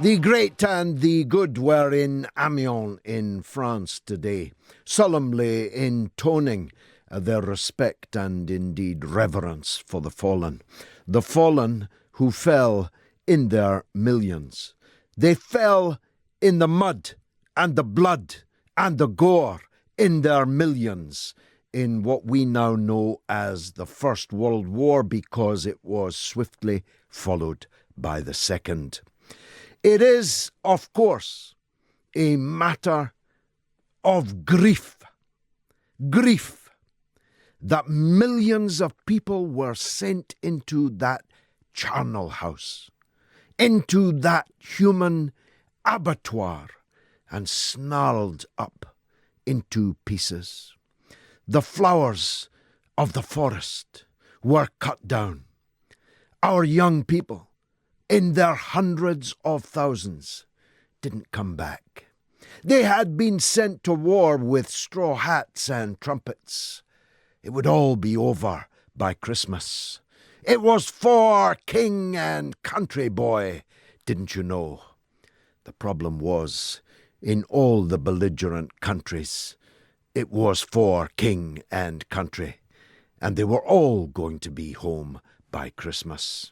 The great and the good were in Amiens in France today, solemnly intoning their respect and indeed reverence for the fallen who fell in their millions. They fell in the mud and the blood and the gore in their millions in what we now know as the First World War, because it was swiftly followed by the Second. It is, of course, a matter of grief that millions of people were sent into that charnel house, into that human abattoir, and snarled up into pieces. The flowers of the forest were cut down. Our young people, in their hundreds of thousands, didn't come back. They had been sent to war with straw hats and trumpets. It would all be over by Christmas. It was for king and country, boy, didn't you know? The problem was, in all the belligerent countries, it was for king and country, and they were all going to be home by Christmas.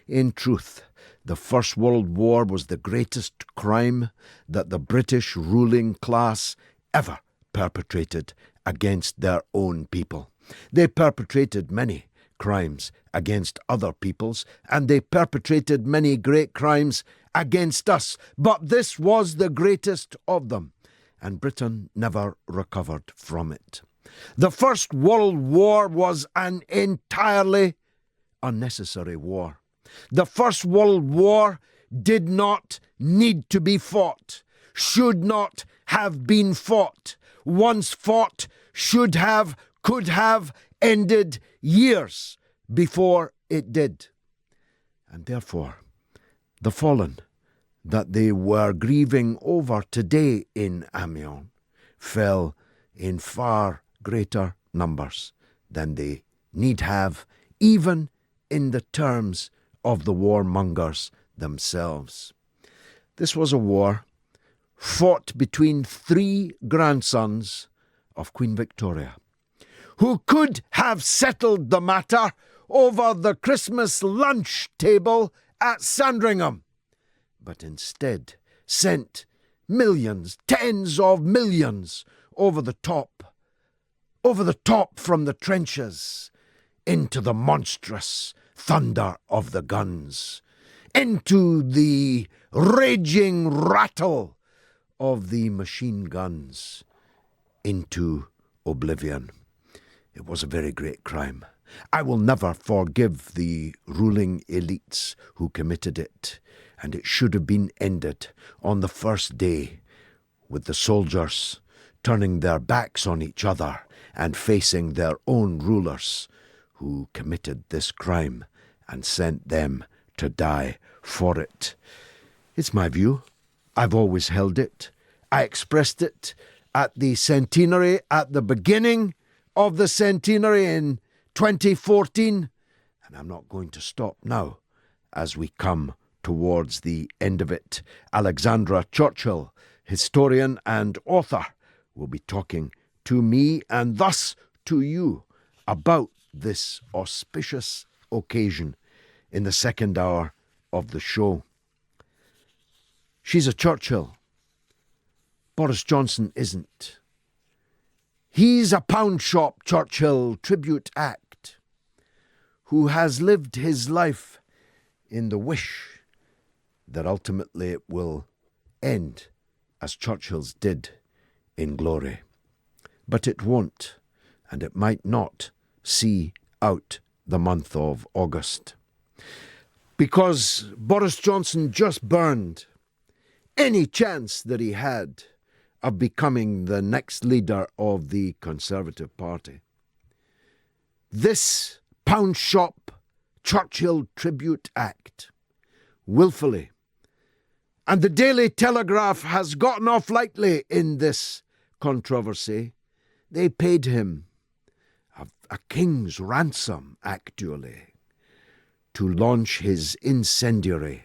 In truth, the First World War was the greatest crime that the British ruling class ever perpetrated against their own people. They perpetrated many crimes against other peoples, and they perpetrated many great crimes against us, but this was the greatest of them, and Britain never recovered from it. The First World War was an entirely unnecessary war. The First World War did not need to be fought, should not have been fought. Once fought, should have, could have ended years before it did. And therefore, the fallen that they were grieving over today in Amiens fell in far greater numbers than they need have, even in the terms of the warmongers themselves. This was a war fought between three grandsons of Queen Victoria, who could have settled the matter over the Christmas lunch table at Sandringham, but instead sent millions, tens of millions, over the top from the trenches into the monstrous thunder of the guns, into the raging rattle of the machine guns, into oblivion. It was a very great crime. I will never forgive the ruling elites who committed it, and it should have been ended on the first day, with the soldiers turning their backs on each other and facing their own rulers who committed this crime and sent them to die for it. It's my view. I've always held it. I expressed it at the centenary, at the beginning of the centenary in 2014, and I'm not going to stop now as we come towards the end of it. Alexandra Churchill, historian and author, will be talking to me and thus to you about this auspicious occasion in the second hour of the show. She's a Churchill. Boris Johnson isn't. He's a pound shop Churchill tribute act who has lived his life in the wish that ultimately it will end as Churchill's did, in glory. But it won't, and it might not see out the month of August. Because Boris Johnson just burned any chance that he had of becoming the next leader of the Conservative Party. This pound shop Churchill Tribute Act, willfully, and the Daily Telegraph has gotten off lightly in this controversy. They paid him a king's ransom, actually, to launch his incendiary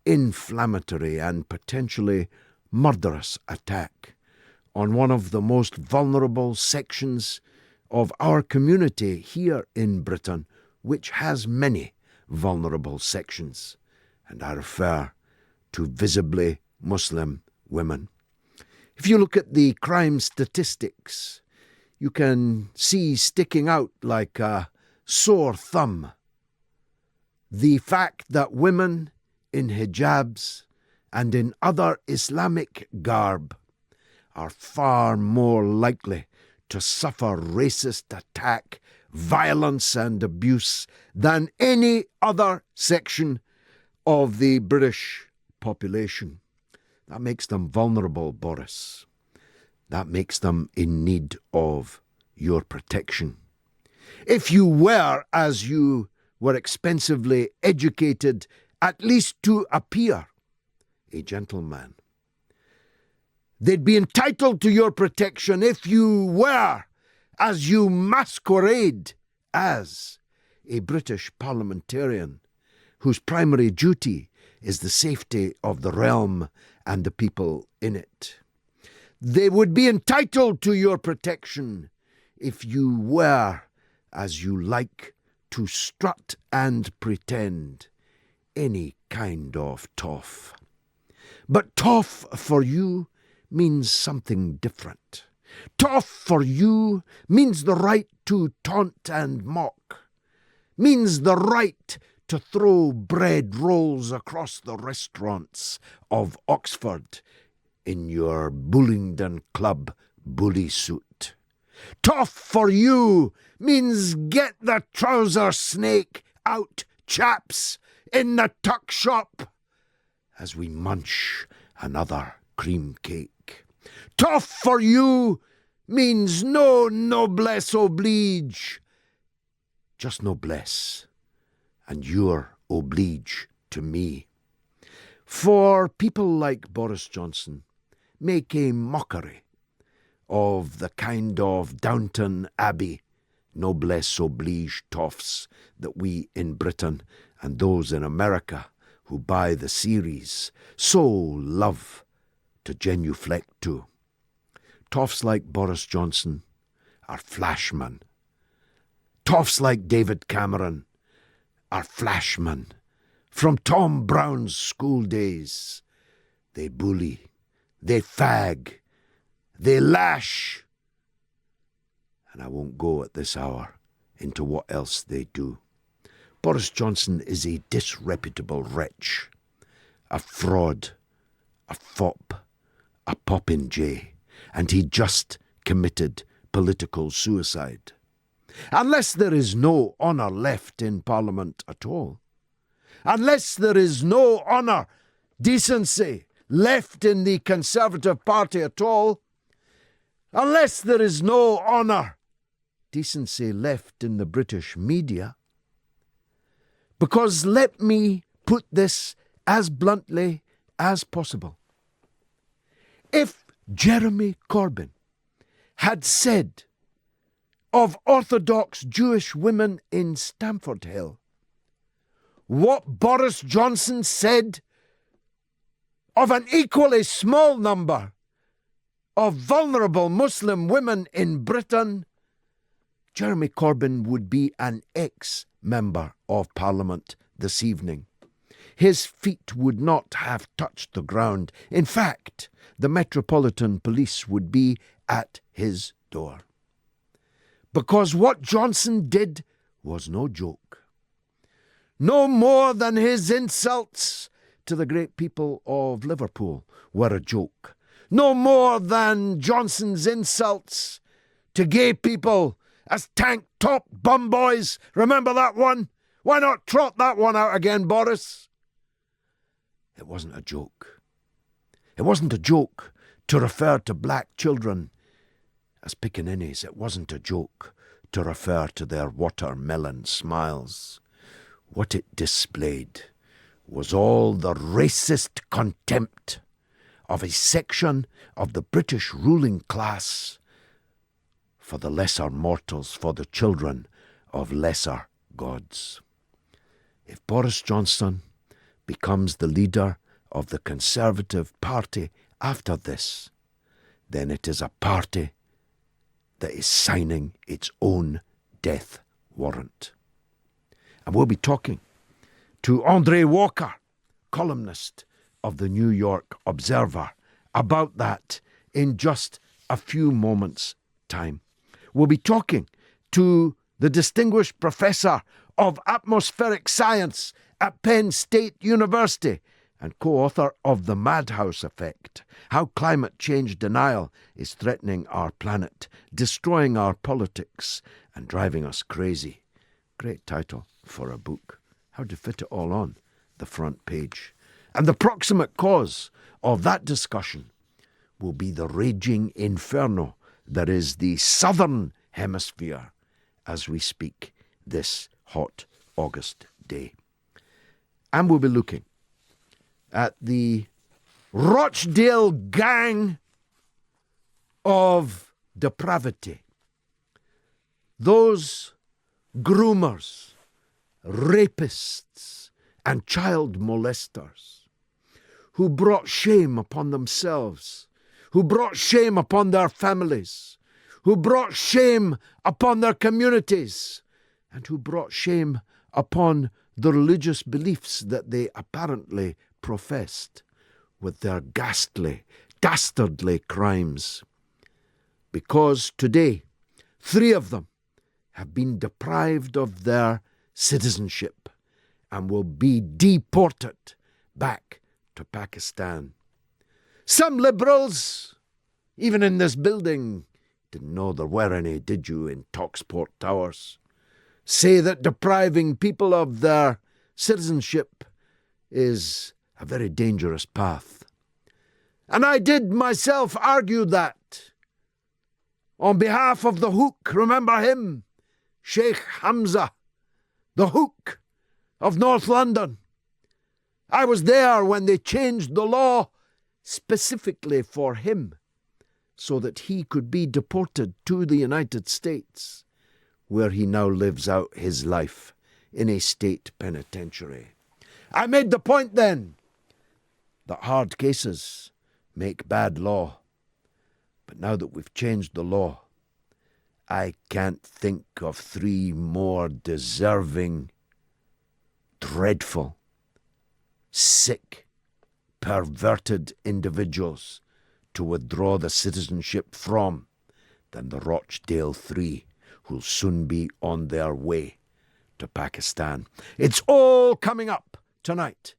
inflammatory and potentially murderous attack on one of the most vulnerable sections of our community here in Britain, which has many vulnerable sections, and I refer to visibly Muslim women. If you look at the crime statistics, you can see sticking out like a sore thumb the fact that women in hijabs and in other Islamic garb are far more likely to suffer racist attack, violence and abuse than any other section of the British population. That makes them vulnerable, Boris. That makes them in need of your protection. If you were, as you were expensively educated, at least to appear a gentleman, they'd be entitled to your protection if you were, as you masquerade as, a British parliamentarian whose primary duty is the safety of the realm and the people in it. They would be entitled to your protection if you were, as you like, to strut and pretend any kind of toff. But toff for you means something different. Toff for you means the right to taunt and mock, means the right to throw bread rolls across the restaurants of Oxford in your Bullingdon Club bully suit. Toff for you means get the trouser snake out, chaps, in the tuck shop as we munch another cream cake. Toff for you means no noblesse oblige, just noblesse, and your oblige to me. For people like Boris Johnson make a mockery of the kind of Downton Abbey noblesse oblige toffs that we in Britain and those in America who buy the series so love to genuflect to. Toffs like Boris Johnson are flashmen. Toffs like David Cameron are flashmen. From Tom Brown's school days, they bully, they fag, they lash. And I won't go at this hour into what else they do. Boris Johnson is a disreputable wretch, a fraud, a fop, a popinjay, and he just committed political suicide. Unless there is no honour left in Parliament at all, unless there is no honour, decency left in the Conservative Party at all, unless there is no honour, decency left in the British media, because let me put this as bluntly as possible. If Jeremy Corbyn had said of Orthodox Jewish women in Stamford Hill what Boris Johnson said of an equally small number of vulnerable Muslim women in Britain, Jeremy Corbyn would be an ex-member of Parliament this evening. His feet would not have touched the ground. In fact, the Metropolitan Police would be at his door. Because what Johnson did was no joke. No more than his insults to the great people of Liverpool were a joke. No more than Johnson's insults to gay people as tank-top bum boys. Remember that one? Why not trot that one out again, Boris? It wasn't a joke. It wasn't a joke to refer to black children as pickaninnies. It wasn't a joke to refer to their watermelon smiles. What it displayed was all the racist contempt of a section of the British ruling class for the lesser mortals, for the children of lesser gods. If Boris Johnson becomes the leader of the Conservative Party after this, then it is a party that is signing its own death warrant. And we'll be talking to Andre Walker, columnist of the New York Observer, about that in just a few moments' time. We'll be talking to the distinguished professor of atmospheric science at Penn State University and co-author of The Madhouse Effect, How Climate Change Denial is Threatening Our Planet, Destroying Our Politics and Driving Us Crazy. Great title for a book. How to fit it all on the front page. And the proximate cause of that discussion will be the raging inferno that is the southern hemisphere as we speak this hot August day. And we'll be looking at the Rochdale gang of depravity. Those groomers, rapists, and child molesters who brought shame upon themselves, who brought shame upon their families, who brought shame upon their communities, and who brought shame upon the religious beliefs that they apparently professed with their ghastly, dastardly crimes. Because today, 3 of them have been deprived of their citizenship and will be deported back to Pakistan. Some liberals, even in this building, didn't know there were any, did you, in Talksport Towers, say that depriving people of their citizenship is a very dangerous path. And I did myself argue that on behalf of the Hook. Remember him? Sheikh Hamza, the Hook of North London. I was there when they changed the law specifically for him so that he could be deported to the United States, where he now lives out his life in a state penitentiary. I made the point then that hard cases make bad law. But now that we've changed the law, I can't think of 3 more deserving, dreadful, sick, perverted individuals to withdraw the citizenship from than the Rochdale 3, who'll soon be on their way to Pakistan. It's all coming up tonight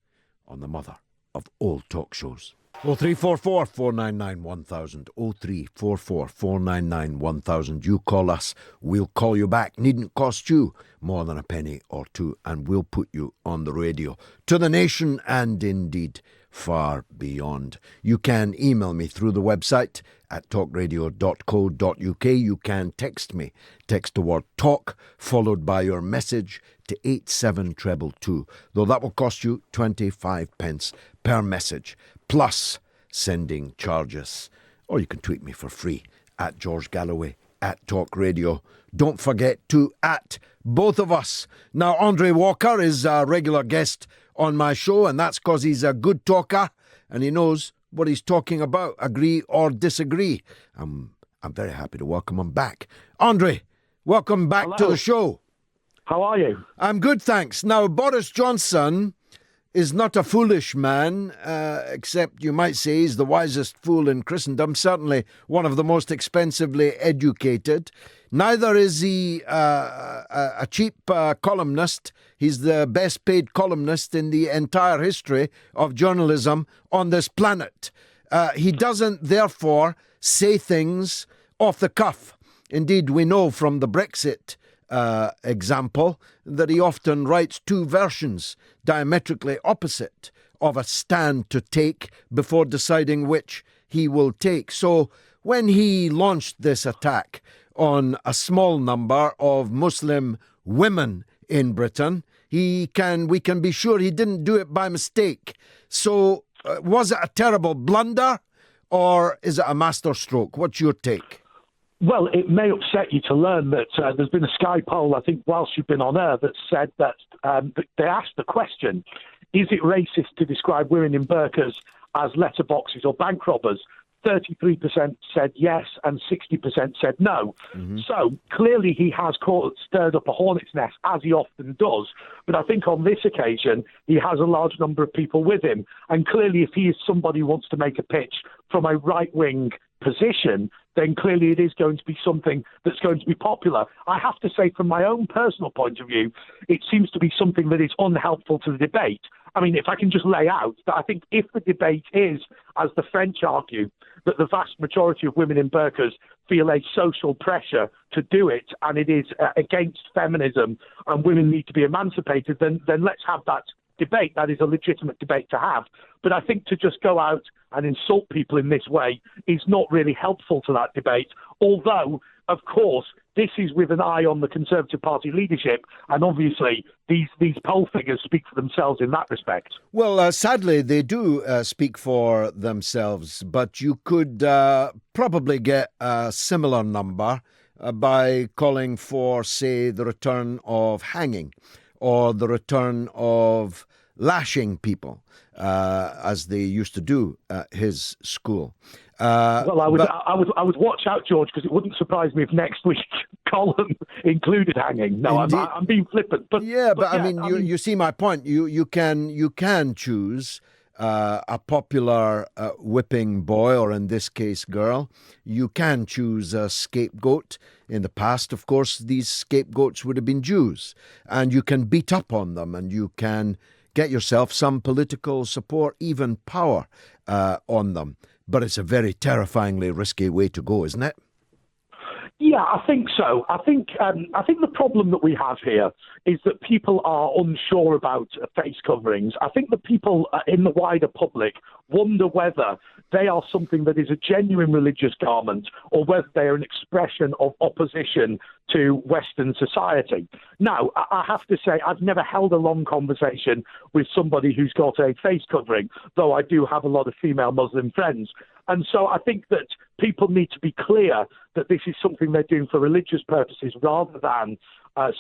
on the mother of all talk shows. 0344 499 1000, 0344 499 1000. You call us, we'll call you back. Needn't cost you more than a penny or 2, and we'll put you on the radio to the nation and indeed far beyond. You can email me through the website at talkradio.co.uk. You can text me. Text the word talk followed by your message to 87222, though that will cost you 25 pence per message, plus sending charges. Or you can tweet me for free at George Galloway, at talkRADIO. Don't forget to at both of us. Now, Andre Walker is a regular guest on my show, and that's because he's a good talker and he knows what he's talking about, agree or disagree. I'm very happy to welcome him back. Andre, welcome back Hello. to the show. How are you? I'm good, thanks. Now, Boris Johnson is not a foolish man, except you might say he's the wisest fool in Christendom, certainly one of the most expensively educated. Neither is he a cheap columnist. He's the best paid columnist in the entire history of journalism on this planet. He doesn't, therefore, say things off the cuff. Indeed, we know from the Brexit example that he often writes 2 versions diametrically opposite of a stand to take before deciding which he will take. So when he launched this attack on a small number of Muslim women in Britain, we can be sure he didn't do it by mistake. So was it a terrible blunder or is it a masterstroke? What's your take? Well, it may upset you to learn that there's been a Sky poll, I think, whilst you've been on air, that said that they asked the question, is it racist to describe women in burqas as letterboxes or bank robbers? 33% said yes and 60% said no. So clearly he has stirred up a hornet's nest, as he often does. But I think on this occasion, he has a large number of people with him. And clearly if he is somebody who wants to make a pitch from a right-wing position, then clearly it is going to be something that's going to be popular. I have to say, from my own personal point of view, it seems to be something that is unhelpful to the debate. I mean, if I can just lay out that I think if the debate is, as the French argue, that the vast majority of women in burqas feel a social pressure to do it, and it is against feminism, and women need to be emancipated, then let's have that debate. That is a legitimate debate to have. But I think to just go out and insult people in this way is not really helpful to that debate, although, of course, this is with an eye on the Conservative Party leadership, and obviously these poll figures speak for themselves in that respect. Well, sadly, they do speak for themselves, but you could probably get a similar number by calling for, say, the return of hanging or the return of lashing people, as they used to do at his school. Well, I would watch out, George, because it wouldn't surprise me if next week's column included hanging. No, I'm being flippant. But I mean, you see my point. You can choose a popular whipping boy, or in this case, girl. You can choose a scapegoat. In the past, of course, these scapegoats would have been Jews, and you can beat up on them, and you can get yourself some political support, even power on them. But it's a very terrifyingly risky way to go, isn't it? Yeah, I think so. I think the problem that we have here is that people are unsure about face coverings. I think the people in the wider public wonder whether they are something that is a genuine religious garment or whether they are an expression of opposition to Western society. Now, I have to say, I've never held a long conversation with somebody who's got a face covering, though I do have a lot of female Muslim friends. And so I think that people need to be clear that this is something they're doing for religious purposes rather than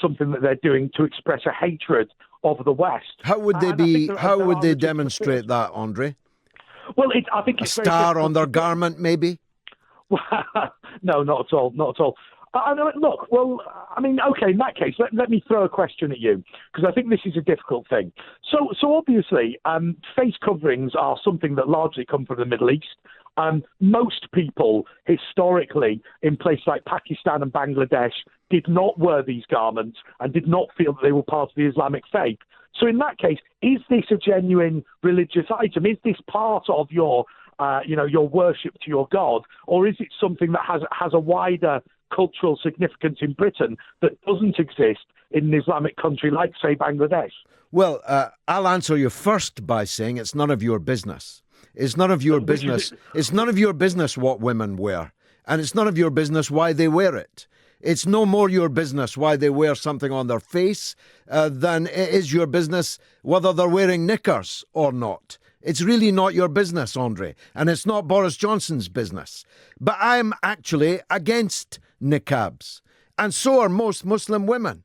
something that they're doing to express a hatred of the West. How would they How would they demonstrate that, Andre? Well, I think it's a star on their garment, maybe. No, not at all. Not at all. Look, well, I mean, okay, in that case, let me throw a question at you, because I think this is a difficult thing. So obviously, face coverings are something that largely come from the Middle East. Most people historically in places like Pakistan and Bangladesh did not wear these garments and did not feel that they were part of the Islamic faith. So in that case, is this a genuine religious item? Is this part of your worship to your God, or is it something that has a wider cultural significance in Britain that doesn't exist in an Islamic country like, say, Bangladesh? Well, I'll answer you first by saying it's none of your business. It's none of your business. It's none of your business what women wear, and it's none of your business why they wear it. It's no more your business why they wear something on their face than it is your business whether they're wearing knickers or not. It's really not your business, Andre, and it's not Boris Johnson's business. But I'm actually against niqabs, and so are most Muslim women.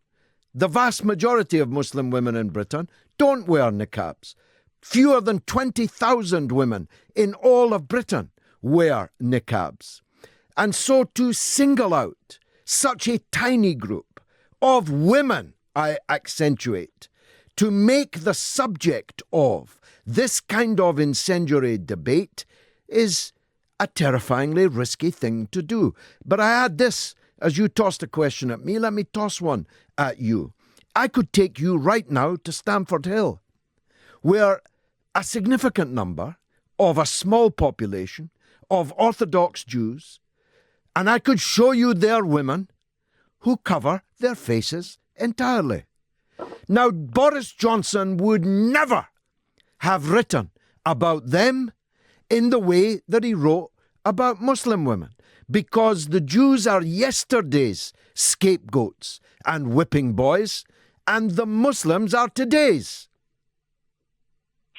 The vast majority of Muslim women in Britain don't wear niqabs. Fewer than 20,000 women in all of Britain wear niqabs. And so to single out such a tiny group of women, I accentuate, to make the subject of this kind of incendiary debate is a terrifyingly risky thing to do. But I add this, as you tossed a question at me, let me toss one at you. I could take you right now to Stamford Hill, where a significant number of a small population of Orthodox Jews, and I could show you their women who cover their faces entirely. Now, Boris Johnson would never have written about them in the way that he wrote about Muslim women, because the Jews are yesterday's scapegoats and whipping boys, and the Muslims are today's.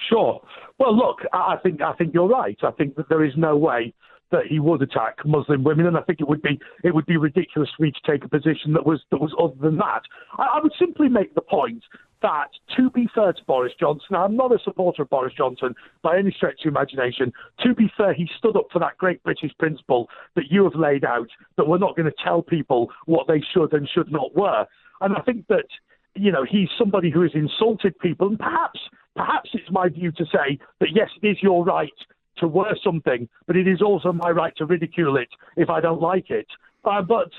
Sure. Well, look, I think you're right. I think that there is no way that he would attack Muslim women, and I think it would be ridiculous for me to take a position that was other than that. I would simply make the point that, to be fair to Boris Johnson, I'm not a supporter of Boris Johnson by any stretch of imagination. To be fair, he stood up for that great British principle that you have laid out, that we're not going to tell people what they should and should not wear. And I think that, he's somebody who has insulted people. And perhaps it's my view to say that, yes, it is your right to wear something, but it is also my right to ridicule it if I don't like it. But,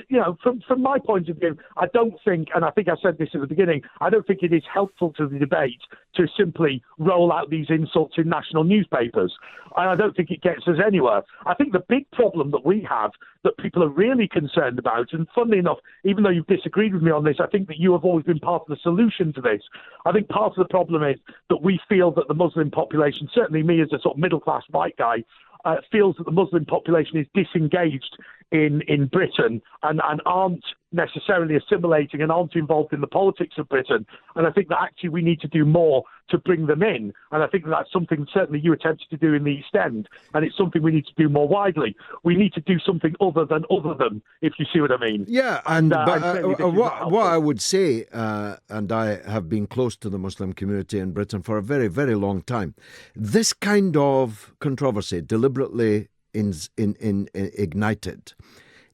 from my point of view, I don't think, and I think I said this at the beginning, I don't think it is helpful to the debate to simply roll out these insults in national newspapers. And I don't think it gets us anywhere. I think the big problem that we have, that people are really concerned about, and funnily enough, even though you've disagreed with me on this, I think that you have always been part of the solution to this. I think part of the problem is that we feel that the Muslim population, certainly me as a sort of middle-class white guy, feels that the Muslim population is disengaged in Britain and aren't necessarily assimilating and aren't involved in the politics of Britain. And I think that actually we need to do more to bring them in. And I think that's something certainly you attempted to do in the East End. And it's something we need to do more widely. We need to do something other than, if you see what I mean. Yeah, what I would say, and I have been close to the Muslim community in Britain for a very, very long time, this kind of controversy, deliberately ignited,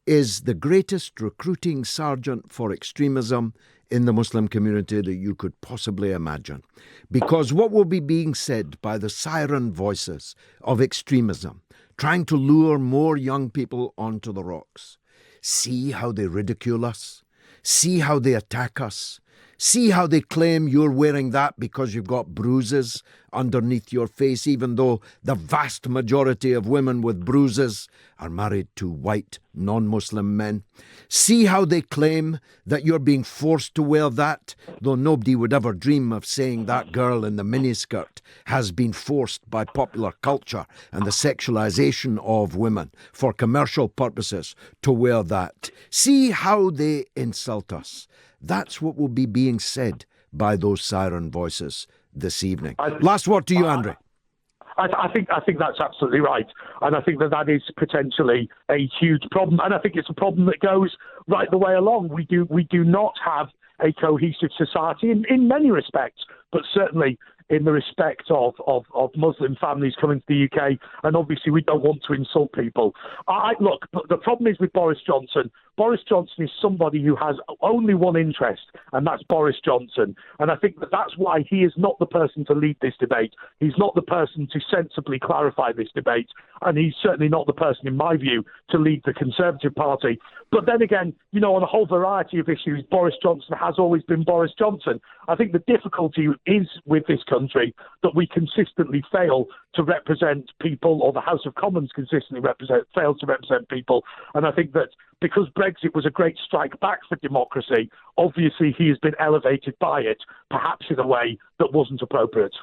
is the greatest recruiting sergeant for extremism in the Muslim community that you could possibly imagine. Because what will be being said by the siren voices of extremism, trying to lure more young people onto the rocks. See how they ridicule us. See how they attack us. See how they claim you're wearing that because you've got bruises underneath your face, even though the vast majority of women with bruises are married to white, non-Muslim men. See how they claim that you're being forced to wear that, though nobody would ever dream of saying that girl in the miniskirt has been forced by popular culture and the sexualization of women for commercial purposes to wear that. See how they insult us. That's what will be being said by those siren voices this evening. Last word to you, Andre. I think that's absolutely right, and I think that is potentially a huge problem, and I think it's a problem that goes right the way along. We do not have a cohesive society in many respects, but certainly in the respect of Muslim families coming to the UK, and obviously we don't want to insult people. Look, the problem is with Boris Johnson. Boris Johnson is somebody who has only one interest, and that's Boris Johnson. And I think that's why he is not the person to lead this debate. He's not the person to sensibly clarify this debate, and he's certainly not the person, in my view, to lead the Conservative Party. But then again, on a whole variety of issues, Boris Johnson has always been Boris Johnson. I think the difficulty is with this country that we consistently fail to represent people, or the House of Commons consistently fails to represent people. And I think that because Brexit was a great strike back for democracy, obviously he has been elevated by it, perhaps in a way that wasn't appropriate.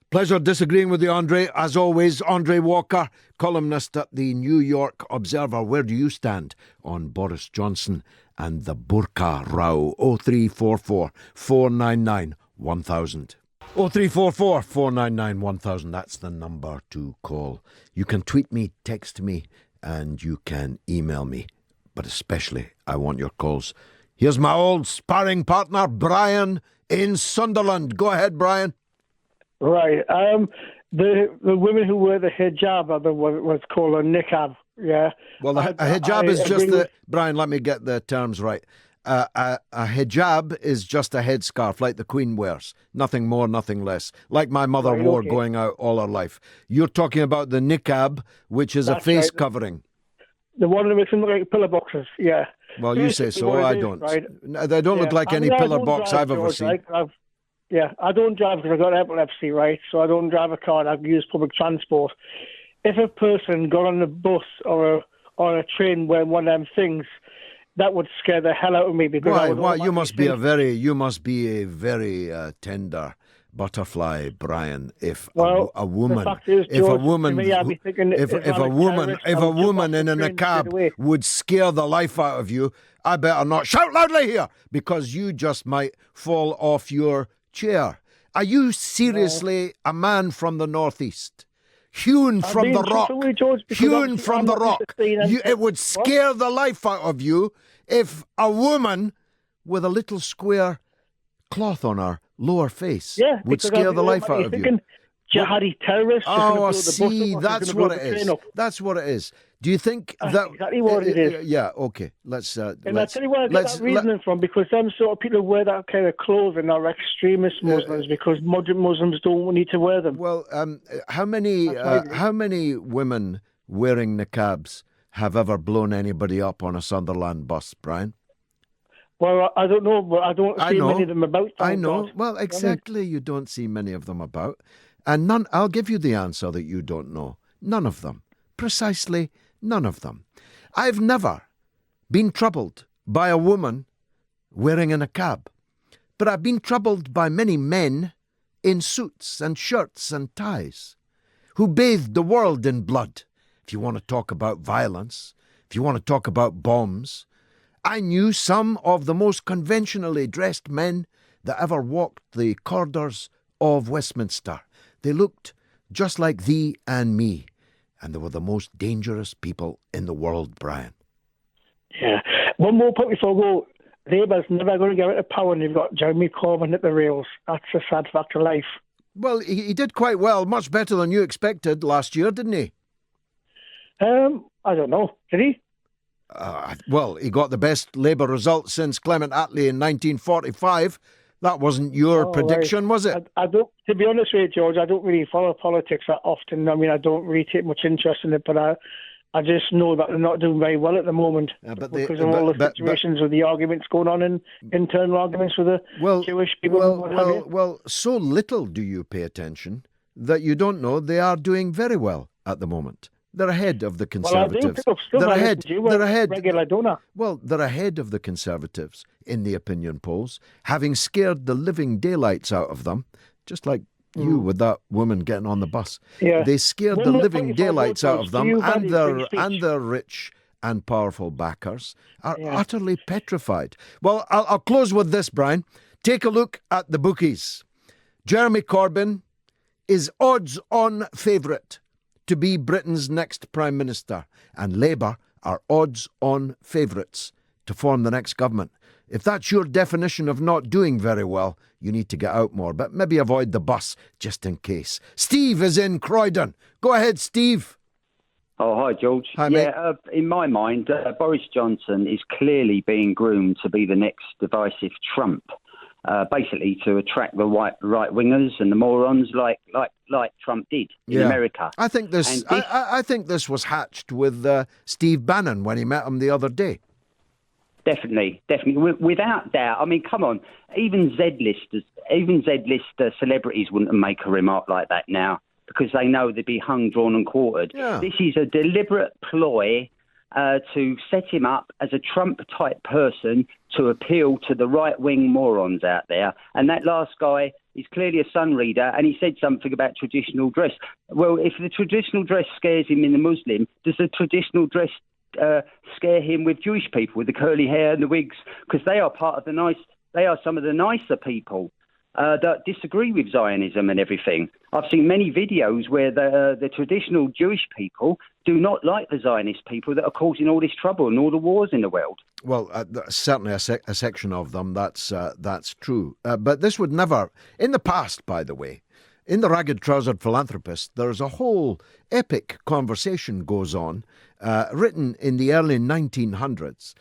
Pleasure disagreeing with you, Andre. As always, Andre Walker, columnist at the New York Observer. Where do you stand on Boris Johnson and the burqa row? 0344 499 1000. 0344 499 1000. That's the number to call. You can tweet me, text me, and you can email me. But especially, I want your calls. Here's my old sparring partner, Brian in Sunderland. Go ahead, Brian. Right. The women who wear the hijab are what's called a niqab. Yeah. Well, a hijab is just the... Brian, let me get the terms right. A hijab is just a headscarf like the Queen wears. Nothing more, nothing less. Like my mother wore going out all her life. You're talking about the niqab, which is a face covering. The one that makes them look like pillar boxes, yeah. Well, you say so, I don't. Right? They don't look like any pillar box I've ever seen. I don't drive because I've got epilepsy, right? So I don't drive a car, I use public transport. If a person got on a bus or a train wearing one of them things, that would scare the hell out of me. Because you must be a very tender butterfly, Brian. If a woman in a niqab would scare the life out of you, I better not shout loudly here, because you just might fall off your chair. Are you seriously a man from the northeast? Hewn from the rock. Hewn from the rock. It would scare the life out of you if a woman with a little square cloth on her lower face Yeah, would scare the life out of you. Jihadi terrorists. Oh, see, that's what it is. That's what it is. Do you think that's exactly what it is? Yeah, okay. Let's. And I tell you where I get that reasoning from, because them sort of people who wear that kind of clothing are extremist Muslims, because moderate Muslims don't need to wear them. Well, how many women wearing niqabs have ever blown anybody up on a Sunderland bus, Brian? Well, I don't know, but I don't see many of them about. I know. Well, exactly. You don't see many of them about. And none, I'll give you the answer that you don't know. None of them. Precisely none of them. I've never been troubled by a woman wearing a niqab, but I've been troubled by many men in suits and shirts and ties who bathed the world in blood. If you want to talk about violence, if you want to talk about bombs, I knew some of the most conventionally dressed men that ever walked the corridors of Westminster. They looked just like thee and me, and they were the most dangerous people in the world, Brian. Yeah. One more point before we go. Labour's never going to get out of power, and you've got Jeremy Corbyn at the rails. That's a sad fact of life. Well, he did quite well, much better than you expected last year, didn't he? I don't know. Did he? Well, he got the best Labour result since Clement Attlee in 1945. That wasn't your prediction, was it? I don't. To be honest with you, George, I don't really follow politics that often. I mean, I don't really take much interest in it, but I just know that they're not doing very well at the moment because of all the situations with the arguments going on and internal arguments with the Jewish people. Well, so little do you pay attention that you don't know they are doing very well at the moment. They're ahead of the Conservatives. They're ahead. Well, they're ahead of the Conservatives in the opinion polls, having scared the living daylights out of them, just like you with that woman getting on the bus. Yeah. They scared the living daylights out of them, and their rich and powerful backers are utterly petrified. Well, I'll close with this, Brian. Take a look at the bookies. Jeremy Corbyn is odds-on favourite to be Britain's next Prime Minister, and Labour are odds-on favourites to form the next government. If that's your definition of not doing very well, you need to get out more, but maybe avoid the bus just in case. Steve is in Croydon. Go ahead, Steve. Oh, hi, George. Hi, mate. In my mind, Boris Johnson is clearly being groomed to be the next divisive Trump. Basically to attract the right-wingers and the morons like Trump did in America. I think this was hatched with Steve Bannon when he met him the other day. Definitely, without doubt. I mean, come on, even Z-list celebrities wouldn't make a remark like that now because they know they'd be hung, drawn and quartered. Yeah. This is a deliberate ploy to set him up as a Trump-type person to appeal to the right-wing morons out there. And that last guy is clearly a Sun reader, and he said something about traditional dress. Well, if the traditional dress scares him in the Muslim, does the traditional dress scare him with Jewish people, with the curly hair and the wigs? Because they are some of the nicer people that disagree with Zionism and everything. I've seen many videos where the traditional Jewish people do not like the Zionist people that are causing all this trouble and all the wars in the world. Well, certainly a section of them, that's true. But this would never, in the past, by the way, in The Ragged Trousered Philanthropist, there's a whole epic conversation goes on, written in the early 1900s,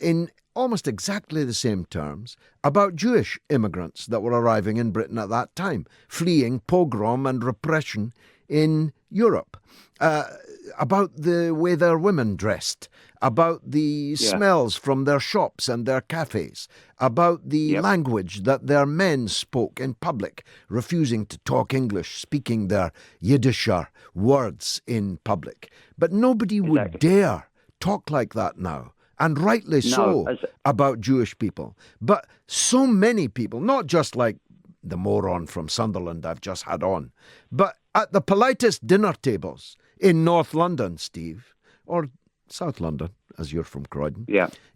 in almost exactly the same terms, about Jewish immigrants that were arriving in Britain at that time, fleeing pogrom and repression in Europe, about the way their women dressed, about the smells from their shops and their cafes, about the language that their men spoke in public, refusing to talk English, speaking their Yiddisher words in public. But nobody would dare talk like that now. And rightly so, about Jewish people. But so many people, not just like the moron from Sunderland I've just had on, but at the politest dinner tables in North London, Steve, or South London, as you're from Croydon,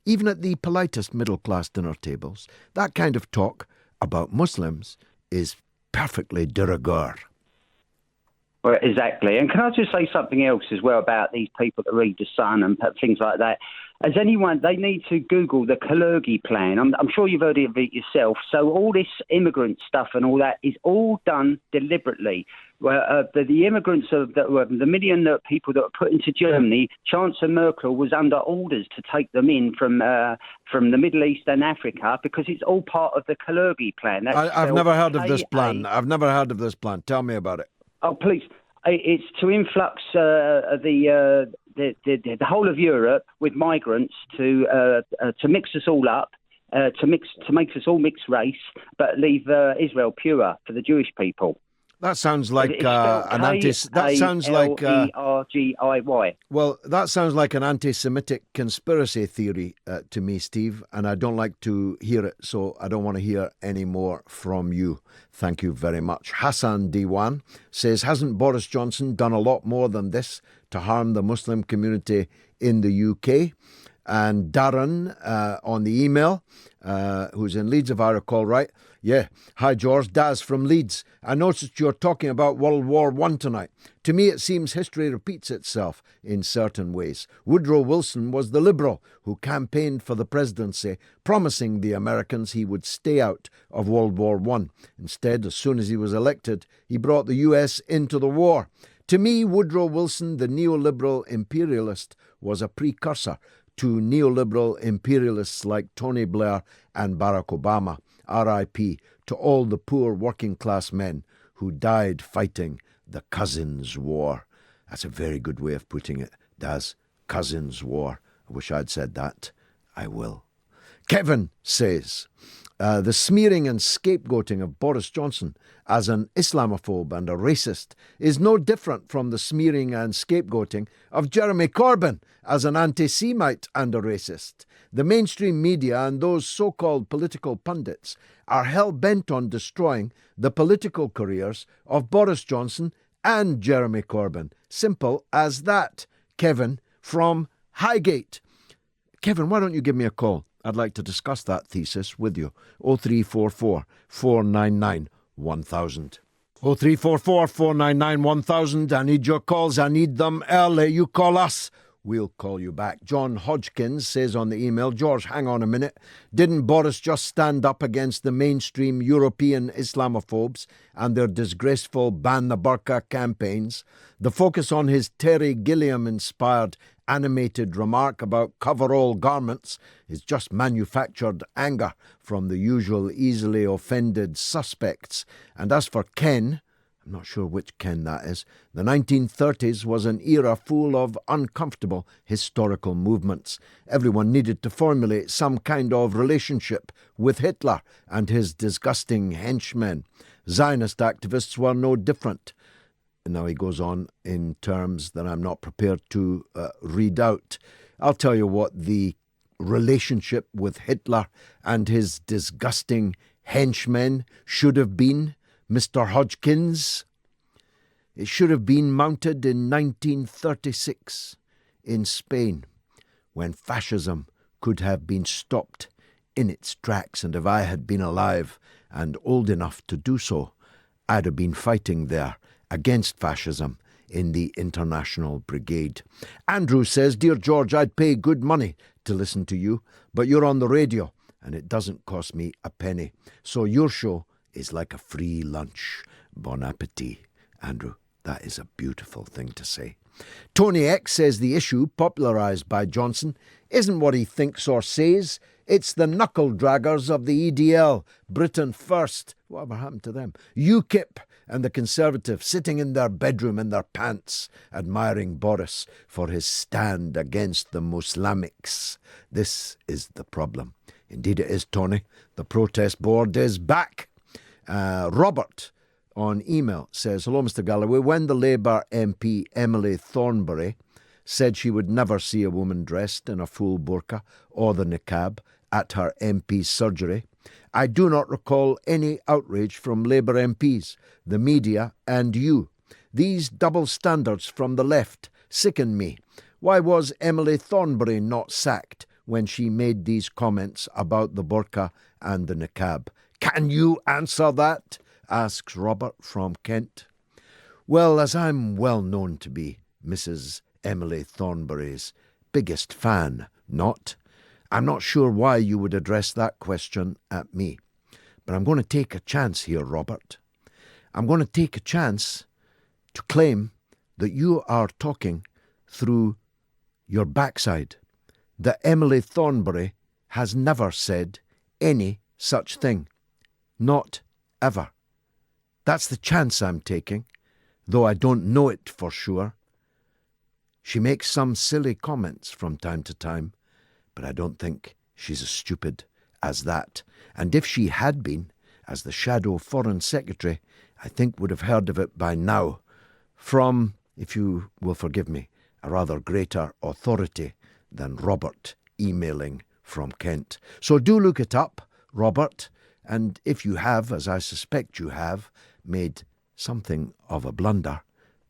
even at the politest middle-class dinner tables, that kind of talk about Muslims is perfectly de rigueur. Well, exactly. And can I just say something else as well about these people that read The Sun and things like that? As anyone, they need to Google the Kalergi plan. I'm sure you've heard of it yourself. So all this immigrant stuff and all that is all done deliberately. The immigrants of the million people that were put into Germany, Chancellor Merkel was under orders to take them in from the Middle East and Africa because it's all part of the Kalergi plan. I've never heard of this plan. I've never heard of this plan. Tell me about it. Oh, please. It's to influx the whole of Europe with migrants to mix us all up, to make us all mixed race, but leave Israel pure for the Jewish people. That sounds like an anti-Semitic conspiracy theory to me, Steve, and I don't like to hear it, so I don't want to hear any more from you. Thank you very much. Hassan Diwan says, hasn't Boris Johnson done a lot more than this to harm the Muslim community in the UK? And Darren on the email, who's in Leeds, if I recall right. Yeah. Hi, George. Daz from Leeds. I noticed you're talking about World War I tonight. To me, it seems history repeats itself in certain ways. Woodrow Wilson was the Liberal who campaigned for the presidency, promising the Americans he would stay out of World War I. Instead, as soon as he was elected, he brought the US into the war. To me, Woodrow Wilson, the neoliberal imperialist, was a precursor to neoliberal imperialists like Tony Blair and Barack Obama. R.I.P. to all the poor working class men who died fighting the Cousins' War. That's a very good way of putting it, Daz. Cousins' War. I wish I'd said that. I will. Kevin says, the smearing and scapegoating of Boris Johnson as an Islamophobe and a racist is no different from the smearing and scapegoating of Jeremy Corbyn as an anti-Semite and a racist. The mainstream media and those so-called political pundits are hell-bent on destroying the political careers of Boris Johnson and Jeremy Corbyn. Simple as that. Kevin from Highgate. Kevin, why don't you give me a call? I'd like to discuss that thesis with you. 0344 499 1000. 0344 499 1000. I need your calls. I need them early. You call us. We'll call you back. John Hodgkins says on the email, George, hang on a minute. Didn't Boris just stand up against the mainstream European Islamophobes and their disgraceful ban the burqa campaigns? The focus on his Terry Gilliam-inspired animated remark about coverall garments is just manufactured anger from the usual easily offended suspects. And as for Ken, I'm not sure which Ken that is, the 1930s was an era full of uncomfortable historical movements. Everyone needed to formulate some kind of relationship with Hitler and his disgusting henchmen. Zionist activists were no different. And now he goes on in terms that I'm not prepared to read out. I'll tell you what the relationship with Hitler and his disgusting henchmen should have been, Mr. Hodgkins. It should have been mounted in 1936 in Spain, when fascism could have been stopped in its tracks. And if I had been alive and old enough to do so, I'd have been fighting there against fascism in the International Brigade. Andrew says, Dear George, I'd pay good money to listen to you, but you're on the radio and it doesn't cost me a penny. So your show is like a free lunch. Bon appetit, Andrew. That is a beautiful thing to say. Tony X says the issue, popularised by Johnson, isn't what he thinks or says. It's the knuckle-draggers of the EDL, Britain First, whatever happened to them, UKIP and the Conservatives sitting in their bedroom in their pants, admiring Boris for his stand against the Muslimics. This is the problem. Indeed it is, Tony. The protest board is back. Robert on email says, Hello, Mr. Galloway. When the Labour MP Emily Thornberry said she would never see a woman dressed in a full burqa or the niqab at her MP surgery, I do not recall any outrage from Labour MPs, the media and you. These double standards from the left sicken me. Why was Emily Thornberry not sacked when she made these comments about the burqa and the niqab? Can you answer that? Asks Robert from Kent. Well, as I'm well known to be Mrs. Emily Thornberry's biggest fan, not. I'm not sure why you would address that question at me. But I'm going to take a chance here, Robert. I'm going to take a chance to claim that you are talking through your backside, that Emily Thornberry has never said any such thing. Not ever. That's the chance I'm taking, though I don't know it for sure. She makes some silly comments from time to time, but I don't think she's as stupid as that. And if she had been, as the shadow Foreign Secretary, I think would have heard of it by now, from, if you will forgive me, a rather greater authority than Robert emailing from Kent. So do look it up, Robert, and if you have, as I suspect you have, made something of a blunder,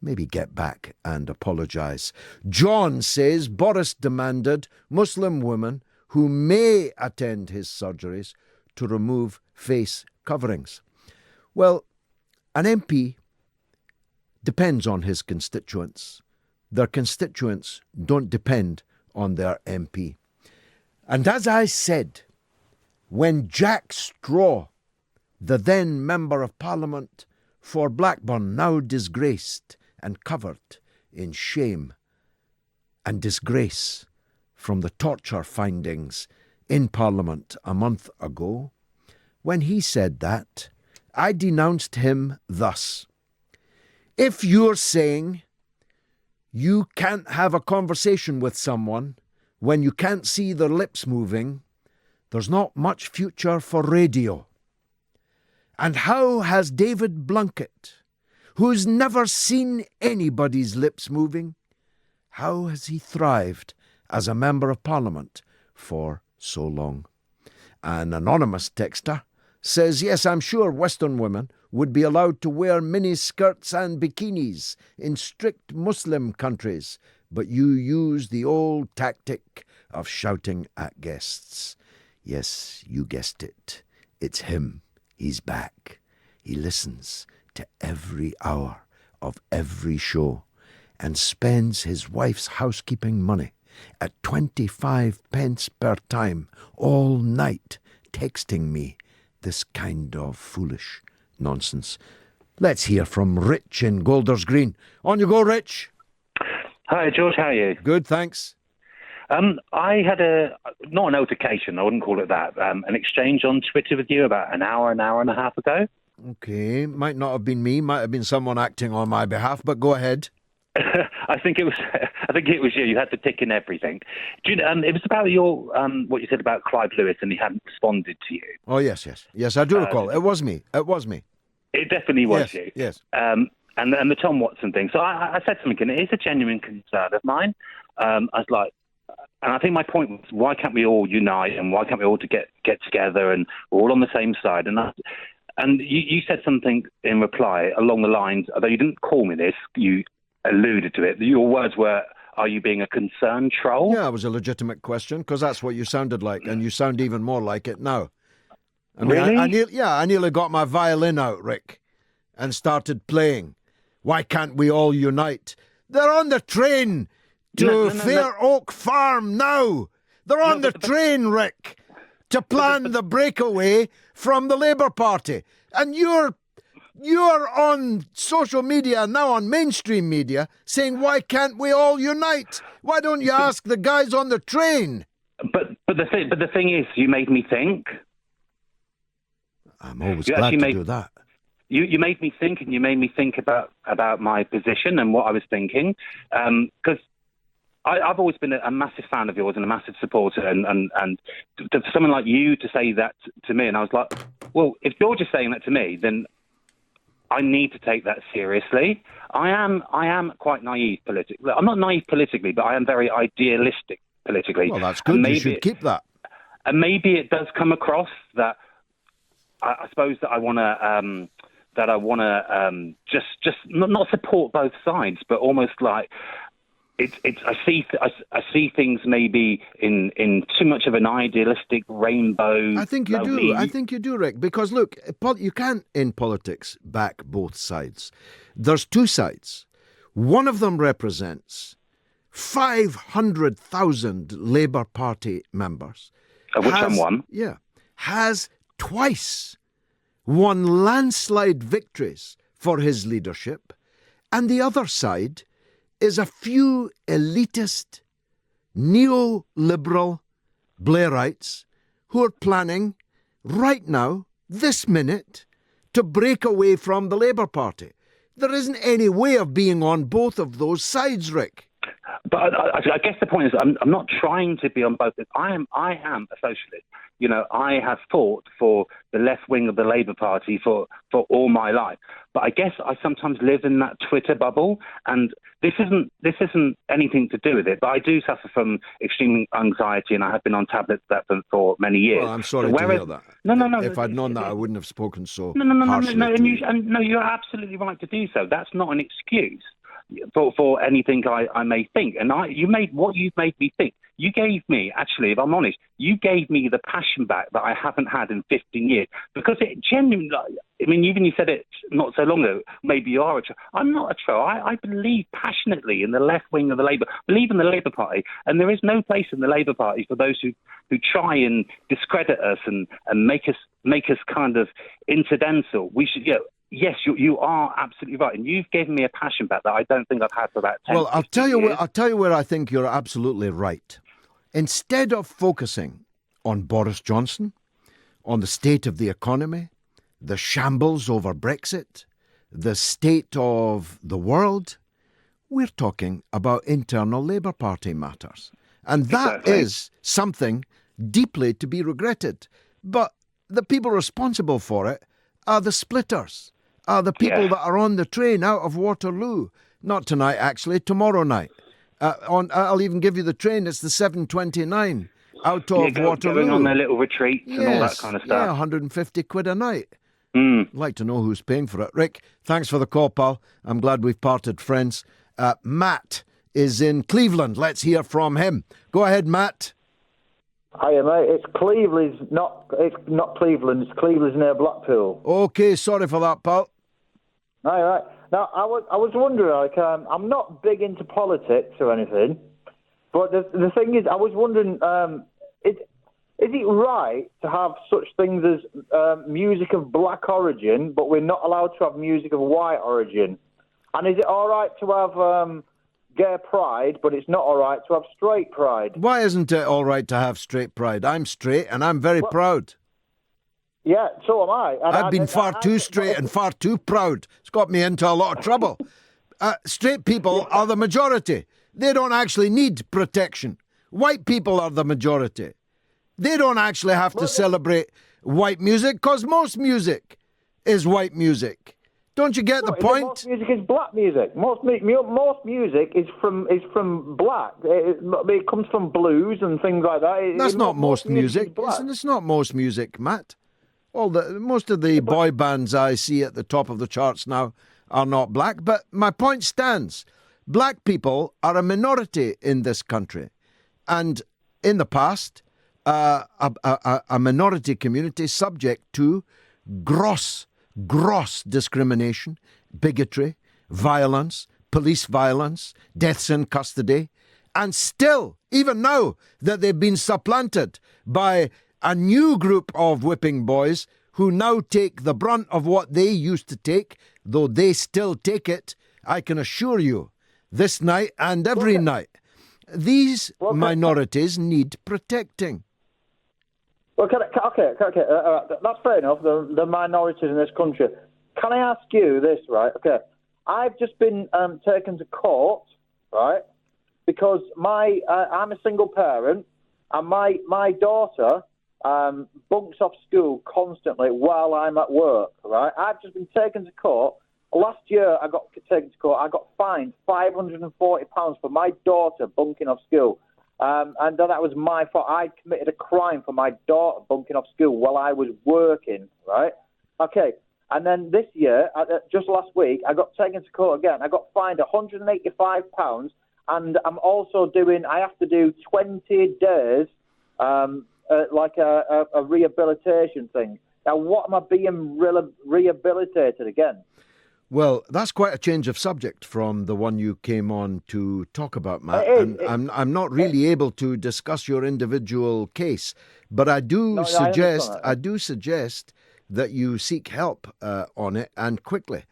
maybe get back and apologise. John says Boris demanded Muslim women who may attend his surgeries to remove face coverings. Well, an MP depends on his constituents. Their constituents don't depend on their MP. And as I said, when Jack Straw, the then Member of Parliament for Blackburn, now disgraced and covered in shame and disgrace from the torture findings in Parliament a month ago, when he said that, I denounced him thus: if you're saying you can't have a conversation with someone when you can't see their lips moving, there's not much future for radio. And how has David Blunkett, who's never seen anybody's lips moving, how has he thrived as a Member of Parliament for so long? An anonymous texter says, yes, I'm sure Western women would be allowed to wear mini-skirts and bikinis in strict Muslim countries, but you use the old tactic of shouting at guests. Yes, you guessed it. It's him. He's back. He listens to every hour of every show and spends his wife's housekeeping money at 25 pence per time all night texting me this kind of foolish nonsense. Let's hear from Rich in Golders Green. On you go, Rich. Hi, George. How are you? Good, thanks. I had not an altercation, I wouldn't call it that, an exchange on Twitter with you about an hour and a half ago. Okay, might not have been me, might have been someone acting on my behalf, but go ahead. I think it was you. You had to tick in everything. Do you know, it was about your what you said about Clive Lewis, and he hadn't responded to you. Oh yes, I do recall. It was me. It definitely was you. Yes. And the Tom Watson thing. So I said something, and it is a genuine concern of mine. I was like, and I think my point was, why can't we all unite, and why can't we all get together, and we're all on the same side? And you said something in reply along the lines, although you didn't call me this, you alluded to it. Your words were, are you being a concerned troll? Yeah, it was a legitimate question, because that's what you sounded like, and you sound even more like it now. I mean, really? I nearly got my violin out, Rick, and started playing. Why can't we all unite? They're on the train to Fair Oak Farm now. They're on the train, Rick, to plan the breakaway from the Labour Party. And you're on social media now, on mainstream media, saying, why can't we all unite? Why don't you ask the guys on the train? But the thing is, you made me think. I'm always glad to do that. You made me think, and you made me think about my position and what I was thinking. Because I've always been a massive fan of yours and a massive supporter, and for someone like you to say that to me, and I was like, well, if you're just saying that to me, then I need to take that seriously. I am quite naive politically. I'm not naive politically, but I am very idealistic politically. Well, that's good. You should keep that. And maybe it does come across that I suppose that I want to just not support both sides, but almost like I see things maybe in too much of an idealistic rainbow. I think you do. I think you do, Rick. Because look, you can't in politics back both sides. There's two sides. One of them represents 500,000 Labour Party members. Of which I'm one. Yeah. Has twice won landslide victories for his leadership. And the other side is a few elitist, neoliberal Blairites who are planning right now, this minute, to break away from the Labour Party. There isn't any way of being on both of those sides, Rick. But I guess the point is, I'm not trying to be on both. I am a socialist. You know, I have fought for the left wing of the Labour Party for all my life. But I guess I sometimes live in that Twitter bubble, and this isn't anything to do with it. But I do suffer from extreme anxiety, and I have been on tablets for many years. Well, I'm sorry to hear that. No. If I'd known that, I wouldn't have spoken so harshly. No. No, you're absolutely right to do so. That's not an excuse for anything I may think. And you've made me think. You gave me, actually, if I'm honest, you gave me the passion back that I haven't had in 15 years. Because it genuinely, I mean, even you said it not so long ago, maybe you are a troll. I'm not a troll. I believe passionately in the left wing of the Labour, believe in the Labour Party. And there is no place in the Labour Party for those who try and discredit us and make us kind of incidental. We should, yes, you are absolutely right, and you've given me a passion back that I don't think I've had for about 10 years. Well, I'll tell you where I think you're absolutely right. Instead of focusing on Boris Johnson, on the state of the economy, the shambles over Brexit, the state of the world, we're talking about internal Labour Party matters. And that is something deeply to be regretted. But the people responsible for it are the splitters, are the people that are on the train out of Waterloo. Not tonight, actually, tomorrow night. I'll even give you the train. It's the 7:29 out of Waterloo. Going on their little retreats and all that kind of stuff. Yeah, 150 quid a night. Mm. I'd like to know who's paying for it. Rick, thanks for the call, pal. I'm glad we've parted friends. Matt is in Cleveland. Let's hear from him. Go ahead, Matt. Hiya, mate. It's Cleveland. It's not Cleveland. It's Cleveland's near Blackpool. Okay, sorry for that, pal. All right. Now, I was wondering, I'm not big into politics or anything, but the thing is, I was wondering, is it right to have such things as music of black origin, but we're not allowed to have music of white origin? And is it all right to have gay pride, but it's not all right to have straight pride? Why isn't it all right to have straight pride? I'm straight, and I'm very proud. Yeah, so am I. And I've been far too straight and far too proud. It's got me into a lot of trouble. Straight people are the majority. They don't actually need protection. White people are the majority. They don't actually have to celebrate white music because most music is white music. Don't you get the point? Most music is black music. Most music is from black. It comes from blues and things like that. That's not most music. It's not most music, Matt. Most of the boy bands I see at the top of the charts now are not black, but my point stands. Black people are a minority in this country, and in the past, a minority community subject to gross discrimination, bigotry, violence, police violence, deaths in custody, and still, even now, that they've been supplanted by a new group of whipping boys who now take the brunt of what they used to take, though they still take it, I can assure you, this night and every night. These minorities need protecting. Well, okay, that's fair enough, the minorities in this country. Can I ask you this, right? Okay, I've just been taken to court, right, because I'm a single parent, and my daughter bunks off school constantly while I'm at work, right? I've just been taken to court. Last year, I got taken to court. I got fined £540 for my daughter bunking off school. And that was my fault. I committed a crime for my daughter bunking off school while I was working, right? Okay. And then this year, just last week, I got taken to court again. I got fined £185, and I'm also I have to do 20 days like a rehabilitation thing. Now, what am I being rehabilitated again? Well, that's quite a change of subject from the one you came on to talk about, Matt. I'm not really able to discuss your individual case, but I do suggest that you seek help on it, and quickly,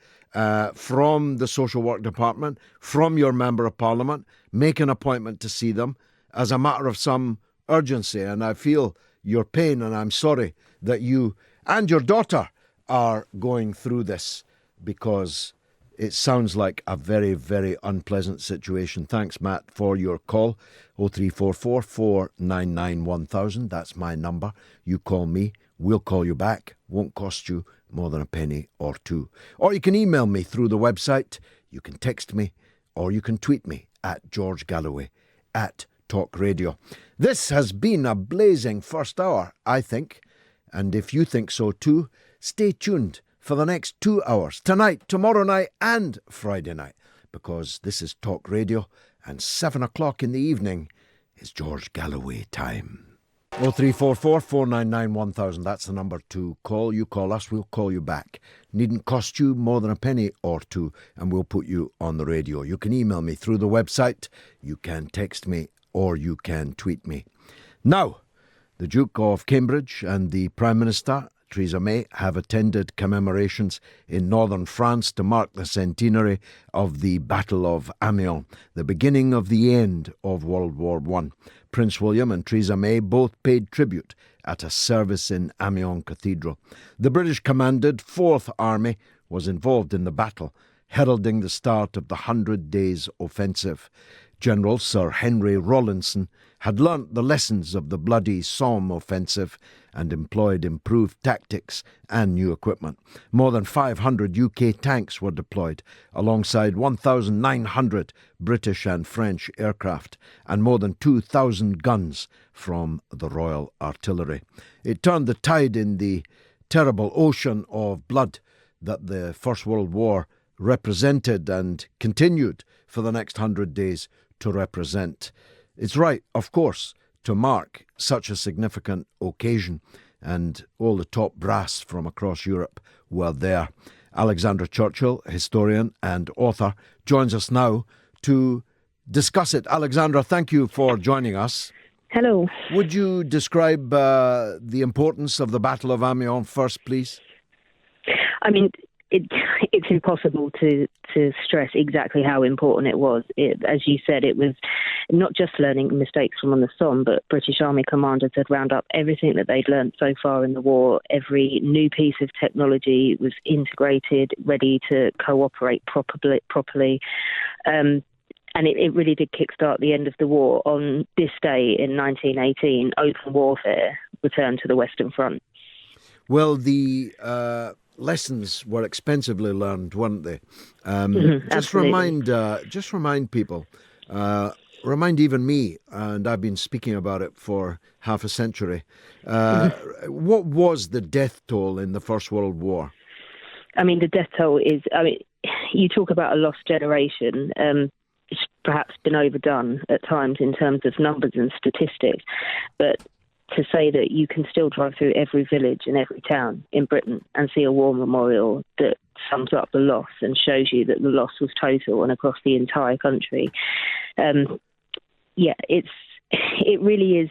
from the social work department, from your member of parliament. Make an appointment to see them as a matter of some urgency. And I feel your pain, and I'm sorry that you and your daughter are going through this, because it sounds like a very, very unpleasant situation. Thanks, Matt, for your call. 0344 499 1000. That's my number. You call me, we'll call you back. Won't cost you more than a penny or two. Or you can email me through the website. You can text me, or you can tweet me at George Galloway at talkRADIO. This has been a blazing first hour, I think. And if you think so too, stay tuned for the next 2 hours, tonight, tomorrow night and Friday night, because this is Talk Radio, and 7 o'clock in the evening is George Galloway time. 0344 499 1000, that's the number to call. You call us, we'll call you back. Needn't cost you more than a penny or two, and we'll put you on the radio. You can email me through the website, you can text me, or you can tweet me. Now, the Duke of Cambridge and the Prime Minister, Theresa May, have attended commemorations in northern France to mark the centenary of the Battle of Amiens, the beginning of the end of World War I. Prince William and Theresa May both paid tribute at a service in Amiens Cathedral. The British-commanded 4th Army was involved in the battle, heralding the start of the 100 Days Offensive. General Sir Henry Rawlinson had learnt the lessons of the bloody Somme offensive and employed improved tactics and new equipment. More than 500 UK tanks were deployed, alongside 1,900 British and French aircraft, and more than 2,000 guns from the Royal Artillery. It turned the tide in the terrible ocean of blood that the First World War represented and continued for the next 100 days to represent. It's right, of course, to mark such a significant occasion, and all the top brass from across Europe were there. Alexandra Churchill, historian and author, joins us now to discuss it. Alexandra, thank you for joining us. Hello. Would you describe the importance of the Battle of Amiens first, please? I mean, it's impossible to stress exactly how important it was. As you said, it was not just learning mistakes from on the Somme, but British Army commanders had round up everything that they'd learnt so far in the war. Every new piece of technology was integrated, ready to cooperate properly. And it really did kickstart the end of the war. On this day in 1918, open warfare returned to the Western Front. Well, the lessons were expensively learned, weren't they? Just remind people, remind even me, and I've been speaking about it for half a century. What was the death toll in the First World War? I mean, the death toll is, you talk about a lost generation. It's perhaps been overdone at times in terms of numbers and statistics, but to say that you can still drive through every village and every town in Britain and see a war memorial that sums up the loss and shows you that the loss was total and across the entire country. It really is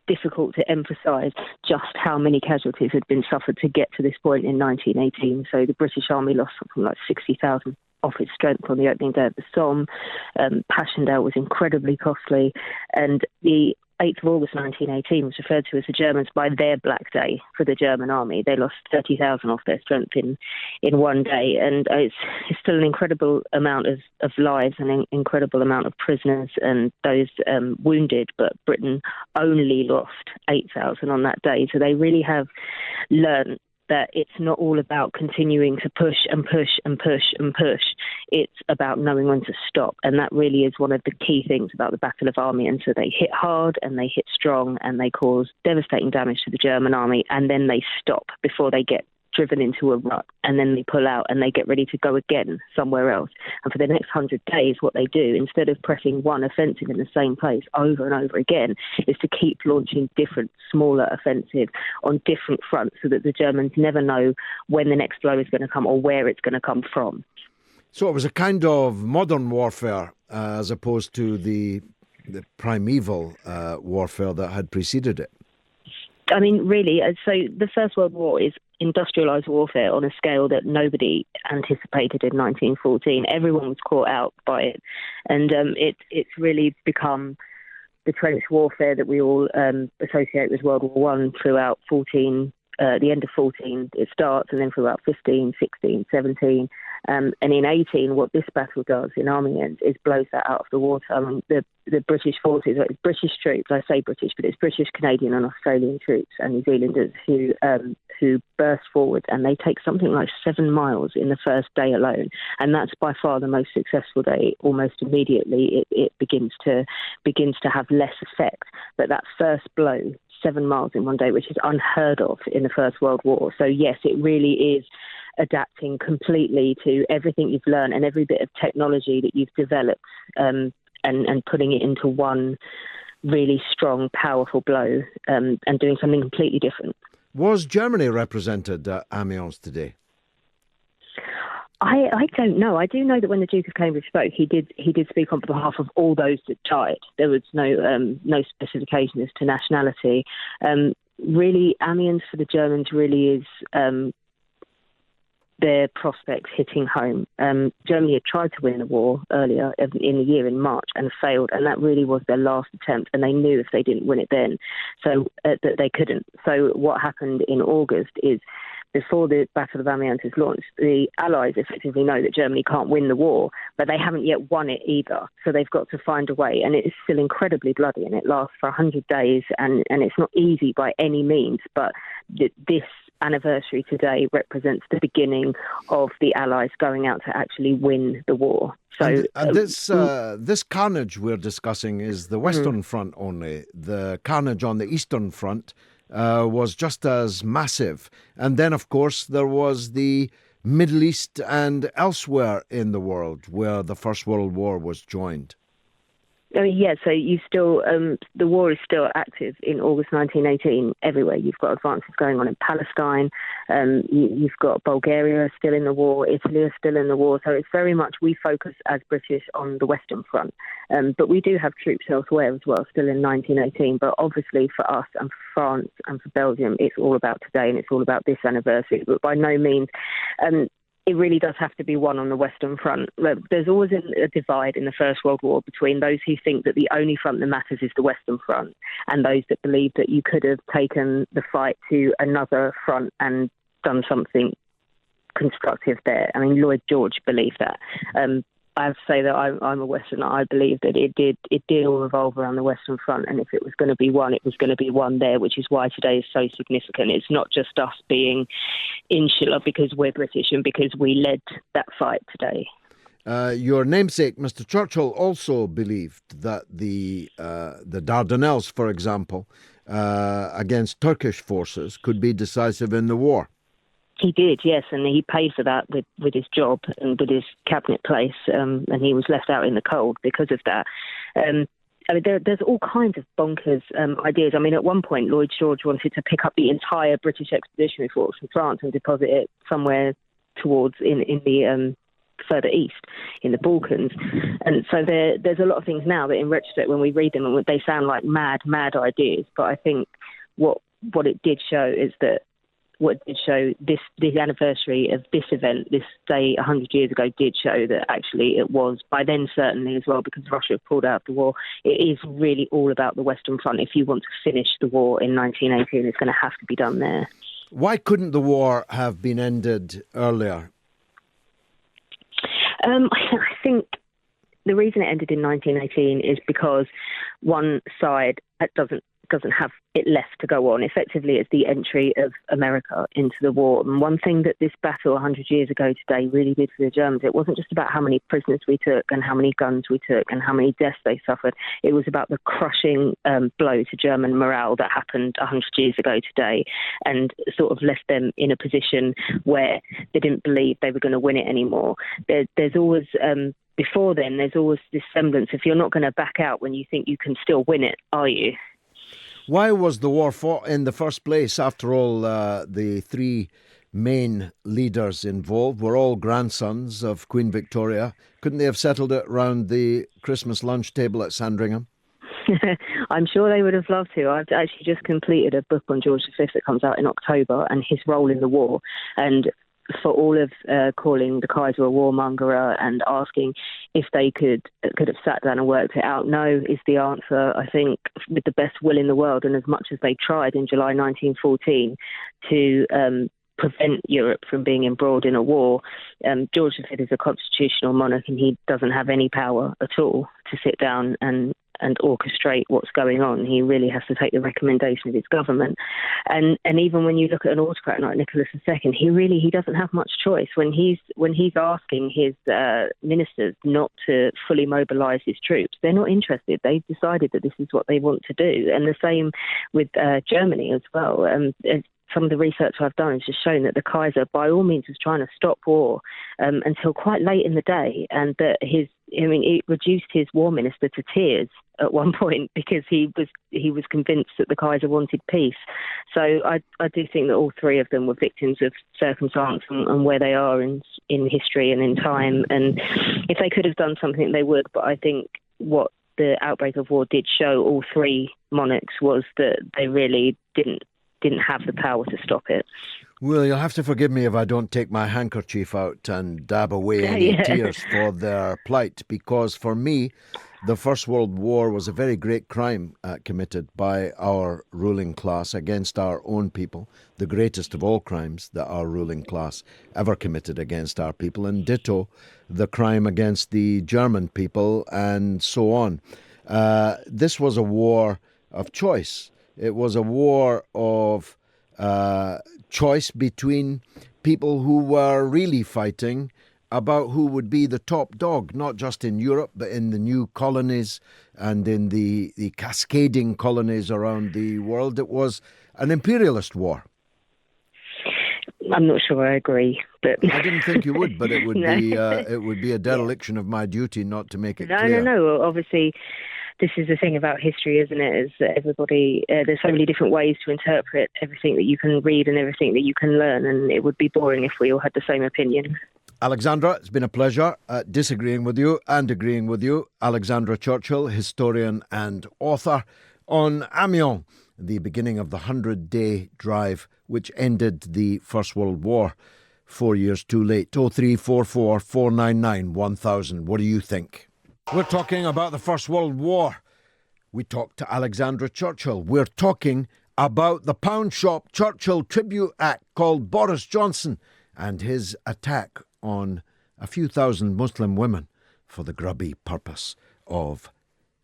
difficult to emphasise just how many casualties had been suffered to get to this point in 1918. So the British Army lost something like 60,000 off its strength on the opening day of the Somme. Passchendaele was incredibly costly, and the 8th of August 1918 was referred to as the Germans by their Black Day for the German army. They lost 30,000 off their strength in one day, and it's still an incredible amount of lives and an incredible amount of prisoners and those wounded, but Britain only lost 8,000 on that day. So they really have learned that it's not all about continuing to push and push and push and push. It's about knowing when to stop. And that really is one of the key things about the Battle of Amiens. So they hit hard and they hit strong and they cause devastating damage to the German army, and then they stop before they get driven into a rut, and then they pull out and they get ready to go again somewhere else. And for the next 100 days, what they do, instead of pressing one offensive in the same place over and over again, is to keep launching different, smaller offensives on different fronts so that the Germans never know when the next blow is going to come or where it's going to come from. So it was a kind of modern warfare as opposed to the primeval warfare that had preceded it. I mean, really, so the First World War is industrialised warfare on a scale that nobody anticipated in 1914. Everyone was caught out by it. And it's really become the trench warfare that we all associate with World War One throughout 14, the end of 14 it starts, and then throughout 15, 16, 17. And in 18, what this battle does in Army Ends is blows that out of the water. I mean, the British forces, it's British troops, I say British, but it's British, Canadian and Australian troops and New Zealanders who burst forward, and they take something like 7 miles in the first day alone. And that's by far the most successful day. Almost immediately, it begins to have less effect. But that first blow, 7 miles in one day, which is unheard of in the First World War. So yes, it really is adapting completely to everything you've learned and every bit of technology that you've developed, and putting it into one really strong, powerful blow, and doing something completely different. Was Germany represented at Amiens today? I don't know. I do know that when the Duke of Cambridge spoke, he did speak on behalf of all those that died. There was no specification as to nationality. Really, Amiens for the Germans really is their prospects hitting home. Germany had tried to win the war earlier in the year in March and failed, and that really was their last attempt, and they knew if they didn't win it then so that they couldn't. So what happened in August is, before the Battle of Amiens is launched, the Allies effectively know that Germany can't win the war, but they haven't yet won it either. So they've got to find a way, and it is still incredibly bloody, and it lasts for 100 days, and it's not easy by any means, but this anniversary today represents the beginning of the Allies going out to actually win the war. So and this carnage we're discussing is the Western Front only. The carnage on the Eastern Front was just as massive. And then, of course, there was the Middle East and elsewhere in the world where the First World War was joined. So you still, the war is still active in August 1918 everywhere. You've got advances going on in Palestine. You've got Bulgaria still in the war. Italy is still in the war. So it's very much, we focus as British on the Western Front. But we do have troops elsewhere as well, still in 1918. But obviously for us and for France and for Belgium, it's all about today and it's all about this anniversary. But by no means... it really does have to be one on the Western Front. There's always a divide in the First World War between those who think that the only front that matters is the Western Front and those that believe that you could have taken the fight to another front and done something constructive there. I mean, Lloyd George believed that. I have to say that I'm a Westerner. I believe that it did all revolve around the Western Front, and if it was going to be one, it was going to be one there, which is why today is so significant. It's not just us being insular because we're British and because we led that fight today. Your namesake, Mr. Churchill, also believed that the Dardanelles, for example, against Turkish forces could be decisive in the war. He did, yes, and he paid for that with his job and with his cabinet place, and he was left out in the cold because of that. I mean, there's all kinds of bonkers ideas. I mean, at one point, Lloyd George wanted to pick up the entire British expeditionary force from France and deposit it somewhere towards in the further east in the Balkans. And so there's a lot of things now that, in retrospect, when we read them, they sound like mad ideas. But I think what it did show is that. What did show the anniversary of this event, this day 100 years ago, did show that actually it was, by then certainly as well, because Russia pulled out of the war, it is really all about the Western Front. If you want to finish the war in 1918, it's going to have to be done there. Why couldn't the war have been ended earlier? I think the reason it ended in 1918 is because one side doesn't doesn't have it left to go on. Effectively, it's the entry of America into the war. And one thing that this battle 100 years ago today really did for the Germans, it wasn't just about how many prisoners we took and how many guns we took and how many deaths they suffered. It was about the crushing blow to German morale that happened 100 years ago today, and sort of left them in a position where they didn't believe they were going to win it anymore. There's always... Before then, there's always this semblance, if you're not going to back out when you think you can still win it, are you? Why was the war fought in the first place? After all, the three main leaders involved were all grandsons of Queen Victoria. Couldn't they have settled it round the Christmas lunch table at Sandringham? I'm sure they would have loved to. I've actually just completed a book on George V that comes out in October and his role in the war. And for all of calling the Kaiser a warmonger and asking if they could have sat down and worked it out, no is the answer. I think with the best will in the world, and as much as they tried in July 1914 to prevent Europe from being embroiled in a war, George V is a constitutional monarch and he doesn't have any power at all to sit down and orchestrate what's going on. He really has to take the recommendation of his government. And even when you look at an autocrat like Nicholas II, he doesn't have much choice. When he's asking his ministers not to fully mobilise his troops, they're not interested. They've decided that this is what they want to do. And the same with Germany as well. Some of the research I've done has just shown that the Kaiser, by all means, was trying to stop war until quite late in the day, and that it reduced his war minister to tears at one point because he was convinced that the Kaiser wanted peace. So I do think that all three of them were victims of circumstance and where they are in history and in time. And if they could have done something, they would. But I think what the outbreak of war did show all three monarchs was that they really didn't have the power to stop it. Well, you'll have to forgive me if I don't take my handkerchief out and dab away any tears for their plight, because for me, the First World War was a very great crime committed by our ruling class against our own people, the greatest of all crimes that our ruling class ever committed against our people, and ditto the crime against the German people and so on. This was a war of choice. It was a war of choice between people who were really fighting about who would be the top dog, not just in Europe, but in the new colonies and in the cascading colonies around the world. It was an imperialist war. I'm not sure I agree, but I didn't think you would, but it would be a dereliction of my duty not to make it clear. No. Obviously, this is the thing about history, isn't it? Is that everybody, there's so many different ways to interpret everything that you can read and everything that you can learn, and it would be boring if we all had the same opinion. Alexandra, it's been a pleasure disagreeing with you and agreeing with you. Alexandra Churchill, historian and author, on Amiens, the beginning of the 100-day drive which ended the First World War 4 years too late. 0344 499 1000. What do you think? We're talking about the First World War. We talked to Alexandra Churchill. We're talking about the Pound Shop Churchill Tribute Act called Boris Johnson and his attack on a few thousand Muslim women for the grubby purpose of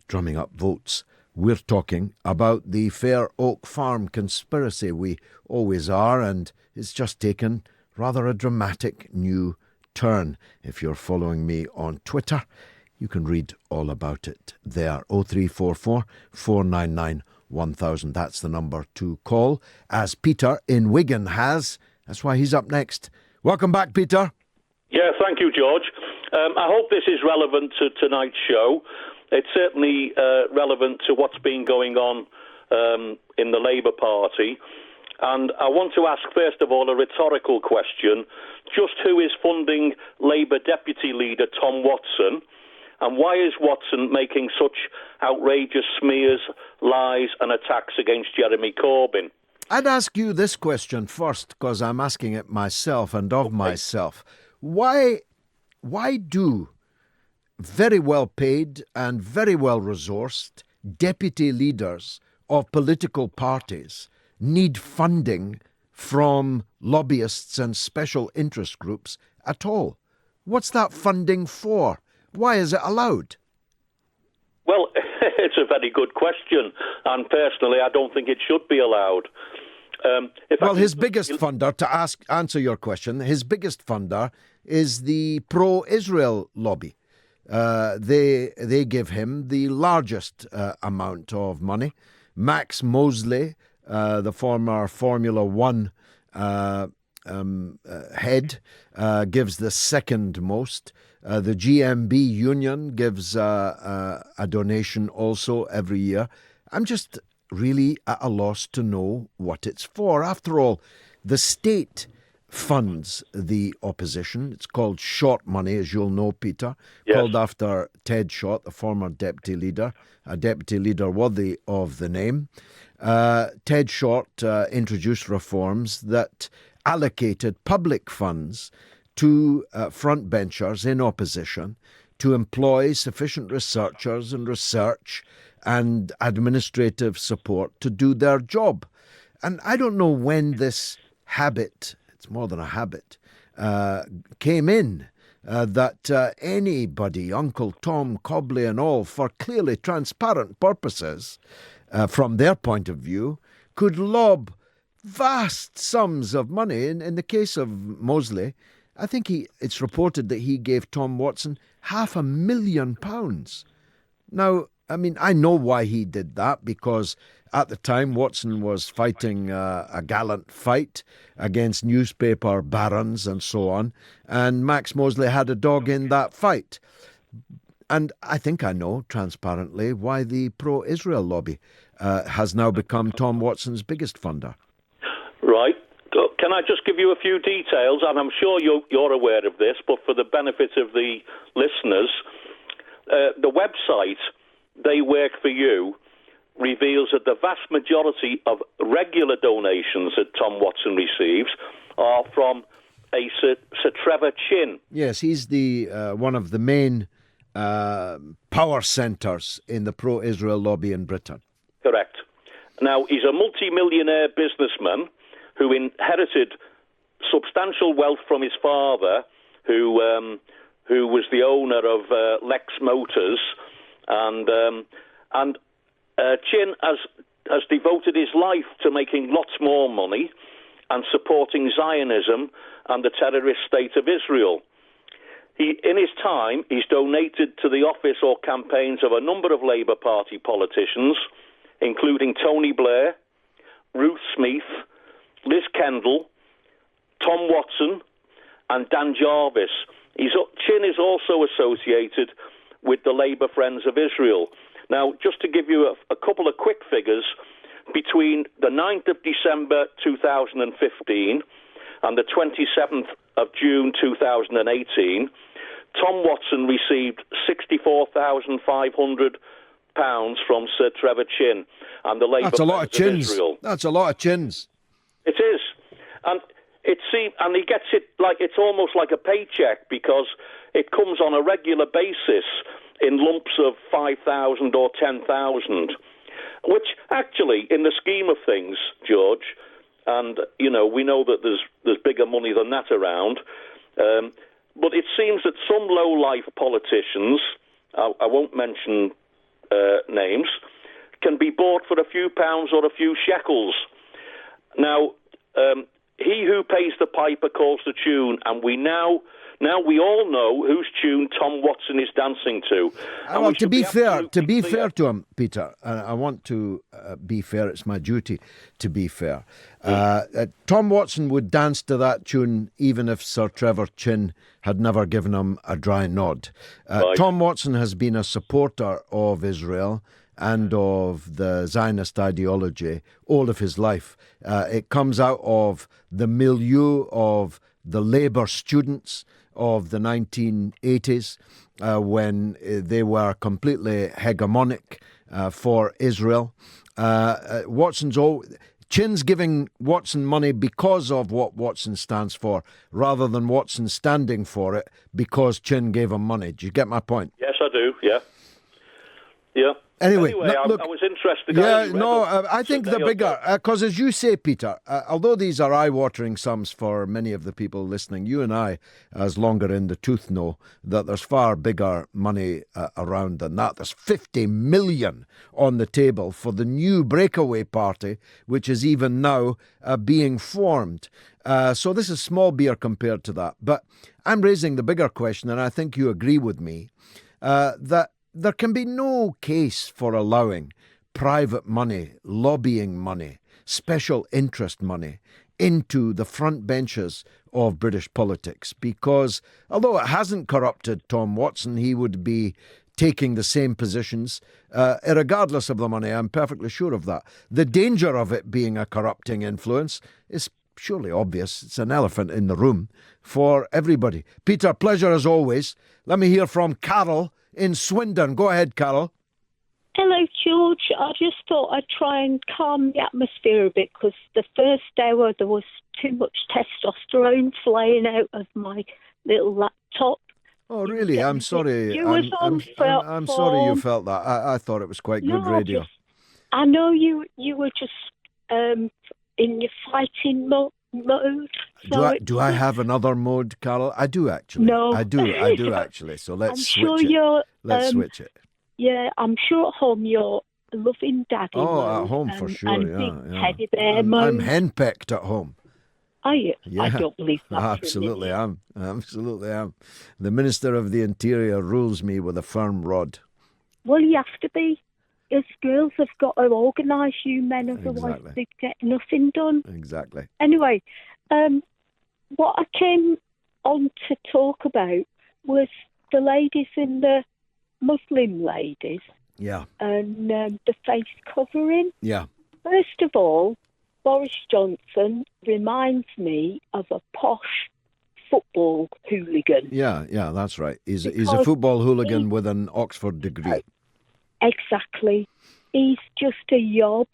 drumming up votes. We're talking about the Fair Oak Farm conspiracy. We always are, and it's just taken rather a dramatic new turn. If you're following me on Twitter, you can read all about it there. 0344 499 1000. That's the number to call, as Peter in Wigan has. That's why he's up next. Welcome back, Peter. Yeah, thank you, George. I hope this is relevant to tonight's show. It's certainly relevant to what's been going on in the Labour Party. And I want to ask, first of all, a rhetorical question. Just who is funding Labour Deputy Leader Tom Watson? And why is Watson making such outrageous smears, lies and attacks against Jeremy Corbyn? I'd ask you this question first, because I'm asking it myself and of myself. Why do very well paid and very well resourced deputy leaders of political parties need funding from lobbyists and special interest groups at all? What's that funding for? Why is it allowed? Well, It's a very good question, and personally, I don't think it should be allowed. His biggest funder, to answer your question, his biggest funder is the pro-Israel lobby. They give him the largest amount of money. Max Mosley, the former Formula One head, gives the second most. The GMB union gives a donation also every year. I'm just really at a loss to know what it's for. After all, the state funds the opposition. It's called Short Money, as you'll know, Peter, called after Ted Short, the former deputy leader, a deputy leader worthy of the name. Ted Short introduced reforms that allocated public funds to frontbenchers in opposition to employ sufficient researchers and research and administrative support to do their job. And I don't know when this habit, it's more than a habit, came in, that anybody, Uncle Tom, Cobley and all, for clearly transparent purposes, from their point of view, could lob vast sums of money. In the case of Mosley, I think it's reported that he gave Tom Watson £500,000. Now, I mean, I know why he did that, because at the time Watson was fighting a gallant fight against newspaper barons and so on, and Max Mosley had a dog in that fight. And I think I know, transparently, why the pro-Israel lobby has now become Tom Watson's biggest funder. Right. Can I just give you a few details? And I'm sure you're aware of this, but for the benefit of the listeners, the website, They Work For You, reveals that the vast majority of regular donations that Tom Watson receives are from a Sir Trevor Chin. Yes, he's the one of the main power centres in the pro-Israel lobby in Britain. Correct. Now, he's a multi-millionaire businessman who inherited substantial wealth from his father, who was the owner of Lex Motors, and Chin has devoted his life to making lots more money and supporting Zionism and the terrorist state of Israel. In his time, he's donated to the office or campaigns of a number of Labour Party politicians, including Tony Blair, Ruth Smeeth, Liz Kendall, Tom Watson, and Dan Jarvis. Chin is also associated with the Labour Friends of Israel. Now, just to give you a couple of quick figures, between the 9th of December 2015 and the 27th of June 2018, Tom Watson received £64,500 from Sir Trevor Chin and the Labour That's a lot of chins. Israel. That's a lot of chins. It is. And and he gets it like it's almost like a paycheck, because it comes on a regular basis in lumps of 5,000 or 10,000, which actually, in the scheme of things, George, and we know that there's bigger money than that around, but it seems that some low-life politicians, I won't mention names, can be bought for a few pounds or a few shekels. Now, he who pays the piper calls the tune, and we now we all know whose tune Tom Watson is dancing to. Well, to be fair to him, Peter, I want to be fair. It's my duty to be fair. Tom Watson would dance to that tune even if Sir Trevor Chin had never given him a dry nod. Right. Tom Watson has been a supporter of Israel and of the Zionist ideology all of his life. It comes out of the milieu of the Labour students of the 1980s when they were completely hegemonic for Israel. Chin's giving Watson money because of what Watson stands for, rather than Watson standing for it because Chin gave him money. Do you get my point? Yes, I do, yeah. Anyway, I was interested. I think the bigger, because as you say, Peter, although these are eye-watering sums for many of the people listening, you and I, as longer in the tooth, know that there's far bigger money around than that. There's 50 million on the table for the new breakaway party, which is even now being formed. So this is small beer compared to that. But I'm raising the bigger question, and I think you agree with me, that there can be no case for allowing private money, lobbying money, special interest money into the front benches of British politics, because although it hasn't corrupted Tom Watson, he would be taking the same positions regardless of the money. I'm perfectly sure of that. The danger of it being a corrupting influence is surely obvious. It's an elephant in the room for everybody. Peter, pleasure as always. Let me hear from Carol in Swindon. Go ahead, Carol. Hello, George. I just thought I'd try and calm the atmosphere a bit, because the first hour there was too much testosterone flying out of my little laptop. Oh, really? I'm sorry. I'm sorry you felt that. I thought it was quite good radio. I know you were just in your fighting mode. Do I have another mode, Carol? I do actually. No, I do actually. So let's switch it. Yeah, I'm sure at home you're a loving daddy. Oh, at home for sure. And big teddy bear mode. I'm henpecked at home. Are you? Yeah, I don't believe that. Absolutely am. The Minister of the Interior rules me with a firm rod. Well, you have to be. Us girls have got to organise you men, otherwise they get nothing done. Exactly. Anyway, what I came on to talk about was the ladies in the Muslim ladies. Yeah. And the face covering. Yeah. First of all, Boris Johnson reminds me of a posh football hooligan. Yeah, that's right. He's a football hooligan with an Oxford degree. Exactly. He's just a yob,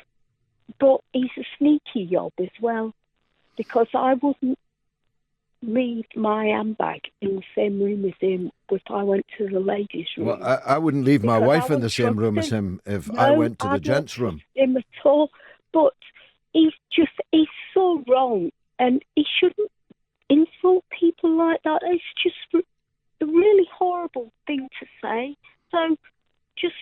but he's a sneaky yob as well, because I wouldn't leave my handbag in the same room as him if I went to the ladies' room. Well, I wouldn't leave my wife in the same room as him if I went to the gents' room. Him at all, but he's so wrong, and he shouldn't insult people like that. It's just a really horrible thing to say. So just...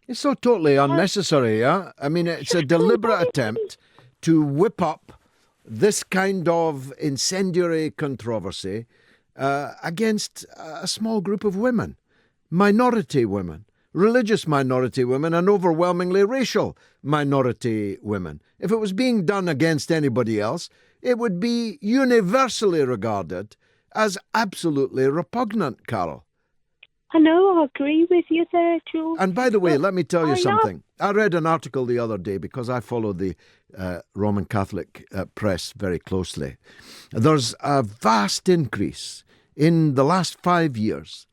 It's so totally unnecessary, yeah? I mean, it's a deliberate attempt to whip up this kind of incendiary controversy against a small group of women, minority women, religious minority women, and overwhelmingly racial minority women. If it was being done against anybody else, it would be universally regarded as absolutely repugnant, Carol. I know, I agree with you there, George. And by the way, let me tell you something. I read an article the other day, because I follow the Roman Catholic press very closely. There's a vast increase in the last 5 years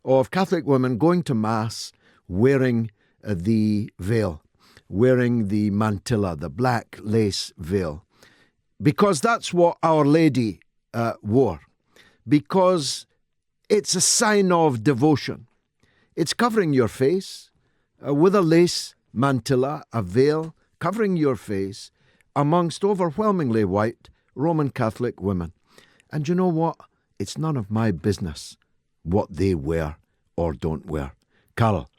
of Catholic women going to Mass wearing the veil, wearing the mantilla, the black lace veil, because that's what Our Lady wore, because it's a sign of devotion. It's covering your face with a lace mantilla, a veil, covering your face amongst overwhelmingly white Roman Catholic women. And you know what? It's none of my business what they wear or don't wear. Carol,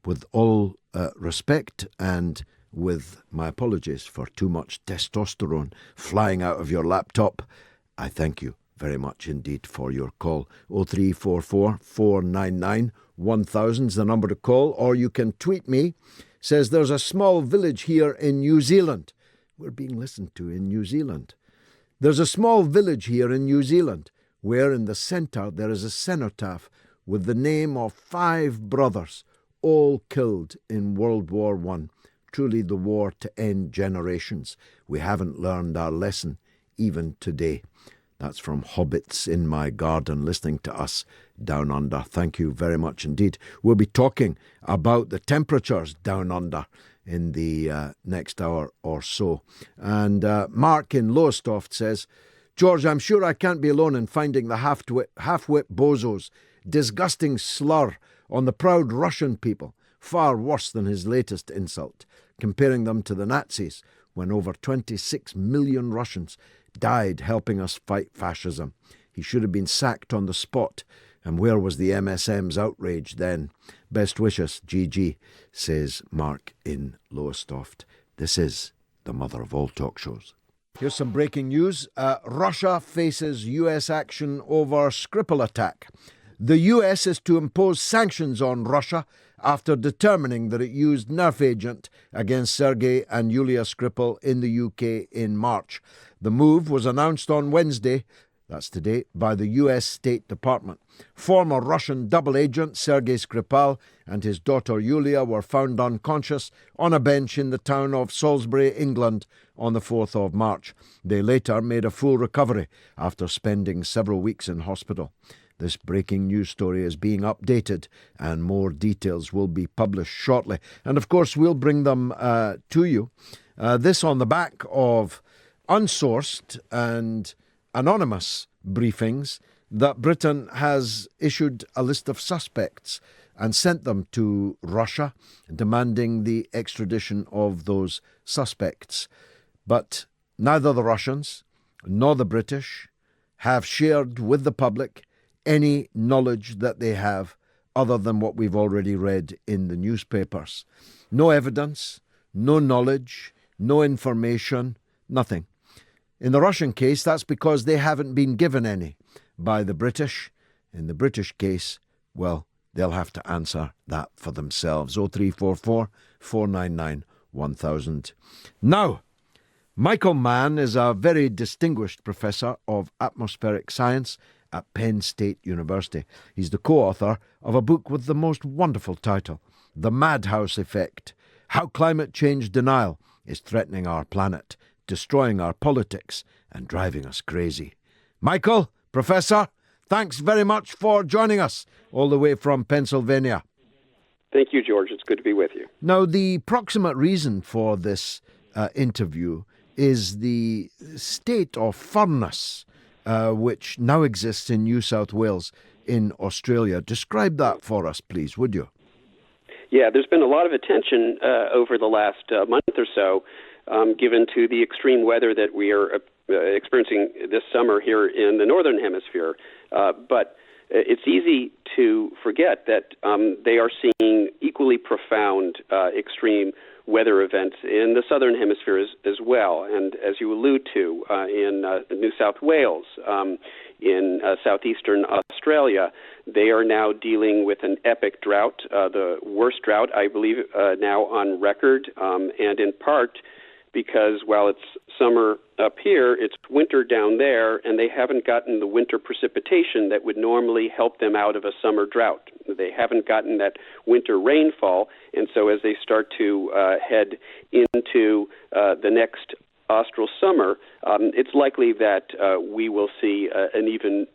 with all respect and with my apologies for too much testosterone flying out of your laptop, I thank you very much indeed for your call. 0344 499 1000 is the number to call, or you can tweet me. Says there's a small village here in New Zealand. We're being listened to in New Zealand. There's a small village here in New Zealand where in the centre there is a cenotaph with the name of 5 brothers, all killed in World War I. Truly the war to end generations. We haven't learned our lesson even today. That's from Hobbits in My Garden, listening to us down under. Thank you very much indeed. We'll be talking about the temperatures down under in the next hour or so. And Mark in Lowestoft says, George, I'm sure I can't be alone in finding the half-wit bozos disgusting slur on the proud Russian people far worse than his latest insult, comparing them to the Nazis, when over 26 million Russians died helping us fight fascism. He should have been sacked on the spot. And where was the MSM's outrage then? Best wishes, GG, says Mark in Lowestoft. This is the mother of all talk shows. Here's some breaking news. Russia faces US action over Skripal attack. The US is to impose sanctions on Russia after determining that it used nerve agent against Sergei and Yulia Skripal in the UK in March. The move was announced on Wednesday, that's today, by the US State Department. Former Russian double agent Sergei Skripal and his daughter Yulia were found unconscious on a bench in the town of Salisbury, England, on the 4th of March. They later made a full recovery after spending several weeks in hospital. This breaking news story is being updated and more details will be published shortly. And of course, we'll bring them to you. This on the back of unsourced and anonymous briefings that Britain has issued a list of suspects and sent them to Russia, demanding the extradition of those suspects. But neither the Russians nor the British have shared with the public any knowledge that they have other than what we've already read in the newspapers. No evidence, no knowledge, no information, nothing. In the Russian case, that's because they haven't been given any by the British. In the British case, well, they'll have to answer that for themselves. 0344 499 1000. Now, Michael Mann is a very distinguished professor of atmospheric science at Penn State University. He's the co-author of a book with the most wonderful title, The Madhouse Effect: How Climate Change Denial is Threatening Our Planet, Destroying Our Politics, and Driving Us Crazy. Michael, Professor, thanks very much for joining us all the way from Pennsylvania. Thank you, George. It's good to be with you. Now, the proximate reason for this interview is the state of furnace which now exists in New South Wales in Australia. Describe that for us, please, would you? Yeah, there's been a lot of attention over the last month or so given to the extreme weather that we are experiencing this summer here in the Northern Hemisphere. But it's easy to forget that they are seeing equally profound extreme weather events in the Southern Hemisphere as well. And as you allude to, in New South Wales, in southeastern Australia, they are now dealing with an epic drought, the worst drought, I believe, now on record, and in part because while it's summer up here, it's winter down there, and they haven't gotten the winter precipitation that would normally help them out of a summer drought. They haven't gotten that winter rainfall, and so as they start to head into the next austral summer, it's likely that we will see an even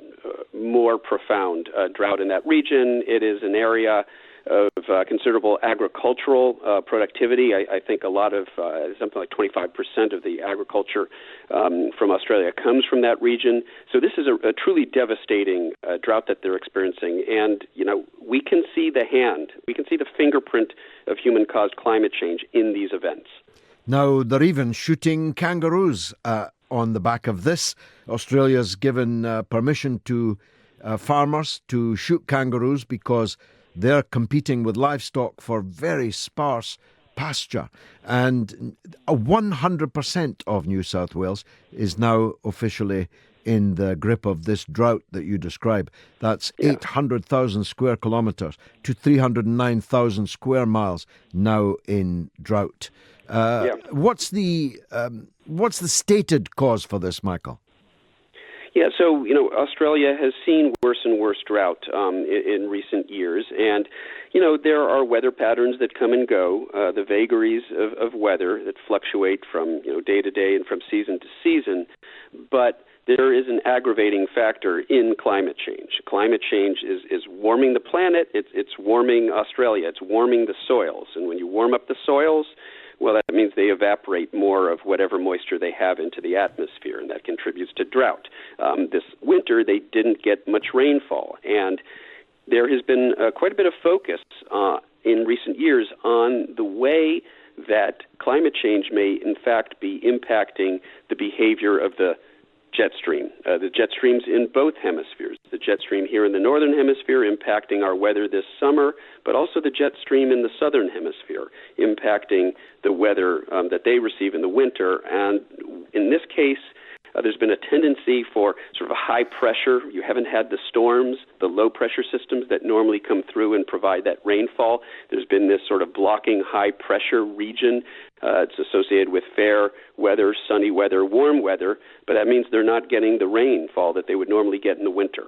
more profound drought in that region. It is an area of considerable agricultural productivity. I think a lot of, something like 25% of the agriculture from Australia comes from that region. So this is a truly devastating drought that they're experiencing. And, you know, we can see the hand, we can see the fingerprint of human-caused climate change in these events. Now, they're even shooting kangaroos on the back of this. Australia's given permission to farmers to shoot kangaroos because they're competing with livestock for very sparse pasture. And 100% of New South Wales is now officially in the grip of this drought that you describe. That's 800,000 square kilometres to 309,000 square miles now in drought. What's the stated cause for this, Michael? Yeah, so, you know, Australia has seen worse and worse drought in recent years. And, you know, there are weather patterns that come and go, the vagaries of weather that fluctuate from, you know, day to day and from season to season. But there is an aggravating factor in climate change. Climate change is warming the planet. It's warming Australia. It's warming the soils. And when you warm up the soils, well, that means they evaporate more of whatever moisture they have into the atmosphere, and that contributes to drought. This winter, they didn't get much rainfall, and there has been quite a bit of focus in recent years on the way that climate change may, in fact, be impacting the behavior of the jet stream. The jet streams in both hemispheres. The jet stream here in the northern hemisphere impacting our weather this summer, but also the jet stream in the southern hemisphere impacting the weather that they receive in the winter. And in this case, there's been a tendency for sort of a high pressure. You haven't had the storms, the low pressure systems that normally come through and provide that rainfall. There's been this sort of blocking high pressure region. It's associated with fair weather, sunny weather, warm weather, but that means they're not getting the rainfall that they would normally get in the winter.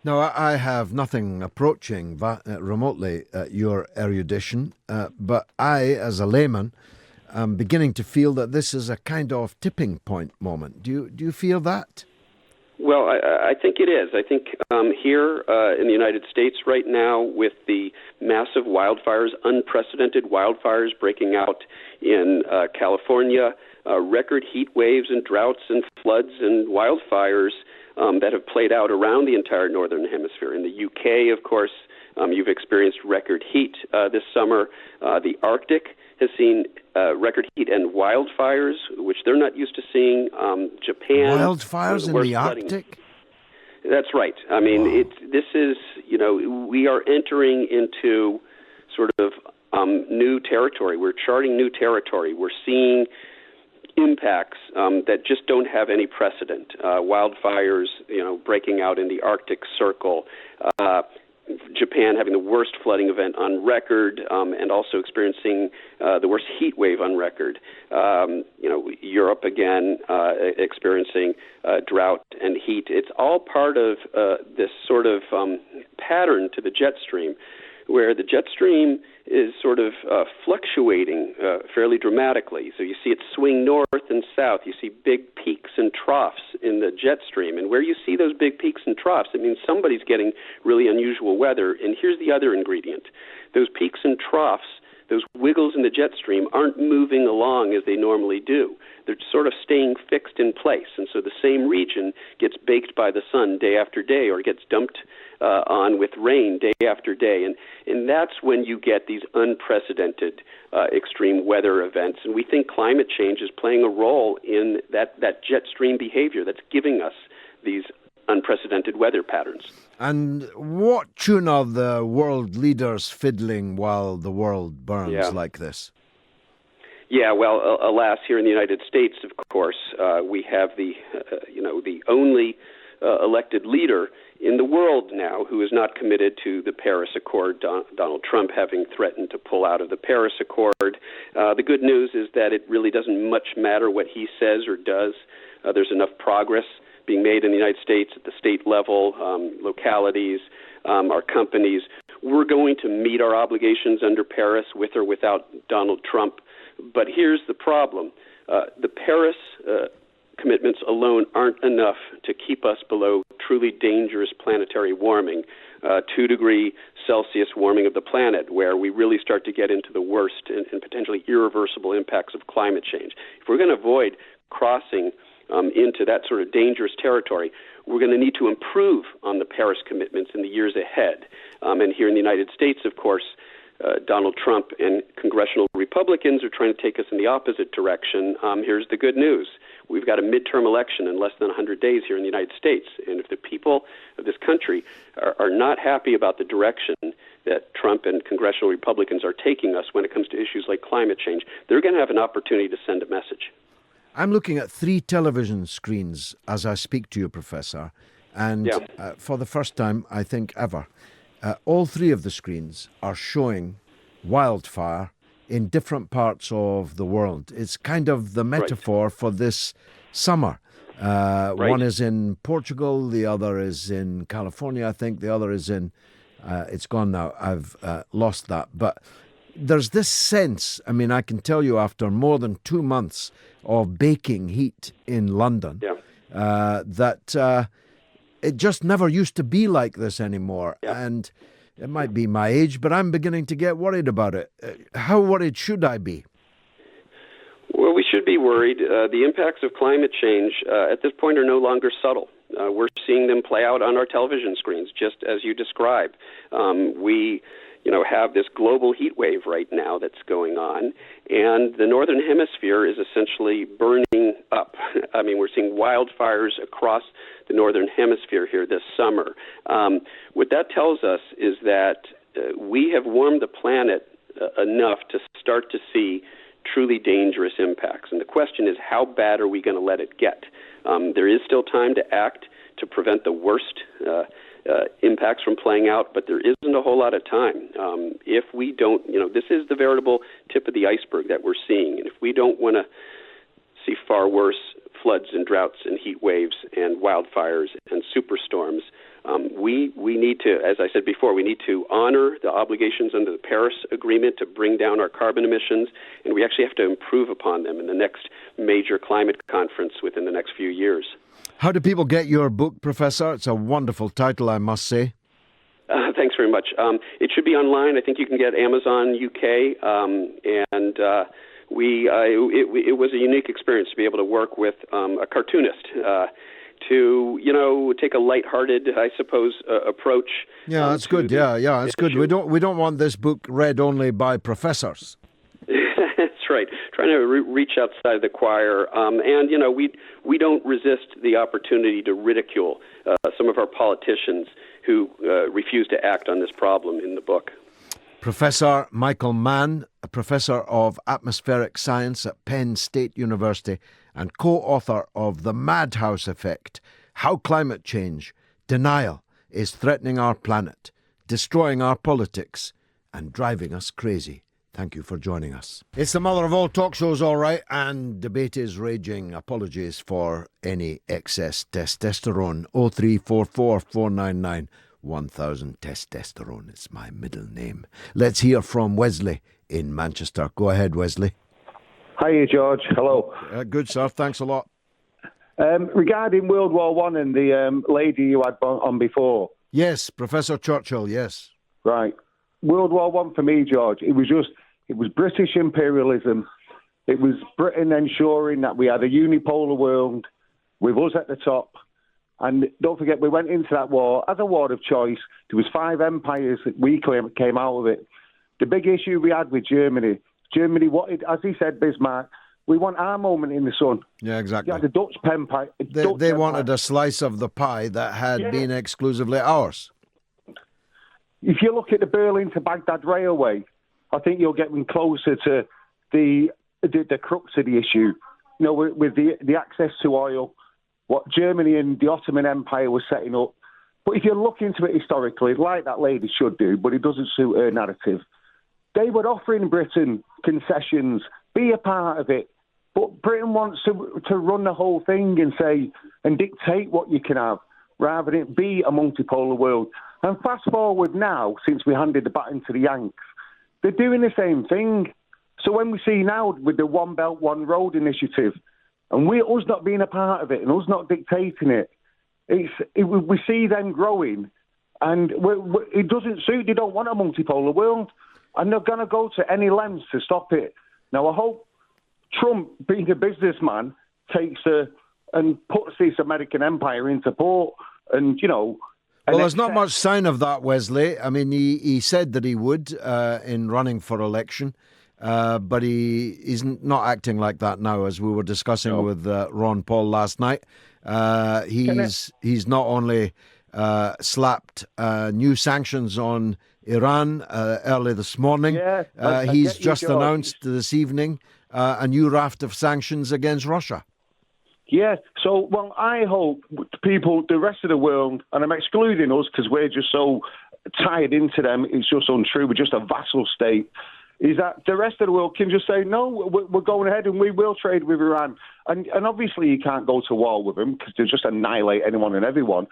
Now, I have nothing approaching remotely your erudition, but I, as a layman, I'm beginning to feel that this is a kind of tipping point moment. Do you feel that? Well, I think it is. I think here in the United States right now, with the massive wildfires, unprecedented wildfires breaking out in California, record heat waves and droughts and floods and wildfires that have played out around the entire northern hemisphere. In the UK, of course, you've experienced record heat this summer. The Arctic has seen record heat and wildfires, which they're not used to seeing. Japan. Wildfires in the Arctic? That's right. I mean, this is, we are entering into sort of new territory. We're charting new territory. We're seeing impacts that just don't have any precedent. Wildfires, breaking out in the Arctic Circle. Japan having the worst flooding event on record, and also experiencing the worst heat wave on record. Europe again experiencing drought and heat. It's all part of this sort of pattern to the jet stream, where the jet stream is sort of fluctuating fairly dramatically. So you see it swing north and south. You see big peaks and troughs in the jet stream. And where you see those big peaks and troughs, it means somebody's getting really unusual weather. And here's the other ingredient. Those peaks and troughs, those wiggles in the jet stream aren't moving along as they normally do. They're sort of staying fixed in place. And so the same region gets baked by the sun day after day, or gets dumped on with rain day after day. And that's when you get these unprecedented extreme weather events. And we think climate change is playing a role in that jet stream behavior that's giving us these unprecedented weather patterns. And what tune are the world leaders fiddling while the world burns like this? Yeah, well, alas, here in the United States, of course, we have the only elected leader in the world now who is not committed to the Paris Accord, Donald Trump having threatened to pull out of the Paris Accord. The good news is that it really doesn't much matter what he says or does. There's enough progress being made in the United States at the state level, localities, our companies. We're going to meet our obligations under Paris with or without Donald Trump. But here's the problem. The Paris commitments alone aren't enough to keep us below truly dangerous planetary warming, 2-degree Celsius warming of the planet, where we really start to get into the worst and potentially irreversible impacts of climate change. If we're going to avoid crossing into that sort of dangerous territory, we're going to need to improve on the Paris commitments in the years ahead. And here in the United States, of course, Donald Trump and congressional Republicans are trying to take us in the opposite direction. Here's the good news. We've got a midterm election in less than 100 days here in the United States. And if the people of this country are not happy about the direction that Trump and congressional Republicans are taking us when it comes to issues like climate change, they're going to have an opportunity to send a message. I'm looking at 3 television screens as I speak to you, Professor. And for the first time, I think, ever, all 3 of the screens are showing wildfire in different parts of the world. It's kind of the metaphor for this summer. One is in Portugal, the other is in California, I think. The other is in, it's gone now, I've lost that. But there's this sense, I mean, I can tell you after more than 2 months of baking heat in London, that it just never used to be like this anymore. And it might be my age, but I'm beginning to get worried about it. How worried should I be? Well, we should be worried. The impacts of climate change at this point are no longer subtle. We're seeing them play out on our television screens, just as you describe. We have this global heat wave right now that's going on, and the Northern Hemisphere is essentially burning up. I mean, we're seeing wildfires across the Northern Hemisphere here this summer. What that tells us is that we have warmed the planet enough to start to see truly dangerous impacts. And the question is, how bad are we going to let it get? There is still time to act to prevent the worst impacts from playing out, but there isn't a whole lot of time. If we don't, this is the veritable tip of the iceberg that we're seeing. And if we don't want to see far worse floods and droughts and heat waves and wildfires and superstorms, we need to, as I said before, we need to honor the obligations under the Paris Agreement to bring down our carbon emissions, and we actually have to improve upon them in the next major climate conference within the next few years. How do people get your book, Professor? It's a wonderful title, I must say. Thanks very much. It should be online. I think you can get Amazon UK, and it was a unique experience to be able to work with a cartoonist to take a lighthearted, I suppose, approach. Yeah, that's good. Yeah, it's good. We don't want this book read only by professors. That's right. Trying to reach outside the choir, and we don't resist the opportunity to ridicule some of our politicians who refuse to act on this problem in the book. Professor Michael Mann, a professor of atmospheric science at Penn State University and co-author of The Madhouse Effect, How Climate Change, Denial is Threatening Our Planet, Destroying Our Politics and Driving Us Crazy. Thank you for joining us. It's the mother of all talk shows, all right, and debate is raging. Apologies for any excess testosterone. 0344 499 1000 testosterone. It's my middle name. Let's hear from Wesley in Manchester. Go ahead, Wesley. Hi, George. Hello. Good, sir. Thanks a lot. Regarding World War One and the lady you had on before. Yes, Professor Churchill, yes. Right. World War One for me, George, it was British imperialism. It was Britain ensuring that we had a unipolar world with us at the top. And don't forget, we went into that war as a war of choice. There was 5 empires that we came out of it. The big issue we had with Germany wanted, as he said, Bismarck, we want our moment in the sun. Yeah, exactly. You had the Dutch empire. They wanted a slice of the pie that had been exclusively ours. If you look at the Berlin to Baghdad railway, I think you're getting closer to the crux of the issue. With the access to oil, what Germany and the Ottoman Empire was setting up. But if you look into it historically, like that lady should do, but it doesn't suit her narrative, they were offering Britain concessions, be a part of it. But Britain wants to run the whole thing and dictate what you can have, rather than be a multipolar world. And fast forward now, since we handed the baton to the Yanks, they're doing the same thing. So when we see now with the One Belt, One Road initiative, and us not being a part of it and us not dictating it, we see them growing, and it doesn't suit. They don't want a multipolar world, and they're going to go to any lengths to stop it. Now, I hope Trump, being a businessman, takes and puts this American empire into port, and Well, there's not much sign of that, Wesley. I mean, he said that he would in running for election, but he's not acting like that now, as we were discussing with Ron Paul last night. He's not only slapped new sanctions on Iran early this morning, he's just announced this evening a new raft of sanctions against Russia. Yeah, so, I hope people, the rest of the world, and I'm excluding us because we're just so tied into them, it's just untrue, we're just a vassal state, is that the rest of the world can just say, no, we're going ahead and we will trade with Iran. And obviously you can't go to war with them because they'll just annihilate anyone and everyone.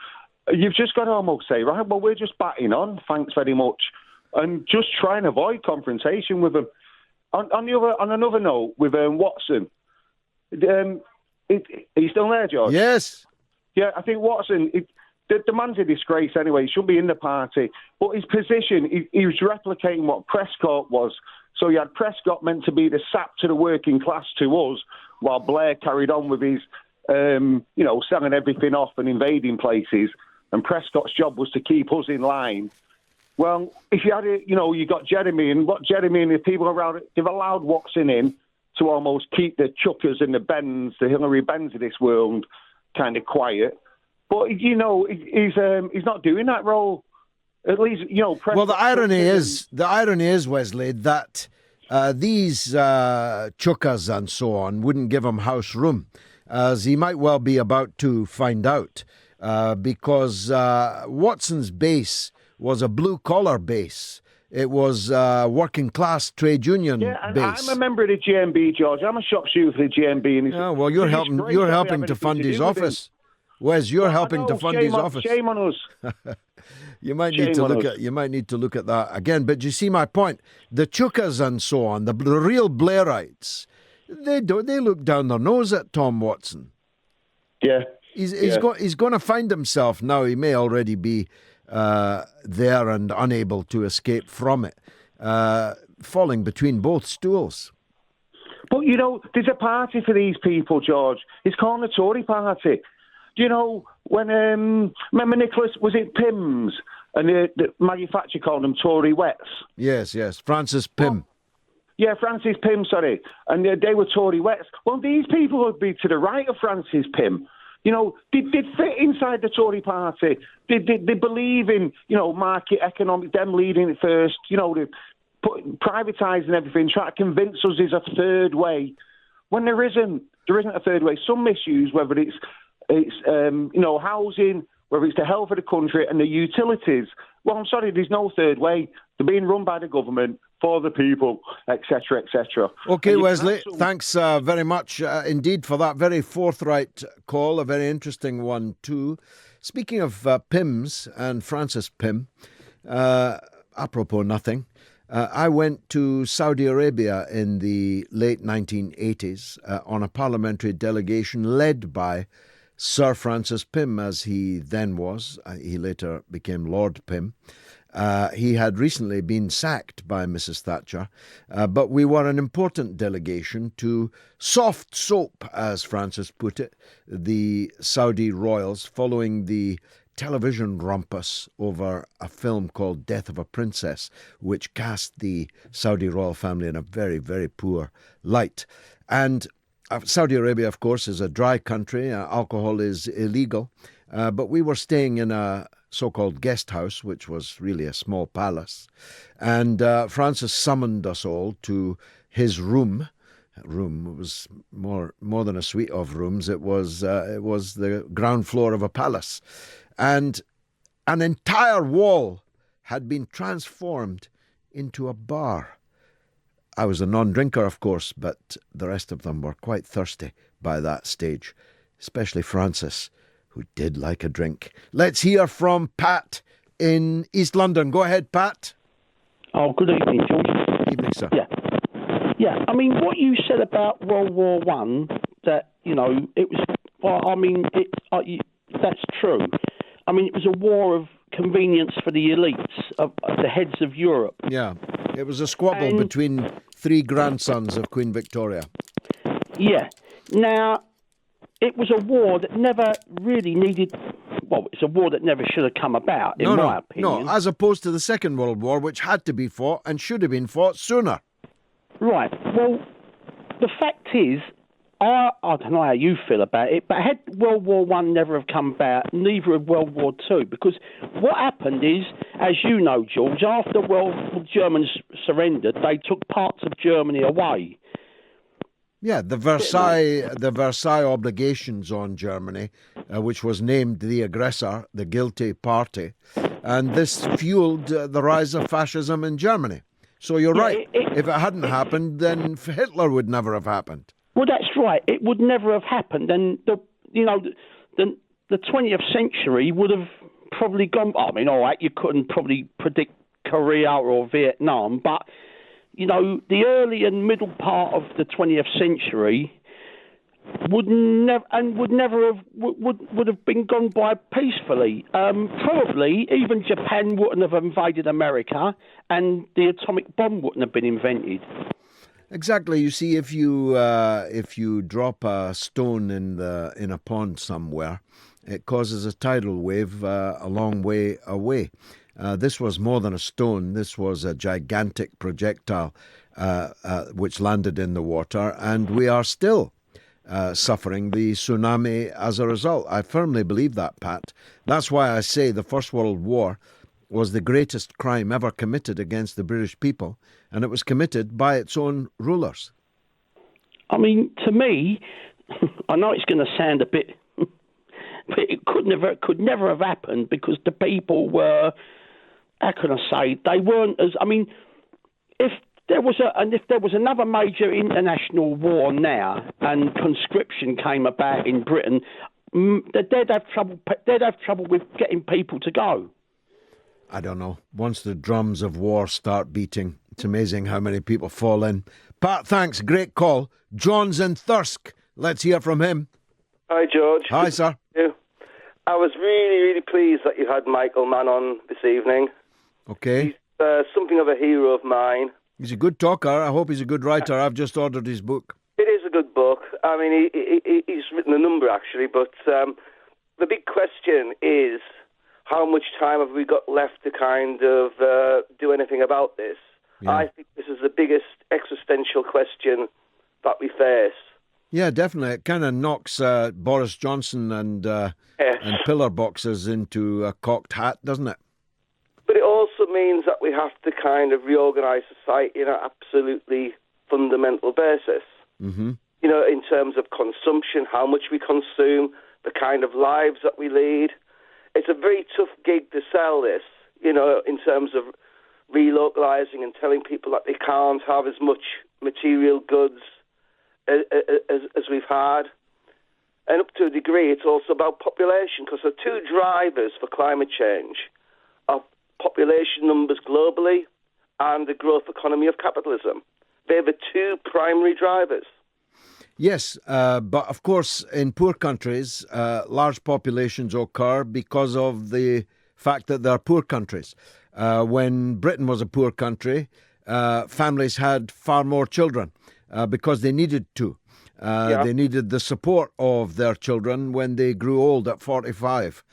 You've just got to almost say, right, well, we're just batting on, thanks very much, and just try and avoid confrontation with them. On another note, with Watson, are you still there, George? Yes. Yeah, I think Watson, the man's a disgrace anyway. He shouldn't be in the party. But his position, he was replicating what Prescott was. So you had Prescott meant to be the sap to the working class to us, while Blair carried on with his, selling everything off and invading places. And Prescott's job was to keep us in line. Well, if you had it, you got Jeremy and the people around it, they've allowed Watson in to almost keep the Chuckers and the Benns, the Hillary Benns of this world, kind of quiet. But he's not doing that role. At least, Well, the irony is, Wesley, that these Chuckers and so on wouldn't give him house room, as he might well be about to find out, because Watson's base was a blue-collar base. It was working-class trade union base. I'm a member of the GMB, George. I'm a shop shooter for the GMB. And well, you're helping to fund his office. Wes, you're helping to fund his office. Shame on us. You might need to look at that again. But you see my point. The Chukas and so on, the real Blairites, they look down their nose at Tom Watson. Yeah. He's going to find himself now. He may already be there and unable to escape from it, falling between both stools. But there's a party for these people, George. It's called the Tory Party. Do you know when, remember Nicholas, was it Pimm's? And the manufacturer called them Tory Wets? Yes, Francis Pym. Francis Pym, sorry. And they were Tory Wets. Well, these people would be to the right of Francis Pym. They fit inside the Tory Party. They believe in, market economics, them leading it first, privatising everything, trying to convince us there's a third way. When there isn't a third way. Some issues, whether it's housing, whether it's the health of the country and the utilities. Well, I'm sorry, there's no third way. They're being run by the government, for the people, etc., etc. Okay, Wesley, thanks very much indeed for that very forthright call, a very interesting one too. Speaking of Pims and Francis Pym, apropos nothing, I went to Saudi Arabia in the late 1980s on a parliamentary delegation led by Sir Francis Pym, as he then was. He later became Lord Pym. He had recently been sacked by Mrs. Thatcher, but we were an important delegation to soft soap, as Francis put it, the Saudi royals following the television rumpus over a film called Death of a Princess, which cast the Saudi royal family in a very, very poor light. And Saudi Arabia, of course, is a dry country. Alcohol is illegal. But we were staying in a so-called guest house, which was really a small palace. And Francis summoned us all to his room. It was more than a suite of rooms. It was the ground floor of a palace. And an entire wall had been transformed into a bar. I was a non-drinker, of course, but the rest of them were quite thirsty by that stage, especially Francis, who did like a drink. Let's hear from Pat in East London. Go ahead, Pat. Oh, good evening, George. Evening, sir. Yeah. I mean, what you said about World War One, that it was. Well, I mean, that's true. I mean, it was a war of convenience for the elites, of the heads of Europe. Yeah, it was a squabble between three grandsons of Queen Victoria. Yeah. Now, it was a war that never really needed... Well, it's a war that never should have come about, in my opinion. No, as opposed to the Second World War, which had to be fought and should have been fought sooner. Right. Well, the fact is, I don't know how you feel about it, but had World War One never have come about, neither had World War Two, because what happened is, as you know, George, after the Germans surrendered, they took parts of Germany away. Yeah, the Versailles obligations on Germany, which was named the aggressor, the guilty party, and this fueled the rise of fascism in Germany. So you're right. If it hadn't happened, then Hitler would never have happened. Well, that's right. It would never have happened, and the 20th century would have probably gone. I mean, all right, you couldn't probably predict Korea or Vietnam, but the early and middle part of the 20th century would never have been gone by peacefully. Probably even Japan wouldn't have invaded America, and the atomic bomb wouldn't have been invented. Exactly. You see, if you drop a stone in a pond somewhere, it causes a tidal wave a long way away. This was more than a stone. This was a gigantic projectile which landed in the water, and we are still suffering the tsunami as a result. I firmly believe that, Pat. That's why I say the First World War was the greatest crime ever committed against the British people, and it was committed by its own rulers. I mean, to me, I know it's going to sound a bit, but it could never have happened because the people were, how can I say, they weren't as, I mean, if there was another major international war now and conscription came about in Britain, they'd have trouble with getting people to go. I don't know. Once the drums of war start beating, it's amazing how many people fall in. Pat, thanks. Great call. John's in Thirsk. Let's hear from him. Hi, George. Hi, sir. I was really, really pleased that you had Michael Mann on this evening. Okay. He's something of a hero of mine. He's a good talker. I hope he's a good writer. I've just ordered his book. It is a good book. I mean, he's written a number, actually, but the big question is how much time have we got left to kind of do anything about this? Yeah. I think this is the biggest existential question that we face. Yeah, definitely. It kind of knocks Boris Johnson and pillar boxes into a cocked hat, doesn't it? But it also means that we have to kind of reorganise society on an absolutely fundamental basis. Mm-hmm. You know, in terms of consumption, how much we consume, the kind of lives that we lead. It's a very tough gig to sell this, you know, in terms of relocalising and telling people that they can't have as much material goods as we've had. And up to a degree, it's also about population, because the two drivers for climate change are population numbers globally and the growth economy of capitalism. They're the two primary drivers. Yes, but of course, in poor countries, large populations occur because of the fact that they're poor countries. When Britain was a poor country, families had far more children because they needed to. They needed the support of their children when they grew old at 45.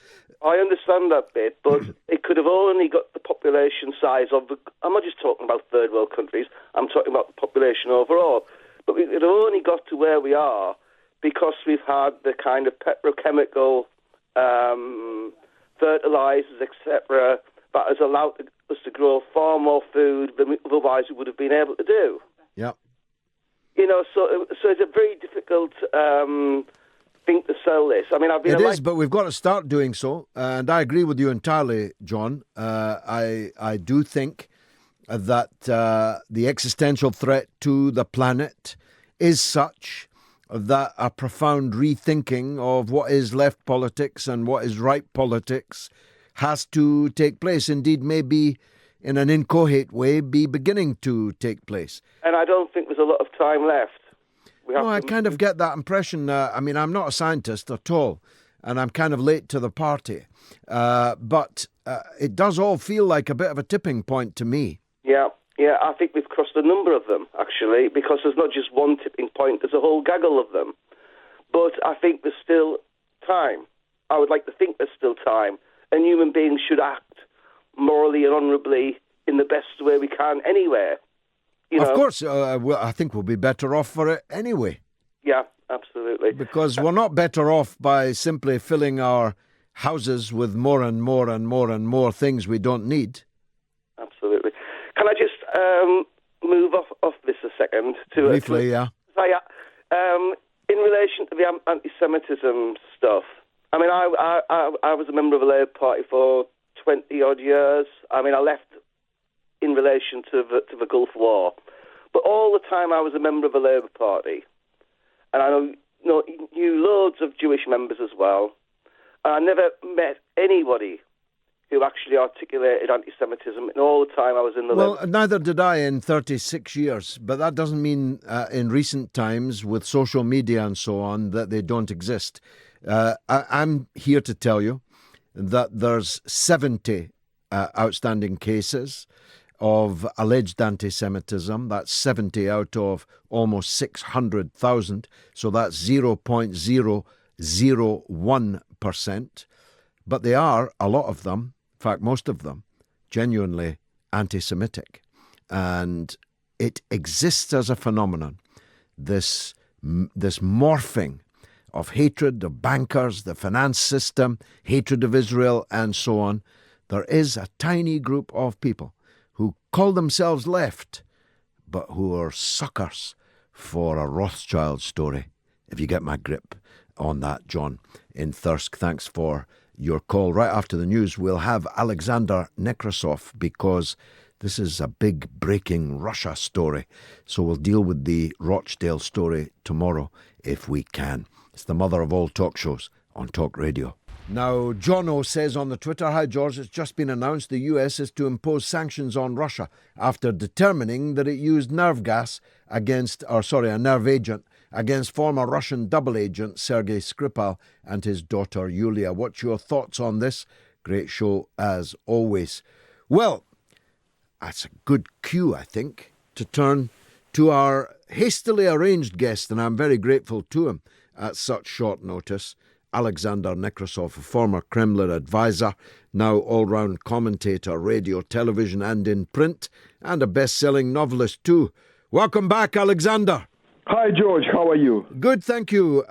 I understand that bit, but it could have only got the population size of I'm not just talking about third world countries, I'm talking about the population overall. But it have only got to where we are because we've had the kind of petrochemical fertilisers, etc., that has allowed us to grow far more food than otherwise we would have been able to do. Yeah. You know, so it's a very difficult thing to sell this. I mean, It is, but we've got to start doing so. And I agree with you entirely, John. I do think that the existential threat to the planet is such that a profound rethinking of what is left politics and what is right politics has to take place. Indeed, maybe in an inchoate way, be beginning to take place. And I don't think there's a lot of time left. I kind of get that impression. I mean, I'm not a scientist at all, and I'm kind of late to the party. But it does all feel like a bit of a tipping point to me. Yeah, I think we've crossed a number of them, actually, because there's not just one tipping point, there's a whole gaggle of them. But I think there's still time. I would like to think there's still time. And human beings should act morally and honourably in the best way we can anywhere. You know? Of course, I think we'll be better off for it anyway. Yeah, absolutely. Because we're not better off by simply filling our houses with more and more and more and more things we don't need. Absolutely. Can I just move off this a second? Briefly, yeah. In relation to the anti-Semitism stuff, I mean, I was a member of a Labour Party for 20-odd years. I mean, I left in relation to the Gulf War. But all the time I was a member of a Labour Party. And I knew loads of Jewish members as well. And I never met anybody who actually articulated anti-Semitism in all the time I was in the Labour. Well, neither did I in 36 years. But that doesn't mean in recent times with social media and so on that they don't exist. I'm here to tell you that there's 70 outstanding cases of alleged anti-Semitism. That's 70 out of almost 600,000. So that's 0.001%. But they are, a lot of them, in fact most of them, genuinely anti-Semitic. And it exists as a phenomenon, this morphing of hatred of bankers, the finance system, hatred of Israel, and so on. There is a tiny group of people who call themselves left, but who are suckers for a Rothschild story, if you get my grip on that, John in Thirsk. Thanks for your call. Right after the news, we'll have Alexander Nekrasov, because this is a big breaking Russia story. So we'll deal with the Rochdale story tomorrow if we can. It's the mother of all talk shows on Talk Radio. Now, Jono says on the Twitter, "Hi George, it's just been announced the US is to impose sanctions on Russia after determining that it used a nerve agent against former Russian double agent Sergei Skripal and his daughter Yulia. What's your thoughts on this? Great show as always." Well, that's a good cue, I think, to turn to our hastily arranged guest, and I'm very grateful to him at such short notice, Alexander Nekrasov, a former Kremlin advisor, now all-round commentator, radio, television and in print, and a best-selling novelist too. Welcome back, Alexander. Hi, George. How are you? Good, thank you.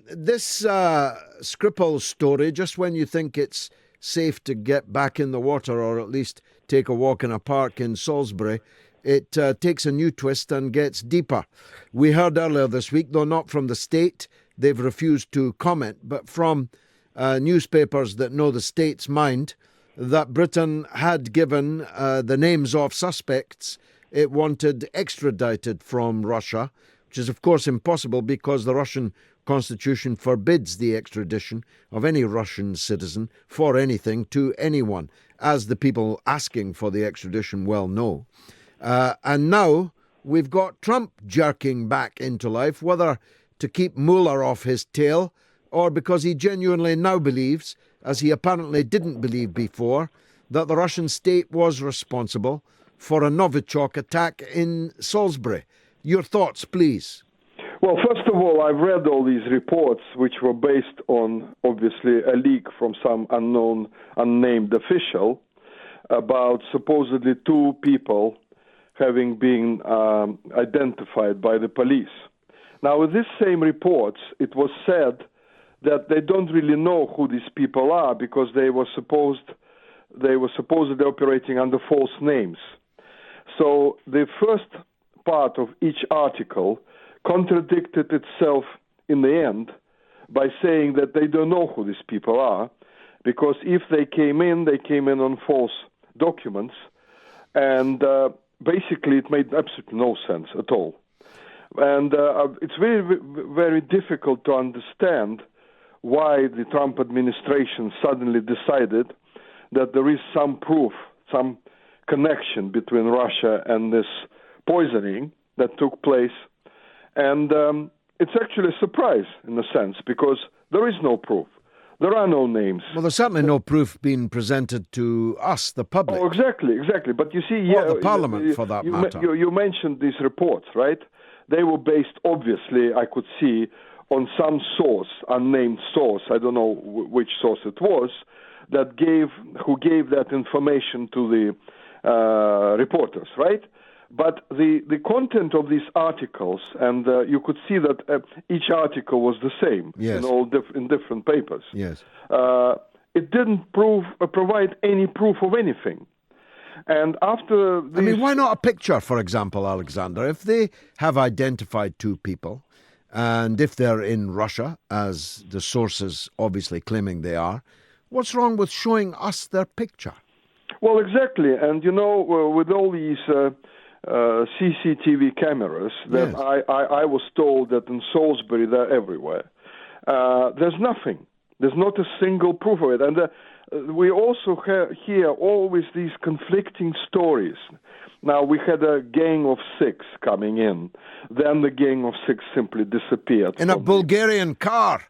This Skripal story, just when you think it's safe to get back in the water or at least take a walk in a park in Salisbury, it takes a new twist and gets deeper. We heard earlier this week, though not from the state, they've refused to comment, but from newspapers that know the state's mind, that Britain had given the names of suspects it wanted extradited from Russia, which is of course impossible because the Russian constitution forbids the extradition of any Russian citizen for anything to anyone, as the people asking for the extradition well know. And now we've got Trump jerking back into life, whether to keep Mueller off his tail or because he genuinely now believes, as he apparently didn't believe before, that the Russian state was responsible for a Novichok attack in Salisbury. Your thoughts, please. Well, first of all, I've read all these reports, which were based on, obviously, a leak from some unnamed official about supposedly two people having been identified by the police. Now, with these same reports, it was said that they don't really know who these people are because they were supposedly operating under false names. So the first part of each article contradicted itself in the end by saying that they don't know who these people are, because if they came in on false documents, and basically it made absolutely no sense at all. And it's very, very difficult to understand why the Trump administration suddenly decided that there is some proof, some connection between Russia and this poisoning that took place. And it's actually a surprise in a sense, because there is no proof. There are no names. Well, there's certainly no proof being presented to us, the public. Oh, exactly. But you see, or the Parliament, for that matter. You mentioned these reports, right? They were based, obviously, I could see, on some source, unnamed source, I don't know which source it was, who gave that information to the reporters, right? But the content of these articles, and you could see that each article was the same in different papers. Yes. It didn't provide any proof of anything. And after these... I mean, why not a picture, for example, Alexander? If they have identified two people, and if they're in Russia, as the sources obviously claiming they are, what's wrong with showing us their picture? Well, exactly. And, with all these CCTV cameras, that yes. I was told that in Salisbury they're everywhere. There's nothing. There's not a single proof of it. And we also hear always these conflicting stories. Now, we had a gang of 6 coming in. Then the gang of 6 simply disappeared. In a Bulgarian car.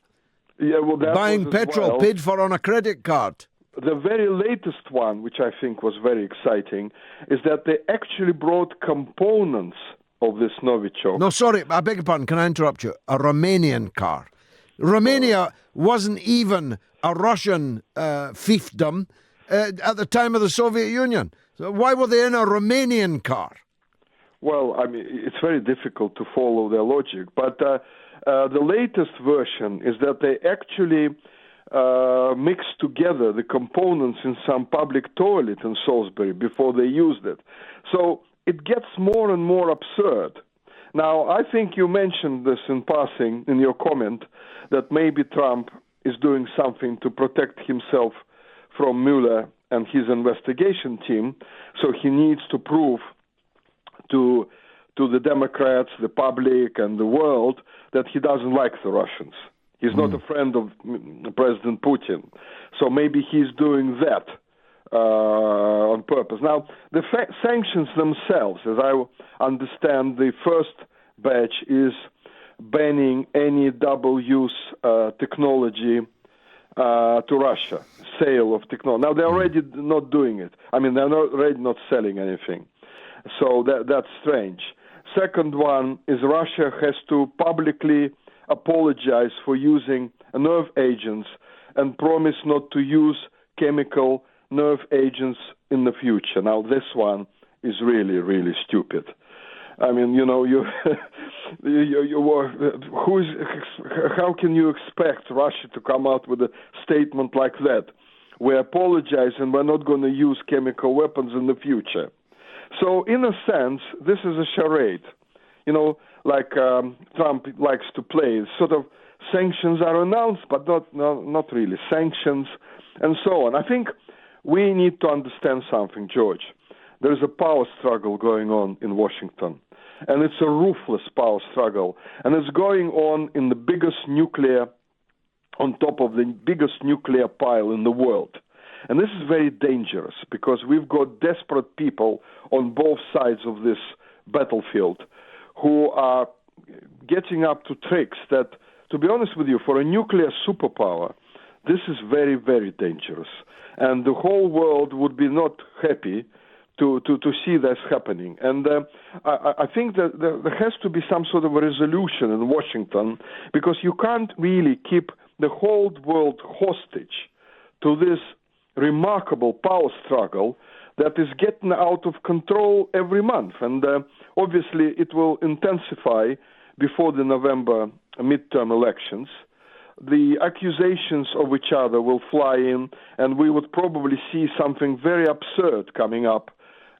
Yeah, well, that buying petrol paid for on a credit card. The very latest one, which I think was very exciting, is that they actually brought components of this Novichok. No, sorry, I beg your pardon, can I interrupt you? A Romanian car. Romania wasn't even a Russian fiefdom. at the time of the Soviet Union? So why were they in a Romanian car? Well, I mean, it's very difficult to follow their logic, but the latest version is that they actually mixed together the components in some public toilet in Salisbury before they used it. So it gets more and more absurd. Now, I think you mentioned this in passing in your comment, that maybe Trump is doing something to protect himself from Mueller and his investigation team, so he needs to prove to the Democrats, the public, and the world that he doesn't like the Russians. He's not a friend of President Putin. So maybe he's doing that on purpose. Now, the sanctions themselves, as I understand, the first batch is banning any double-use technology to Russia, sale of technology. Now, they're already not doing it. I mean, they're already not selling anything. So that's strange. Second one is Russia has to publicly apologize for using nerve agents and promise not to use chemical nerve agents in the future. Now, this one is really, really stupid. I mean, how can you expect Russia to come out with a statement like that? We apologize and we're not going to use chemical weapons in the future. So, in a sense, this is a charade, like Trump likes to play. Sort of sanctions are announced, but not really sanctions, and so on. I think we need to understand something, George. There is a power struggle going on in Washington, and it's a ruthless power struggle, and it's going on in the biggest nuclear, on top of the biggest nuclear pile in the world. And this is very dangerous because we've got desperate people on both sides of this battlefield who are getting up to tricks that, to be honest with you, for a nuclear superpower, this is very, very dangerous. And the whole world would be not happy to see this happening. And I think that there has to be some sort of a resolution in Washington because you can't really keep the whole world hostage to this remarkable power struggle that is getting out of control every month. And obviously it will intensify before the November midterm elections. The accusations of each other will fly in, and we would probably see something very absurd coming up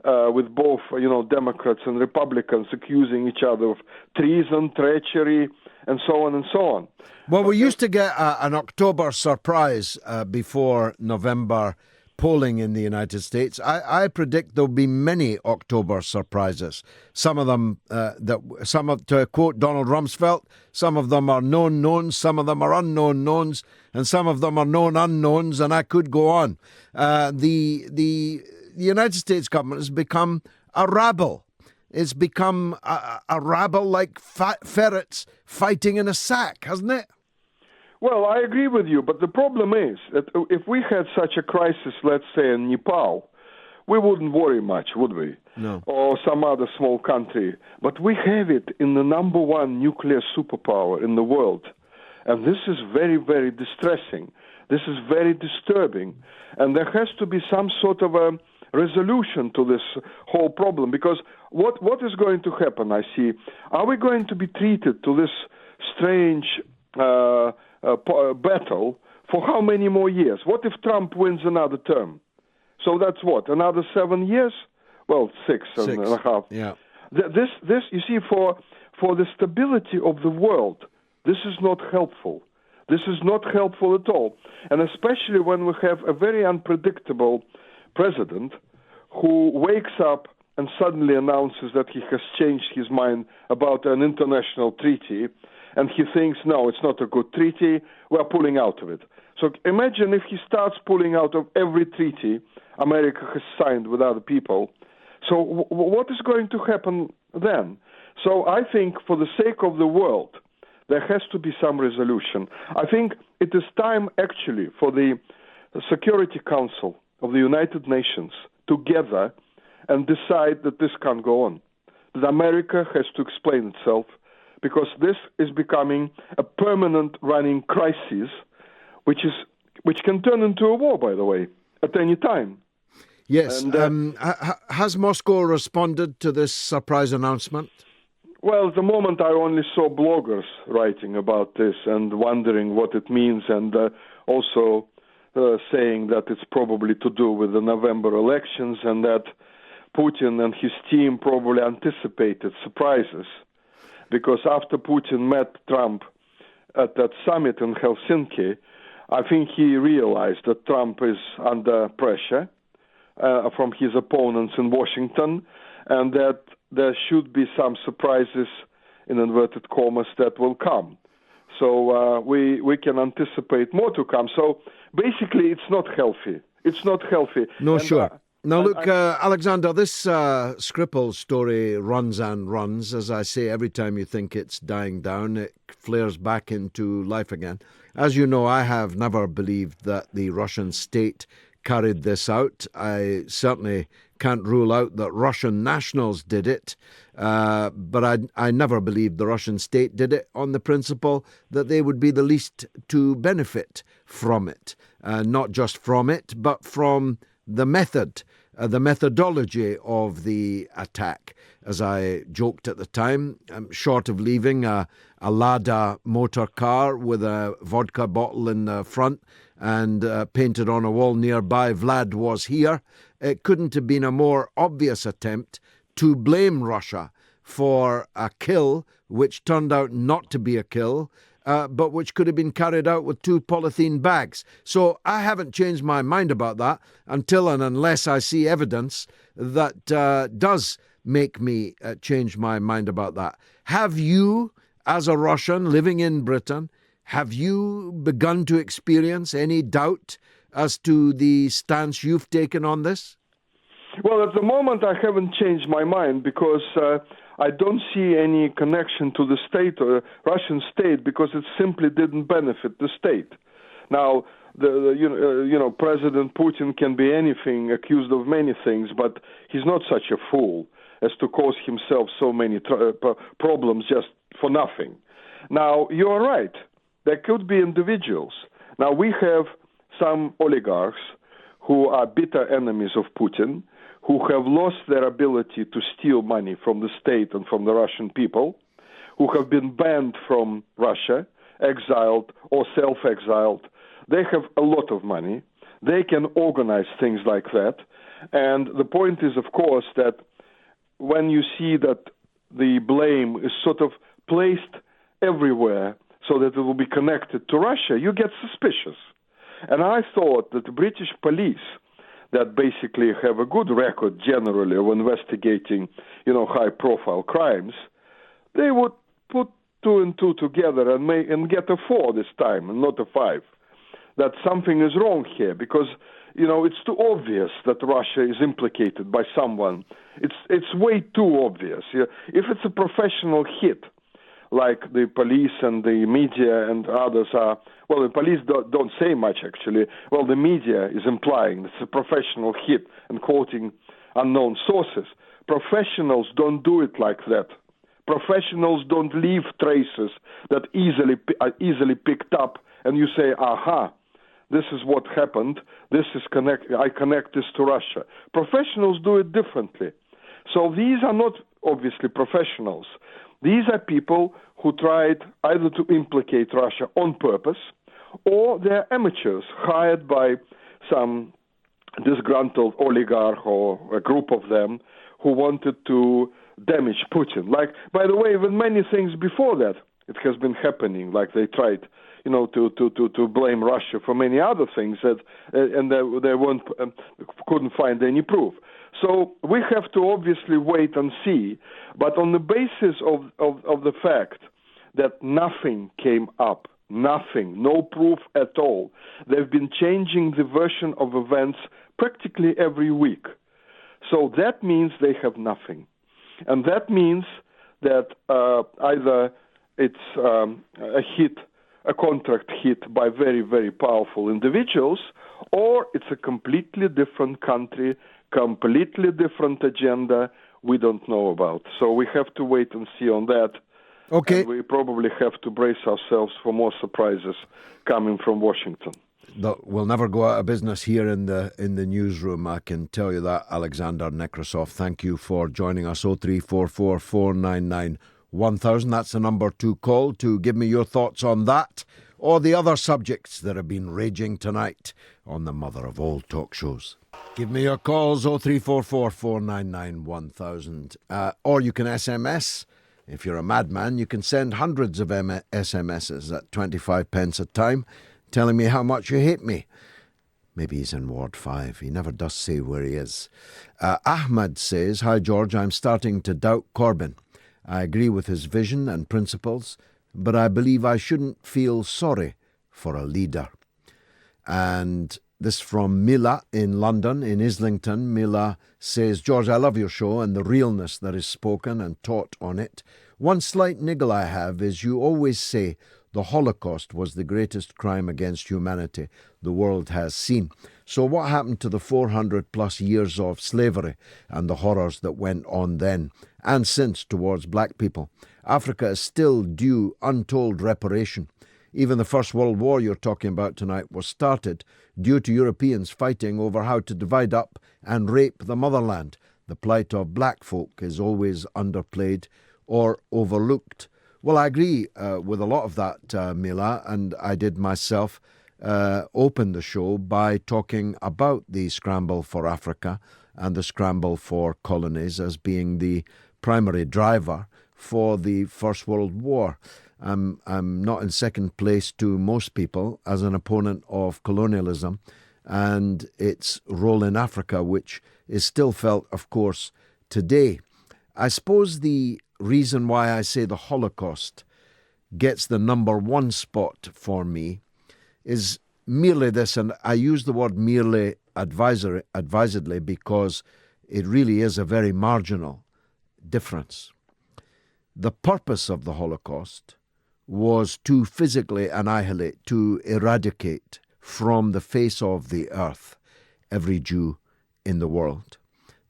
with both, Democrats and Republicans accusing each other of treason, treachery, and so on and so on. Well, we used to get an October surprise before November polling in the United States. I predict there'll be many October surprises. Some of them, to quote Donald Rumsfeld, some of them are known knowns, some of them are unknown knowns, and some of them are known unknowns, and I could go on. The United States government has become a rabble. It's become a rabble like ferrets fighting in a sack, hasn't it? Well, I agree with you, but the problem is that if we had such a crisis, let's say in Nepal, we wouldn't worry much, would we? No. Or some other small country. But we have it in the number one nuclear superpower in the world. And this is very, very distressing. This is very disturbing. And there has to be some sort of a resolution to this whole problem. Because what is going to happen, I see? Are we going to be treated to this strange battle for how many more years? What if Trump wins another term? So that's what, another 7 years? Well, six and a half. Yeah. This you see, for the stability of the world, this is not helpful. This is not helpful at all. And especially when we have a very unpredictable president who wakes up and suddenly announces that he has changed his mind about an international treaty, and he thinks, no, it's not a good treaty, we're pulling out of it. So imagine if he starts pulling out of every treaty America has signed with other people. So what is going to happen then? So I think for the sake of the world, there has to be some resolution. I think it is time actually for the Security Council of the United Nations to gather and decide that this can't go on, that America has to explain itself, because this is becoming a permanent running crisis, which can turn into a war, by the way. at any time. Yes. And, has Moscow responded to this surprise announcement? Well, at the moment I only saw bloggers writing about this and wondering what it means, and also saying that it's probably to do with the November elections and that Putin and his team probably anticipated surprises. Because after Putin met Trump at that summit in Helsinki, I think he realized that Trump is under pressure from his opponents in Washington, and that there should be some surprises, in inverted commas, that will come. So we can anticipate more to come. So basically, it's not healthy. It's not healthy. No, and, sure. Now, look, Alexander, this Skripal story runs and runs. As I say, every time you think it's dying down, it flares back into life again. As you know, I have never believed that the Russian state carried this out. I certainly can't rule out that Russian nationals did it, but I never believed the Russian state did it on the principle that they would be the least to benefit from it. Not just from it, but from the methodology of the attack. As I joked at the time, short of leaving a Lada motor car with a vodka bottle in the front and painted on a wall nearby, Vlad was here, it couldn't have been a more obvious attempt to blame Russia for a kill which turned out not to be a kill, but which could have been carried out with 2 polythene bags. So I haven't changed my mind about that until and unless I see evidence that does make me change my mind about that. Have you, as a Russian living in Britain, have you begun to experience any doubt as to the stance you've taken on this? Well, at the moment I haven't changed my mind because I don't see any connection to the state or Russian state because it simply didn't benefit the state. Now, President Putin can be anything, accused of many things, but he's not such a fool as to cause himself so many problems just for nothing. Now, you're right. There could be individuals. Now, we have some oligarchs who are bitter enemies of Putin, who have lost their ability to steal money from the state and from the Russian people, who have been banned from Russia, exiled or self-exiled. They have a lot of money. They can organize things like that. And the point is, of course, that when you see that the blame is sort of placed everywhere so that it will be connected to Russia, you get suspicious. And I thought that the British police, that basically have a good record generally of investigating, high-profile crimes, they would put 2 and 2 together and get a 4 this time and not a 5. That something is wrong here because, it's too obvious that Russia is implicated by someone. It's way too obvious. If it's a professional hit, like the police and the media and others are, well, the police don't say much, actually. Well, the media is implying it's a professional hit and quoting unknown sources. Professionals don't do it like that. Professionals don't leave traces that are easily picked up, and you say, aha, this is what happened. I connect this to Russia. Professionals do it differently. So these are not obviously professionals. These are people who tried either to implicate Russia on purpose, or they're amateurs hired by some disgruntled oligarch or a group of them who wanted to damage Putin. Like, by the way, with many things before that, it has been happening. Like they tried, to blame Russia for many other things and they couldn't find any proof. So we have to obviously wait and see, but on the basis of the fact that nothing came up, nothing, no proof at all, they've been changing the version of events practically every week. So that means they have nothing. And that means that either it's a contract hit by very, very powerful individuals, or it's a completely different country, completely different agenda we don't know about. So we have to wait and see on that. Okay. And we probably have to brace ourselves for more surprises coming from Washington. We'll never go out of business here in the newsroom. I can tell you that, Alexander Nekrasov. Thank you for joining us. 0344 499 1000. That's the number to call to give me your thoughts on that or the other subjects that have been raging tonight on the mother of all talk shows. Give me your calls, 0344 499 1000. Or you can SMS. If you're a madman, you can send hundreds of SMSs at 25 pence a time, telling me how much you hate me. Maybe he's in Ward 5. He never does say where he is. Ahmad says, "Hi, George, I'm starting to doubt Corbyn. I agree with his vision and principles, but I believe I shouldn't feel sorry for a leader." And this from Mila in London, in Islington. Mila says, "George, I love your show and the realness that is spoken and taught on it. One slight niggle I have is you always say the Holocaust was the greatest crime against humanity the world has seen. So what happened to the 400 plus years of slavery and the horrors that went on then and since towards black people? Africa is still due untold reparation. Even the First World War you're talking about tonight was started due to Europeans fighting over how to divide up and rape the motherland. The plight of black folk is always underplayed or overlooked." Well, I agree with a lot of that, Mila, and I did myself open the show by talking about the scramble for Africa and the scramble for colonies as being the primary driver for the First World War. I'm not in second place to most people as an opponent of colonialism and its role in Africa, which is still felt, of course, today. I suppose the reason why I say the Holocaust gets the number one spot for me is merely this, and I use the word merely advisedly because it really is a very marginal difference. The purpose of the Holocaust was to physically annihilate, to eradicate from the face of the earth every Jew in the world.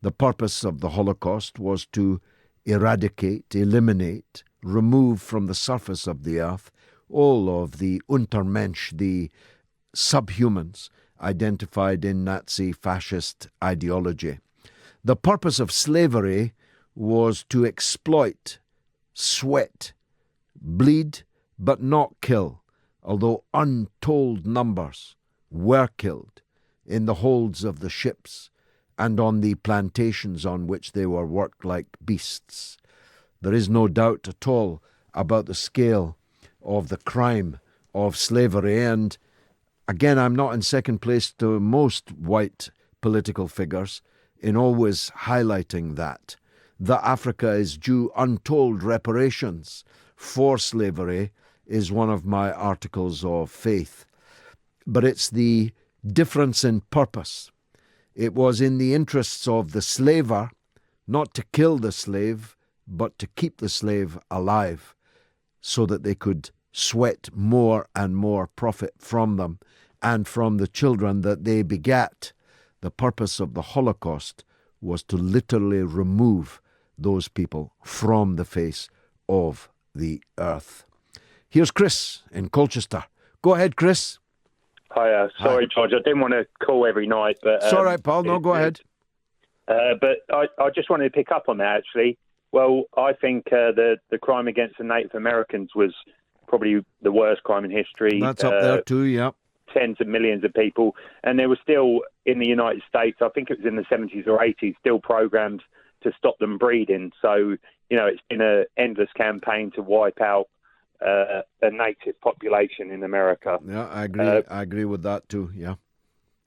The purpose of the Holocaust was to eradicate, eliminate, remove from the surface of the earth all of the Untermensch, the subhumans identified in Nazi fascist ideology. The purpose of slavery was to exploit, sweat, bleed, but not kill, although untold numbers were killed in the holds of the ships and on the plantations on which they were worked like beasts. There is no doubt at all about the scale of the crime of slavery, and again, I'm not in second place to most white political figures in always highlighting that Africa is due untold reparations for slavery is one of my articles of faith. But it's the difference in purpose. It was in the interests of the slaver not to kill the slave, but to keep the slave alive so that they could sweat more and more profit from them and from the children that they begat. The purpose of the Holocaust was to literally remove those people from the face of the earth. Here's Chris in Colchester. Go ahead, Chris. Hi, sorry, George. I didn't want to call every night, but it's all right, Paul. No, go ahead. But I just wanted to pick up on that, actually. Well, I think the crime against the Native Americans was probably the worst crime in history. That's up there too, yeah. Tens of millions of people. And there were still, in the United States, I think it was in the 70s or 80s, still programs to stop them breeding. So, it's been an endless campaign to wipe out a native population in America. Yeah, I agree. I agree with that too, yeah.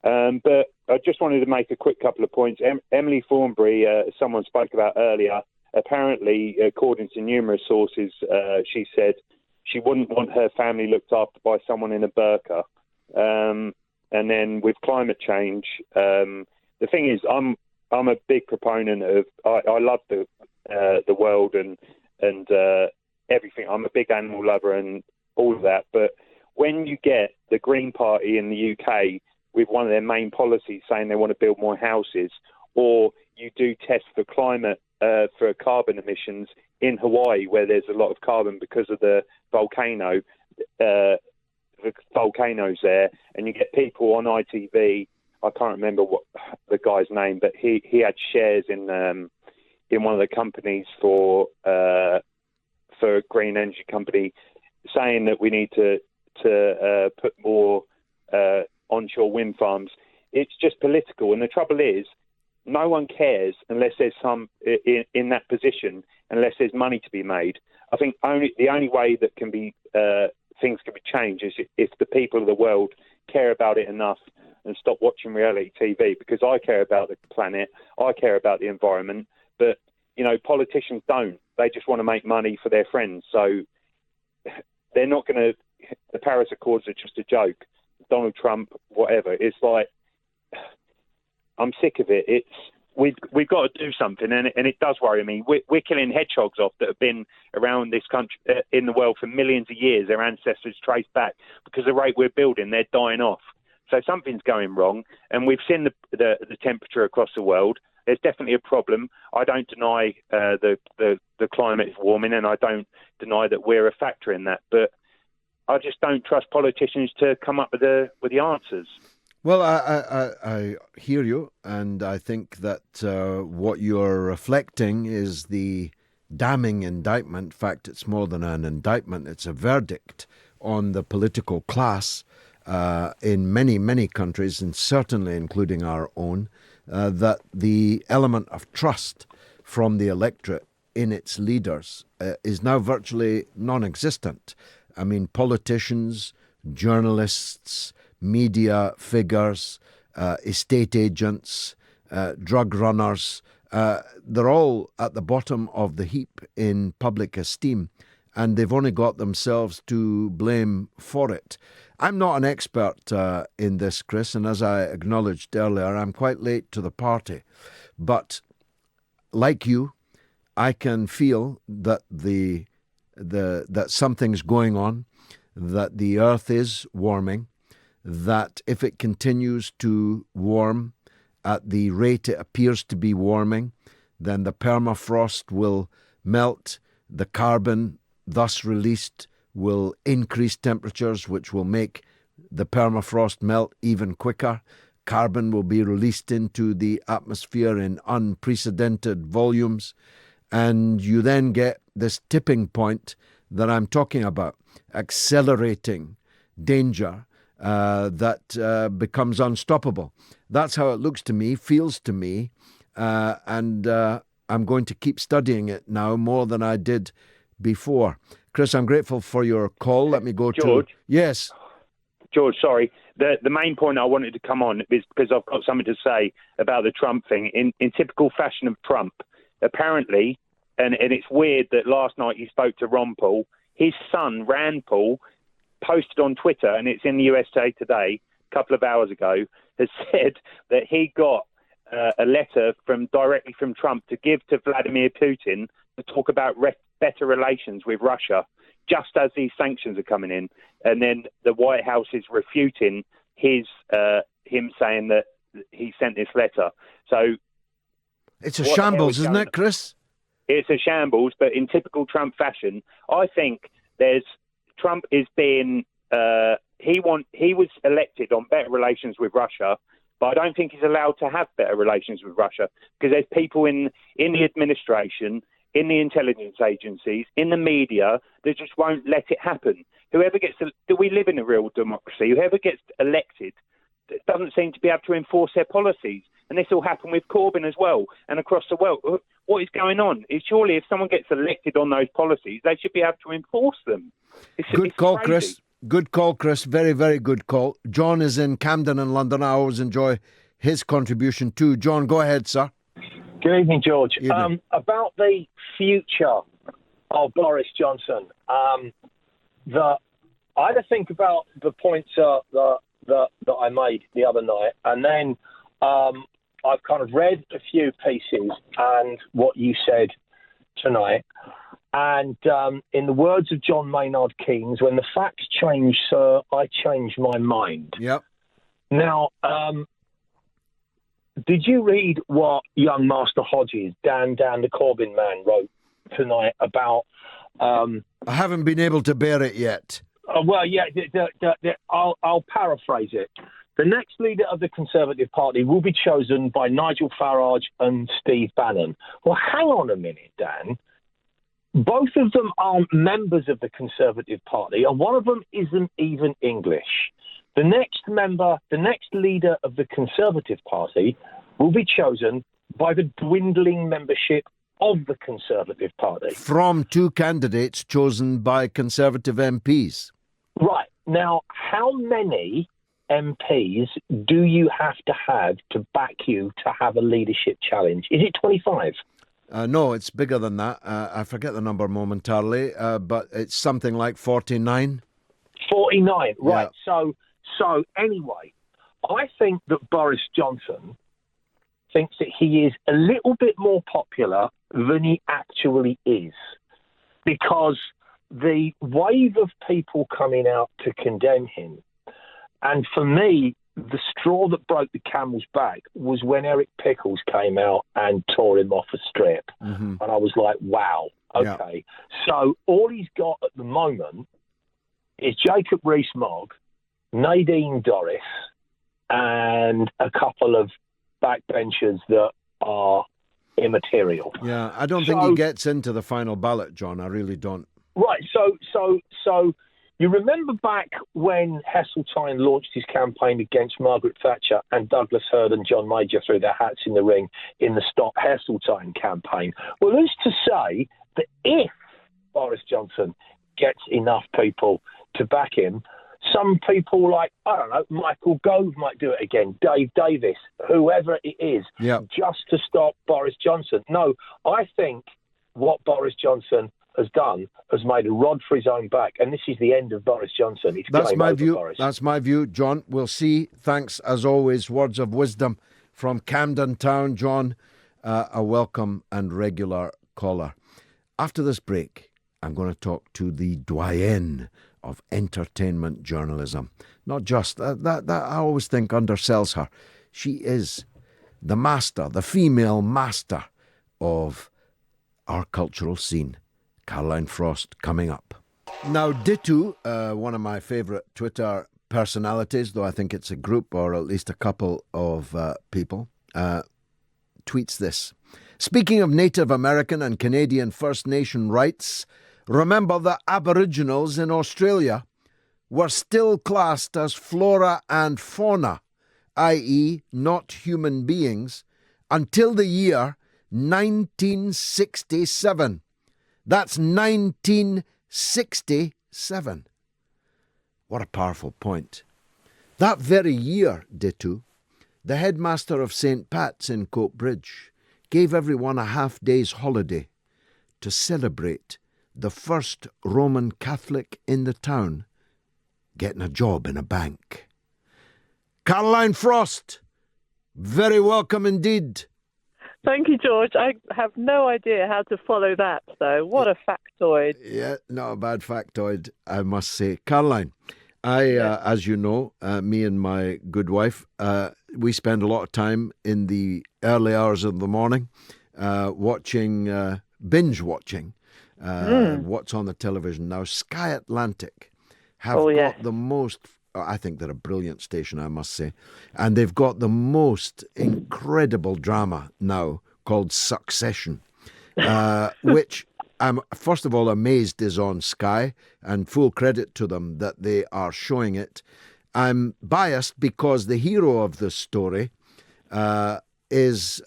But I just wanted to make a quick couple of points. Emily Thornberry, someone spoke about earlier, apparently, according to numerous sources, she said she wouldn't want her family looked after by someone in a burqa. And then with climate change, the thing is, I'm a big proponent of. I love the world and everything. I'm a big animal lover and all of that. But when you get the Green Party in the UK with one of their main policies saying they want to build more houses, or you do tests for climate for carbon emissions in Hawaii, where there's a lot of carbon because of the volcano, volcanoes there, and you get people on ITV. I can't remember what the guy's name, but he had shares in one of the companies for a green energy company, saying that we need to put more onshore wind farms. It's just political, and the trouble is, no one cares unless there's some in that position, unless there's money to be made. I think the only way that can be things can be changed is if the people of the world care about it enough and stop watching reality TV, because I care about the planet, I care about the environment, but, you know, politicians don't. They just want to make money for their friends. So they're not going to... The Paris Accords are just a joke. Donald Trump, whatever. It's like... I'm sick of it. We've got to do something, and it does worry me. We're killing hedgehogs off that have been around this country, in the world for millions of years. Their ancestors trace back, because the rate we're building, they're dying off. So something's going wrong, and we've seen the temperature across the world. There's definitely a problem. I don't deny the climate is warming, and I don't deny that we're a factor in that. But I just don't trust politicians to come up with the answers. Well, I hear you, and I think that what you're reflecting is the damning indictment. In fact, it's more than an indictment, it's a verdict on the political class in many, many countries, and certainly including our own, that the element of trust from the electorate in its leaders is now virtually non-existent. I mean, politicians, journalists, media figures, estate agents, drug runners, they're all at the bottom of the heap in public esteem, and they've only got themselves to blame for it. I'm not an expert in this, Chris, and as I acknowledged earlier, I'm quite late to the party. But like you, I can feel that that something's going on, that the earth is warming, that if it continues to warm at the rate it appears to be warming, then the permafrost will melt, the carbon thus released will increase temperatures, which will make the permafrost melt even quicker. Carbon will be released into the atmosphere in unprecedented volumes, and you then get this tipping point that I'm talking about, accelerating danger that becomes unstoppable. That's how it looks to me, feels to me, and I'm going to keep studying it now more than I did before. Chris, I'm grateful for your call. Let me go George? to... Yes. George, sorry. The main point I wanted to come on is because I've got something to say about the Trump thing. In typical fashion of Trump, apparently, and it's weird that last night he spoke to Ron Paul, his son, Rand Paul, posted on Twitter, and it's in the USA Today a couple of hours ago, has said that he got a letter directly from Trump to give to Vladimir Putin to talk about better relations with Russia, just as these sanctions are coming in. And then the White House is refuting him saying that he sent this letter. So it's a shambles, isn't it, Chris? It's a shambles, but in typical Trump fashion, I think Trump is being he was elected on better relations with Russia, but I don't think he's allowed to have better relations with Russia, because there's people in the administration, in the intelligence agencies, in the media that just won't let it happen. Do we live in a real democracy? Whoever gets elected doesn't seem to be able to enforce their policies. And this will happen with Corbyn as well, and across the world. What is going on? Surely if someone gets elected on those policies, they should be able to enforce them. Good call, Chris. Good call, Chris. Very, very good call. John is in Camden in London. I always enjoy his contribution too. John, go ahead, sir. Good evening, George. Evening. About the future of Boris Johnson, I had to think about the points that I made the other night, and then I've kind of read a few pieces and what you said tonight. And in the words of John Maynard Keynes, when the facts change, sir, I change my mind. Yep. Now, did you read what young Master Hodges, Dan the Corbyn man, wrote tonight about... I haven't been able to bear it yet. Well, yeah, I'll paraphrase it. The next leader of the Conservative Party will be chosen by Nigel Farage and Steve Bannon. Well, hang on a minute, Dan. Both of them aren't members of the Conservative Party, and one of them isn't even English. The next leader of the Conservative Party will be chosen by the dwindling membership of the Conservative Party. From two candidates chosen by Conservative MPs. Right. Now, how many MPs do you have to back you to have a leadership challenge? Is it 25? No, it's bigger than that. I forget the number momentarily, but it's something like 49. 49, right. Yeah. So anyway, I think that Boris Johnson thinks that he is a little bit more popular than he actually is, because the wave of people coming out to condemn him, and for me, the straw that broke the camel's back was when Eric Pickles came out and tore him off a strip. Mm-hmm. And I was like, wow, okay. Yeah. So all he's got at the moment is Jacob Rees-Mogg, Nadine Dorris, and a couple of backbenchers that are immaterial. Yeah, I don't think he gets into the final ballot, John. I really don't. Right. So you remember back when Heseltine launched his campaign against Margaret Thatcher and Douglas Hurd and John Major threw their hats in the ring in the Stop Heseltine campaign? Well, who's to say that if Boris Johnson gets enough people to back him, some people like, I don't know, Michael Gove might do it again, Dave Davis, whoever it is, just to stop Boris Johnson. No, I think what Boris Johnson has done has made a rod for his own back, and this is the end of Boris Johnson. It's That's my view. Boris. That's my view, John. We'll see. Thanks, as always. Words of wisdom from Camden Town, John. A welcome and regular caller. After this break, I'm going to talk to the doyenne of entertainment journalism. Not just that I always think undersells her. She is the master, the female master of our cultural scene. Caroline Frost coming up. Now, Ditto, one of my favourite Twitter personalities, though I think it's a group or at least a couple of people, tweets this. Speaking of Native American and Canadian First Nation rights, remember that Aboriginals in Australia were still classed as flora and fauna, i.e. not human beings, until the year 1967. That's 1967. What a powerful point. That very year, Ditto, the headmaster of St. Pat's in Coatbridge gave everyone a half-day's holiday to celebrate the first Roman Catholic in the town getting a job in a bank. Caroline Frost, very welcome indeed. Thank you, George. I have no idea how to follow that, though. What a factoid. Yeah, not a bad factoid, I must say. Caroline, as you know, me and my good wife, we spend a lot of time in the early hours of the morning binge watching what's on the television. Now, Sky Atlantic have got the most, I think they're a brilliant station, I must say, and they've got the most incredible drama now called Succession, which I'm first of all amazed is on Sky, and full credit to them that they are showing it. I'm biased because the hero of this story was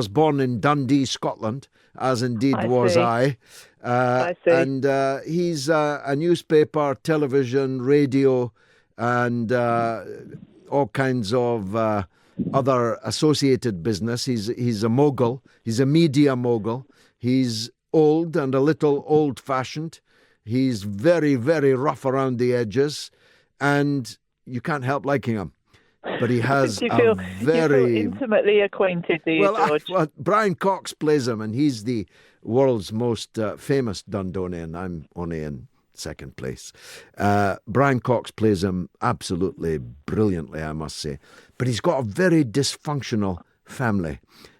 born in Dundee, Scotland, as indeed was I. And he's a newspaper, television, radio, and all kinds of other associated business. He's a mogul. He's a media mogul. He's old and a little old-fashioned. He's very, very rough around the edges, and you can't help liking him. But he has you feel intimately acquainted, do you, George? Brian Cox plays him, and he's the world's most famous Dundonian. I'm only in second place. Brian Cox plays him absolutely brilliantly, I must say. But he's got a very dysfunctional family.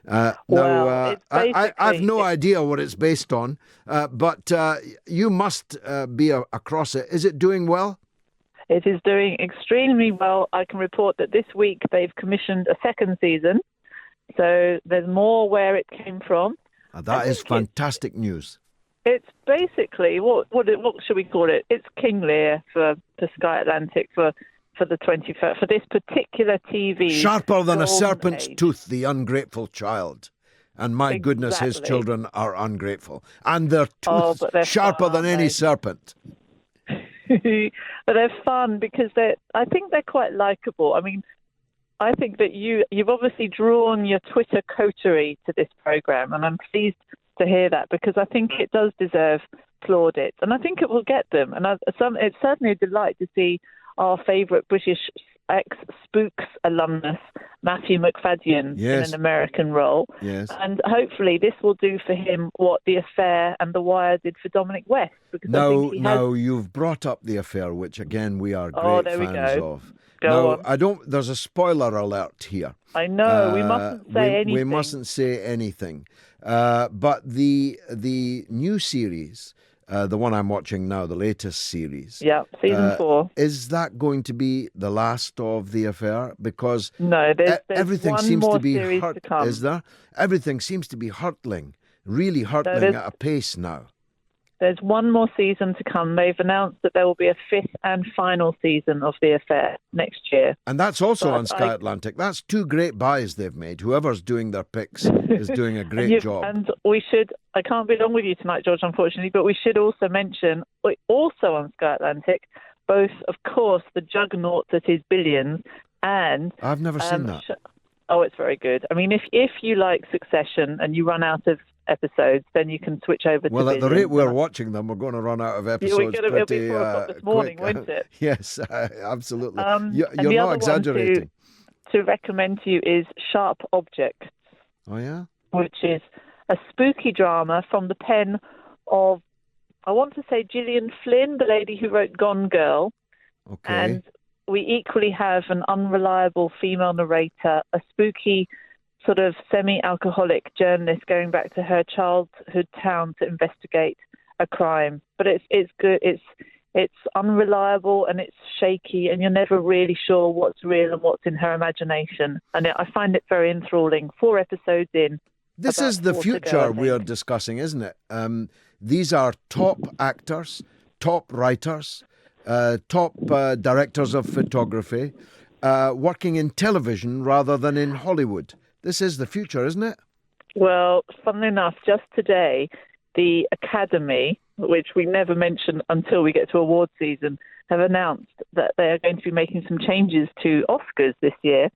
I've no idea what it's based on, but you must be across it. Is it doing well? It is doing extremely well. I can report that this week they've commissioned a second season, so there's more where it came from. That is fantastic news. It's basically, what should we call it? It's King Lear for Sky Atlantic for the 21st, for this particular TV. Sharper than a golden serpent's age. tooth, the ungrateful child. And my goodness, his Exactly. children are ungrateful. And their Oh, tooth but they're sharper fun, than any mate. serpent. But they're fun because I think they're quite likable. I mean, I think that you've obviously drawn your Twitter coterie to this program, and I'm pleased to hear that because I think it does deserve plaudits, and I think it will get them. And it's certainly a delight to see our favourite British ex-Spooks alumnus, Matthew McFadden, Yes. in an American role. Yes. And hopefully this will do for him what The Affair and The Wire did for Dominic West. Because I think he has... You've brought up The Affair, which again we are Oh, great there we fans go. of. Go now, on. there's a spoiler alert here. I know, we mustn't say anything. We mustn't say anything. But the new series, the one I'm watching now, the latest series. Yeah, season 4. Is that going to be the last of The Affair? Because no, there's everything one seems more to be series to come. Is there? Everything seems to be really hurtling there's- at a pace now. There's one more season to come. They've announced that there will be a 5th and final season of The Affair next year. And that's also But on Sky Atlantic. That's 2 great buys they've made. Whoever's doing their picks is doing a great job. And we should, I can't be long with you tonight, George, unfortunately, but we should also mention, also on Sky Atlantic, both, of course, the juggernaut that is Billions and... I've never seen that. Oh, it's very good. I mean, if you like Succession and you run out of episodes, then you can switch over to Well, at the Billions. rate we're watching them, we're going to run out of episodes it'll be pretty 4 o'clock this morning, quick. won't it? Yes, absolutely. And You're the not other exaggerating. one to recommend to you is Sharp Objects, Oh, yeah? which is a spooky drama from the pen of, I want to say, Gillian Flynn, the lady who wrote Gone Girl. Okay. And we equally have an unreliable female narrator, a spooky sort of semi-alcoholic journalist going back to her childhood town to investigate a crime. But it's good. It's unreliable and it's shaky, and you're never really sure what's real and what's in her imagination. And I find it very enthralling. 4 episodes in. This about is the 4 to go, I future think. we're discussing, isn't it? These are top actors, top writers, top directors of photography, working in television rather than in Hollywood. This is the future, isn't it? Well, funnily enough, just today, the Academy, which we never mention until we get to award season, have announced that they are going to be making some changes to Oscars this year.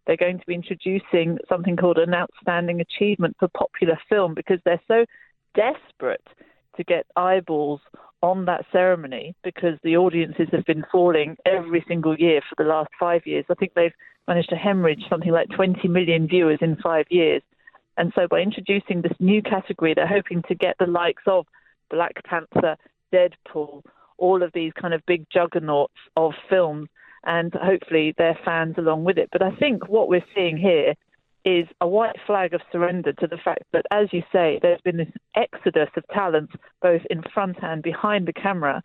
They're going to be introducing something called an Outstanding Achievement for Popular Film because they're so desperate to get eyeballs on that ceremony because the audiences have been falling every single year for the last 5 years. I think they've managed to hemorrhage something like 20 million viewers in 5 years. And so by introducing this new category, they're hoping to get the likes of Black Panther, Deadpool, all of these kind of big juggernauts of films, and hopefully their fans along with it. But I think what we're seeing here is a white flag of surrender to the fact that, as you say, there's been this exodus of talent, both in front and behind the camera,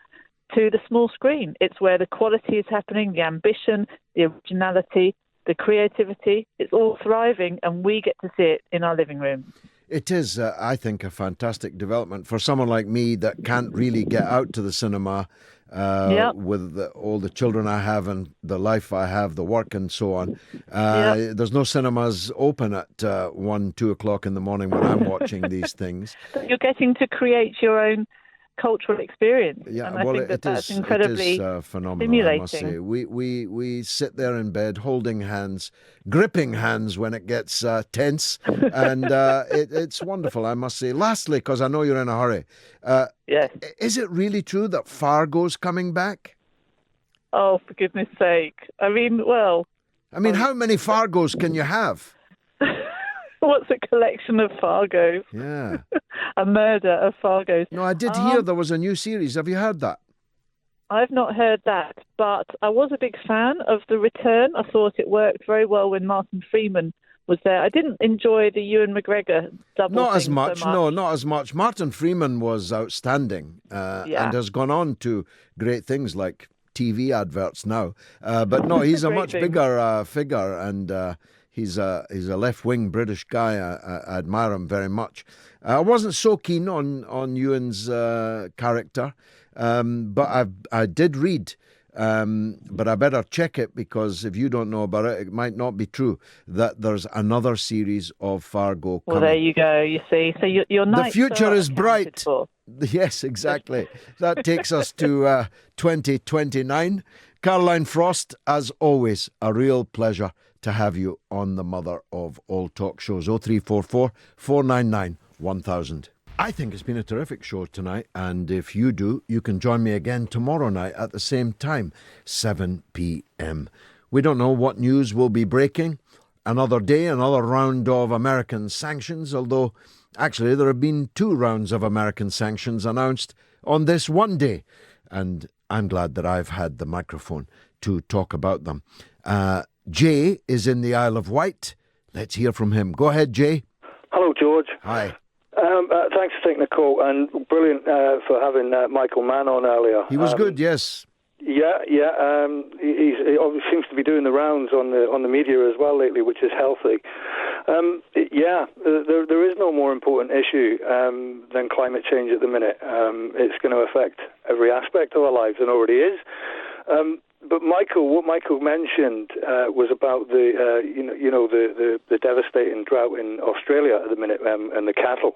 to the small screen. It's where the quality is happening, the ambition, the originality, the creativity. It's all thriving, and we get to see it in our living room. It is, I think, a fantastic development for someone like me that can't really get out to the cinema with all the children I have and the life I have, the work and so on. There's no cinemas open at 1, 2 o'clock in the morning when I'm watching these things. But you're getting to create your own cultural experience. Yeah, and I well, think that's it incredibly is phenomenal, stimulating. I must say. We sit there in bed holding hands, gripping hands when it gets tense, and it's wonderful, I must say. Lastly, because I know you're in a hurry, yes. Is it really true that Fargo's coming back? Oh, for goodness sake. I mean, how many Fargos can you have? What's a collection of Fargos? Yeah. A murder of Fargos. No, I did hear there was a new series. Have you heard that? I've not heard that, but I was a big fan of The Return. I thought it worked very well when Martin Freeman was there. I didn't enjoy the Ewan McGregor double Not as thing much, so much. no, not as much. Martin Freeman was outstanding and has gone on to great things like TV adverts now. But no, he's a much bigger figure, and he's a left-wing British guy. I admire him very much. I wasn't so keen on Ewan's character, but I did read. But I better check it, because if you don't know about it, it might not be true that there's another series of Fargo coming. Well, there you go. You see, so your the future is bright. For. Yes, exactly. That takes us to 2029. Caroline Frost, as always, a real pleasure to have you on the mother of all talk shows. 0344 499 1000. I think it's been a terrific show tonight, and if you do, you can join me again tomorrow night at the same time, 7 p.m. We don't know what news will be breaking. Another day, another round of American sanctions, although actually there have been 2 rounds of American sanctions announced on this one day, and I'm glad that I've had the microphone to talk about them. Jay is in the Isle of Wight. Let's hear from him. Go ahead, Jay. Hello, George. Hi. Thanks for taking the call, and brilliant for having Michael Mann on earlier. He was good, yes. Yeah. He obviously seems to be doing the rounds on the media as well lately, which is healthy. There is no more important issue than climate change at the minute. It's going to affect every aspect of our lives, and already is. But what Michael mentioned was about the devastating drought in Australia at the minute, and the cattle.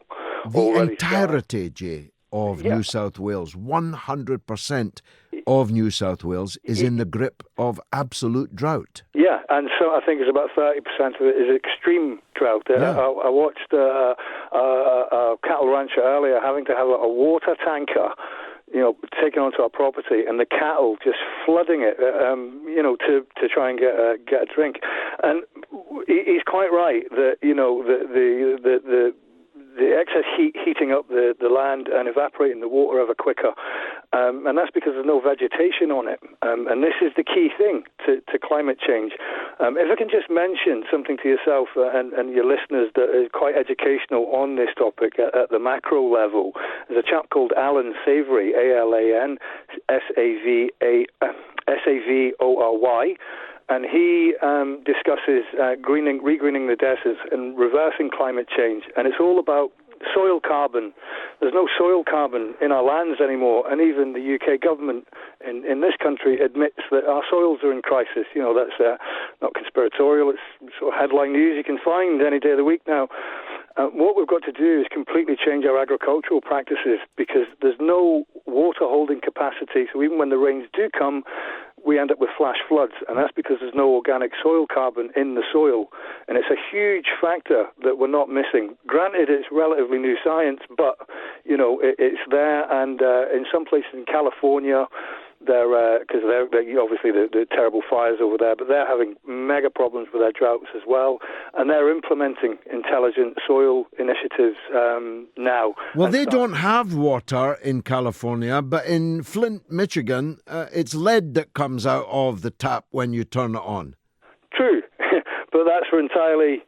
The entirety, Jay, of New South Wales, 100% of New South Wales is in the grip of absolute drought. Yeah, and so I think it's about 30% of it is extreme drought. I watched a cattle rancher earlier having to have a water tanker taken onto our property, and the cattle just flooding it, to try and get a drink. And he's quite right that the excess heat heating up the land and evaporating the water ever quicker, and that's because there's no vegetation on it. And this is the key thing to climate change. If I can just mention something to yourself and your listeners that is quite educational on this topic at the macro level, there's a chap called Alan Savory, ALAN SAVORY. And he discusses regreening the deserts and reversing climate change. And it's all about soil carbon. There's no soil carbon in our lands anymore. And even the UK government in this country admits that our soils are in crisis. That's not conspiratorial. It's sort of headline news you can find any day of the week now. What we've got to do is completely change our agricultural practices, because there's no water holding capacity. So even when the rains do come, we end up with flash floods, and that's because there's no organic soil carbon in the soil. And it's a huge factor that we're not missing. Granted, it's relatively new science, but, it's there. And in some places in California, because they're obviously the terrible fires over there, but they're having mega problems with their droughts as well, and they're implementing intelligent soil initiatives now. Well, they don't have water in California, but in Flint, Michigan, it's lead that comes out of the tap when you turn it on. True, but that's for entirely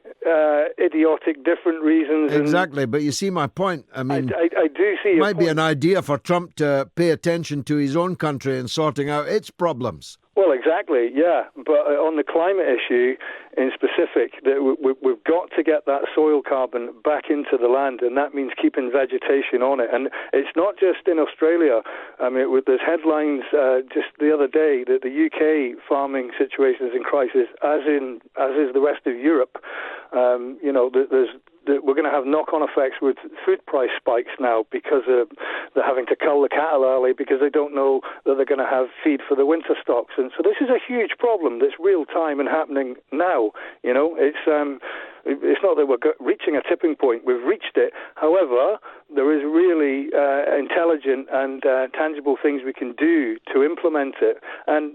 idiotic, different reasons. Exactly, but you see my point. I mean, I do see. It might be an idea for Trump to pay attention to his own country and sorting out its problems. Well, exactly, yeah. But on the climate issue in specific, we've got to get that soil carbon back into the land, and that means keeping vegetation on it. And it's not just in Australia. I mean, there's headlines just the other day that the UK farming situation is in crisis, as is the rest of Europe. We're going to have knock-on effects with food price spikes now, because they're having to cull the cattle early because they don't know that they're going to have feed for the winter stocks. And so this is a huge problem that's real time and happening now. It's not that we're reaching a tipping point. We've reached it. However, there is really intelligent and tangible things we can do to implement it. And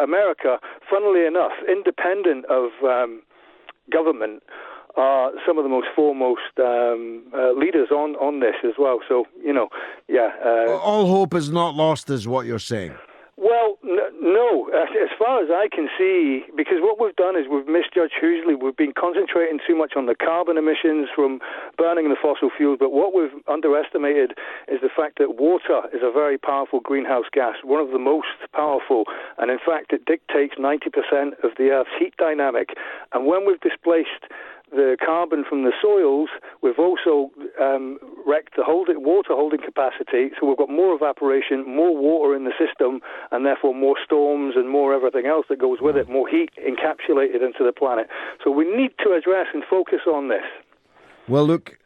America, funnily enough, independent of government, are some of the most foremost leaders on this as well. So, all hope is not lost, is what you're saying. Well, No, as far as I can see, because what we've done is we've misjudged hugely. We've been concentrating too much on the carbon emissions from burning the fossil fuels, but what we've underestimated is the fact that water is a very powerful greenhouse gas, one of the most powerful, and in fact it dictates 90% of the Earth's heat dynamic. And when we've displaced the carbon from the soils, we've also wrecked the water holding capacity, so we've got more evaporation, more water in the system, and therefore more storms and more everything else that goes with it, more heat encapsulated into the planet. So we need to address and focus on this. Well, look,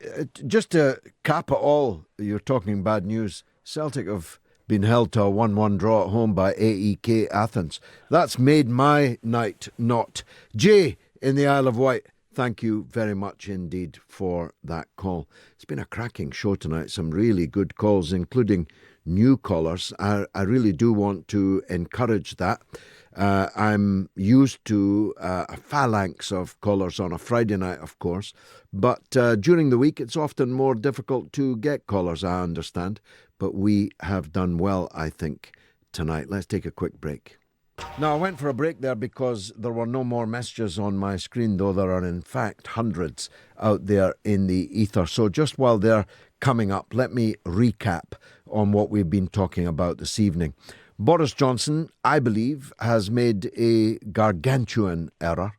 just to cap it all, you're talking bad news. Celtic have been held to a 1-1 draw at home by AEK Athens. That's made my night not. Jay in the Isle of Wight, thank you very much indeed for that call. It's been a cracking show tonight. Some really good calls, including new callers. I really do want to encourage that. I'm used to a phalanx of callers on a Friday night, of course. But during the week, it's often more difficult to get callers, I understand. But we have done well, I think, tonight. Let's take a quick break. Now, I went for a break there because there were no more messages on my screen, though there are in fact hundreds out there in the ether. So just while they're coming up, let me recap on what we've been talking about this evening. Boris Johnson, I believe, has made a gargantuan error.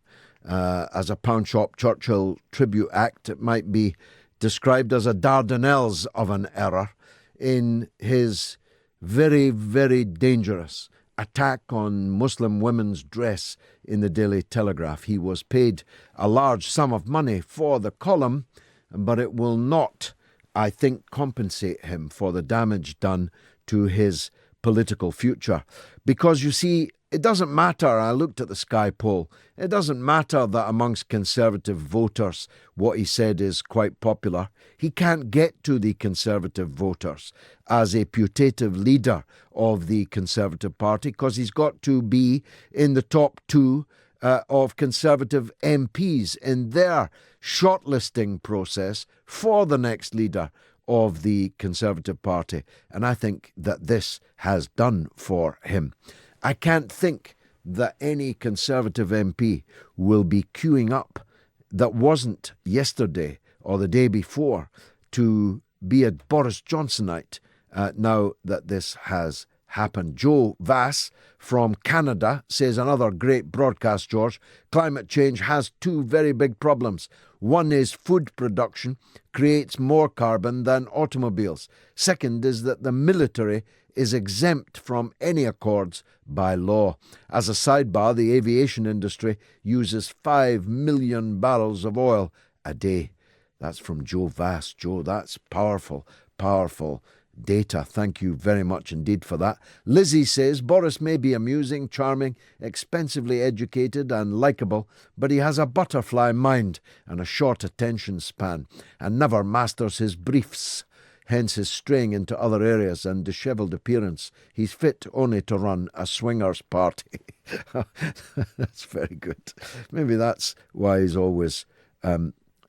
As a Pound Shop Churchill tribute act, it might be described as a Dardanelles of an error in his very, very dangerous attack on Muslim women's dress in the Daily Telegraph. He was paid a large sum of money for the column, but it will not, I think, compensate him for the damage done to his political future. Because, you see, it doesn't matter, I looked at the Sky poll, it doesn't matter that amongst Conservative voters what he said is quite popular. He can't get to the Conservative voters as a putative leader of the Conservative Party because he's got to be in the top two of Conservative MPs in their shortlisting process for the next leader of the Conservative Party. And I think that this has done for him. I can't think that any Conservative MP will be queuing up that wasn't yesterday or the day before to be a Boris Johnsonite now that this has happened. Joe Vass from Canada says, another great broadcast, George. Climate change has two very big problems. One is food production creates more carbon than automobiles. Second is that the military is exempt from any accords by law. As a sidebar, the aviation industry uses 5 million barrels of oil a day. That's from Joe Vass. Joe, that's powerful, powerful data. Thank you very much indeed for that. Lizzie says, Boris may be amusing, charming, expensively educated and likeable, but he has a butterfly mind and a short attention span and never masters his briefs. Hence his straying into other areas and dishevelled appearance. He's fit only to run a swingers party. That's very good. Maybe that's why he's always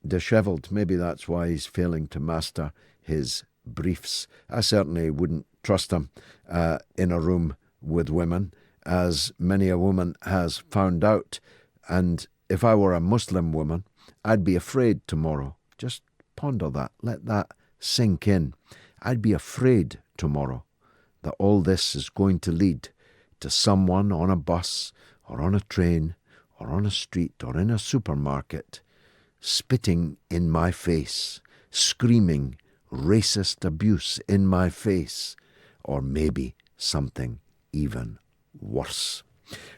dishevelled. Maybe that's why he's failing to master his briefs. I certainly wouldn't trust him in a room with women, as many a woman has found out. And if I were a Muslim woman, I'd be afraid tomorrow. Just ponder that. Let that sink in. I'd be afraid tomorrow that all this is going to lead to someone on a bus or on a train or on a street or in a supermarket spitting in my face, screaming racist abuse in my face, or maybe something even worse.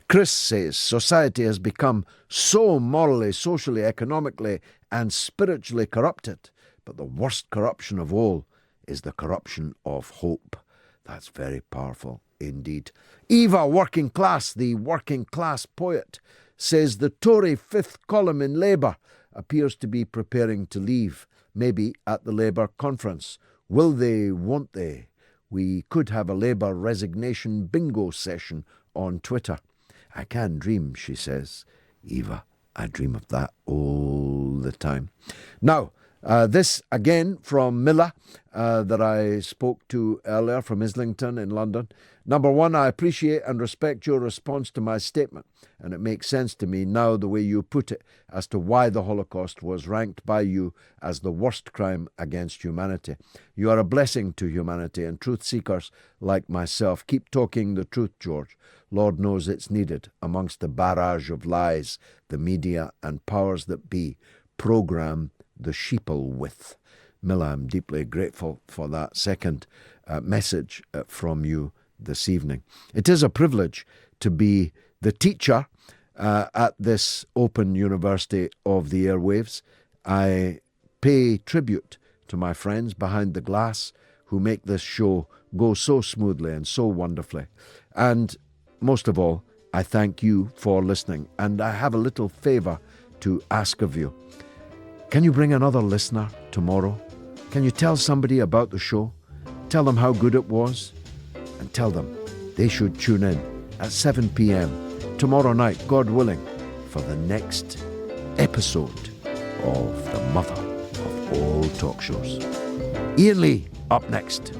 Chris says, society has become so morally, socially, economically and spiritually corrupted, but the worst corruption of all is the corruption of hope. That's very powerful indeed. Eva Working Class, the working class poet, says the Tory fifth column in Labour appears to be preparing to leave, maybe at the Labour conference. Will they, won't they? We could have a Labour resignation bingo session on Twitter. I can dream, she says. Eva, I dream of that all the time. Now, This again from Milla that I spoke to earlier from Islington in London. Number one, I appreciate and respect your response to my statement, and it makes sense to me now the way you put it as to why the Holocaust was ranked by you as the worst crime against humanity. You are a blessing to humanity, and truth seekers like myself keep talking the truth, George. Lord knows it's needed amongst the barrage of lies the media and powers that be program the sheeple with. Milla, I'm deeply grateful for that second message from you this evening. It is a privilege to be the teacher at this Open University of the Airwaves. I pay tribute to my friends behind the glass who make this show go so smoothly and so wonderfully. And most of all, I thank you for listening. And I have a little favour to ask of you. Can you bring another listener tomorrow? Can you tell somebody about the show? Tell them how good it was? And tell them they should tune in at 7 p.m. tomorrow night, God willing, for the next episode of the mother of all talk shows. Ian Lee, up next.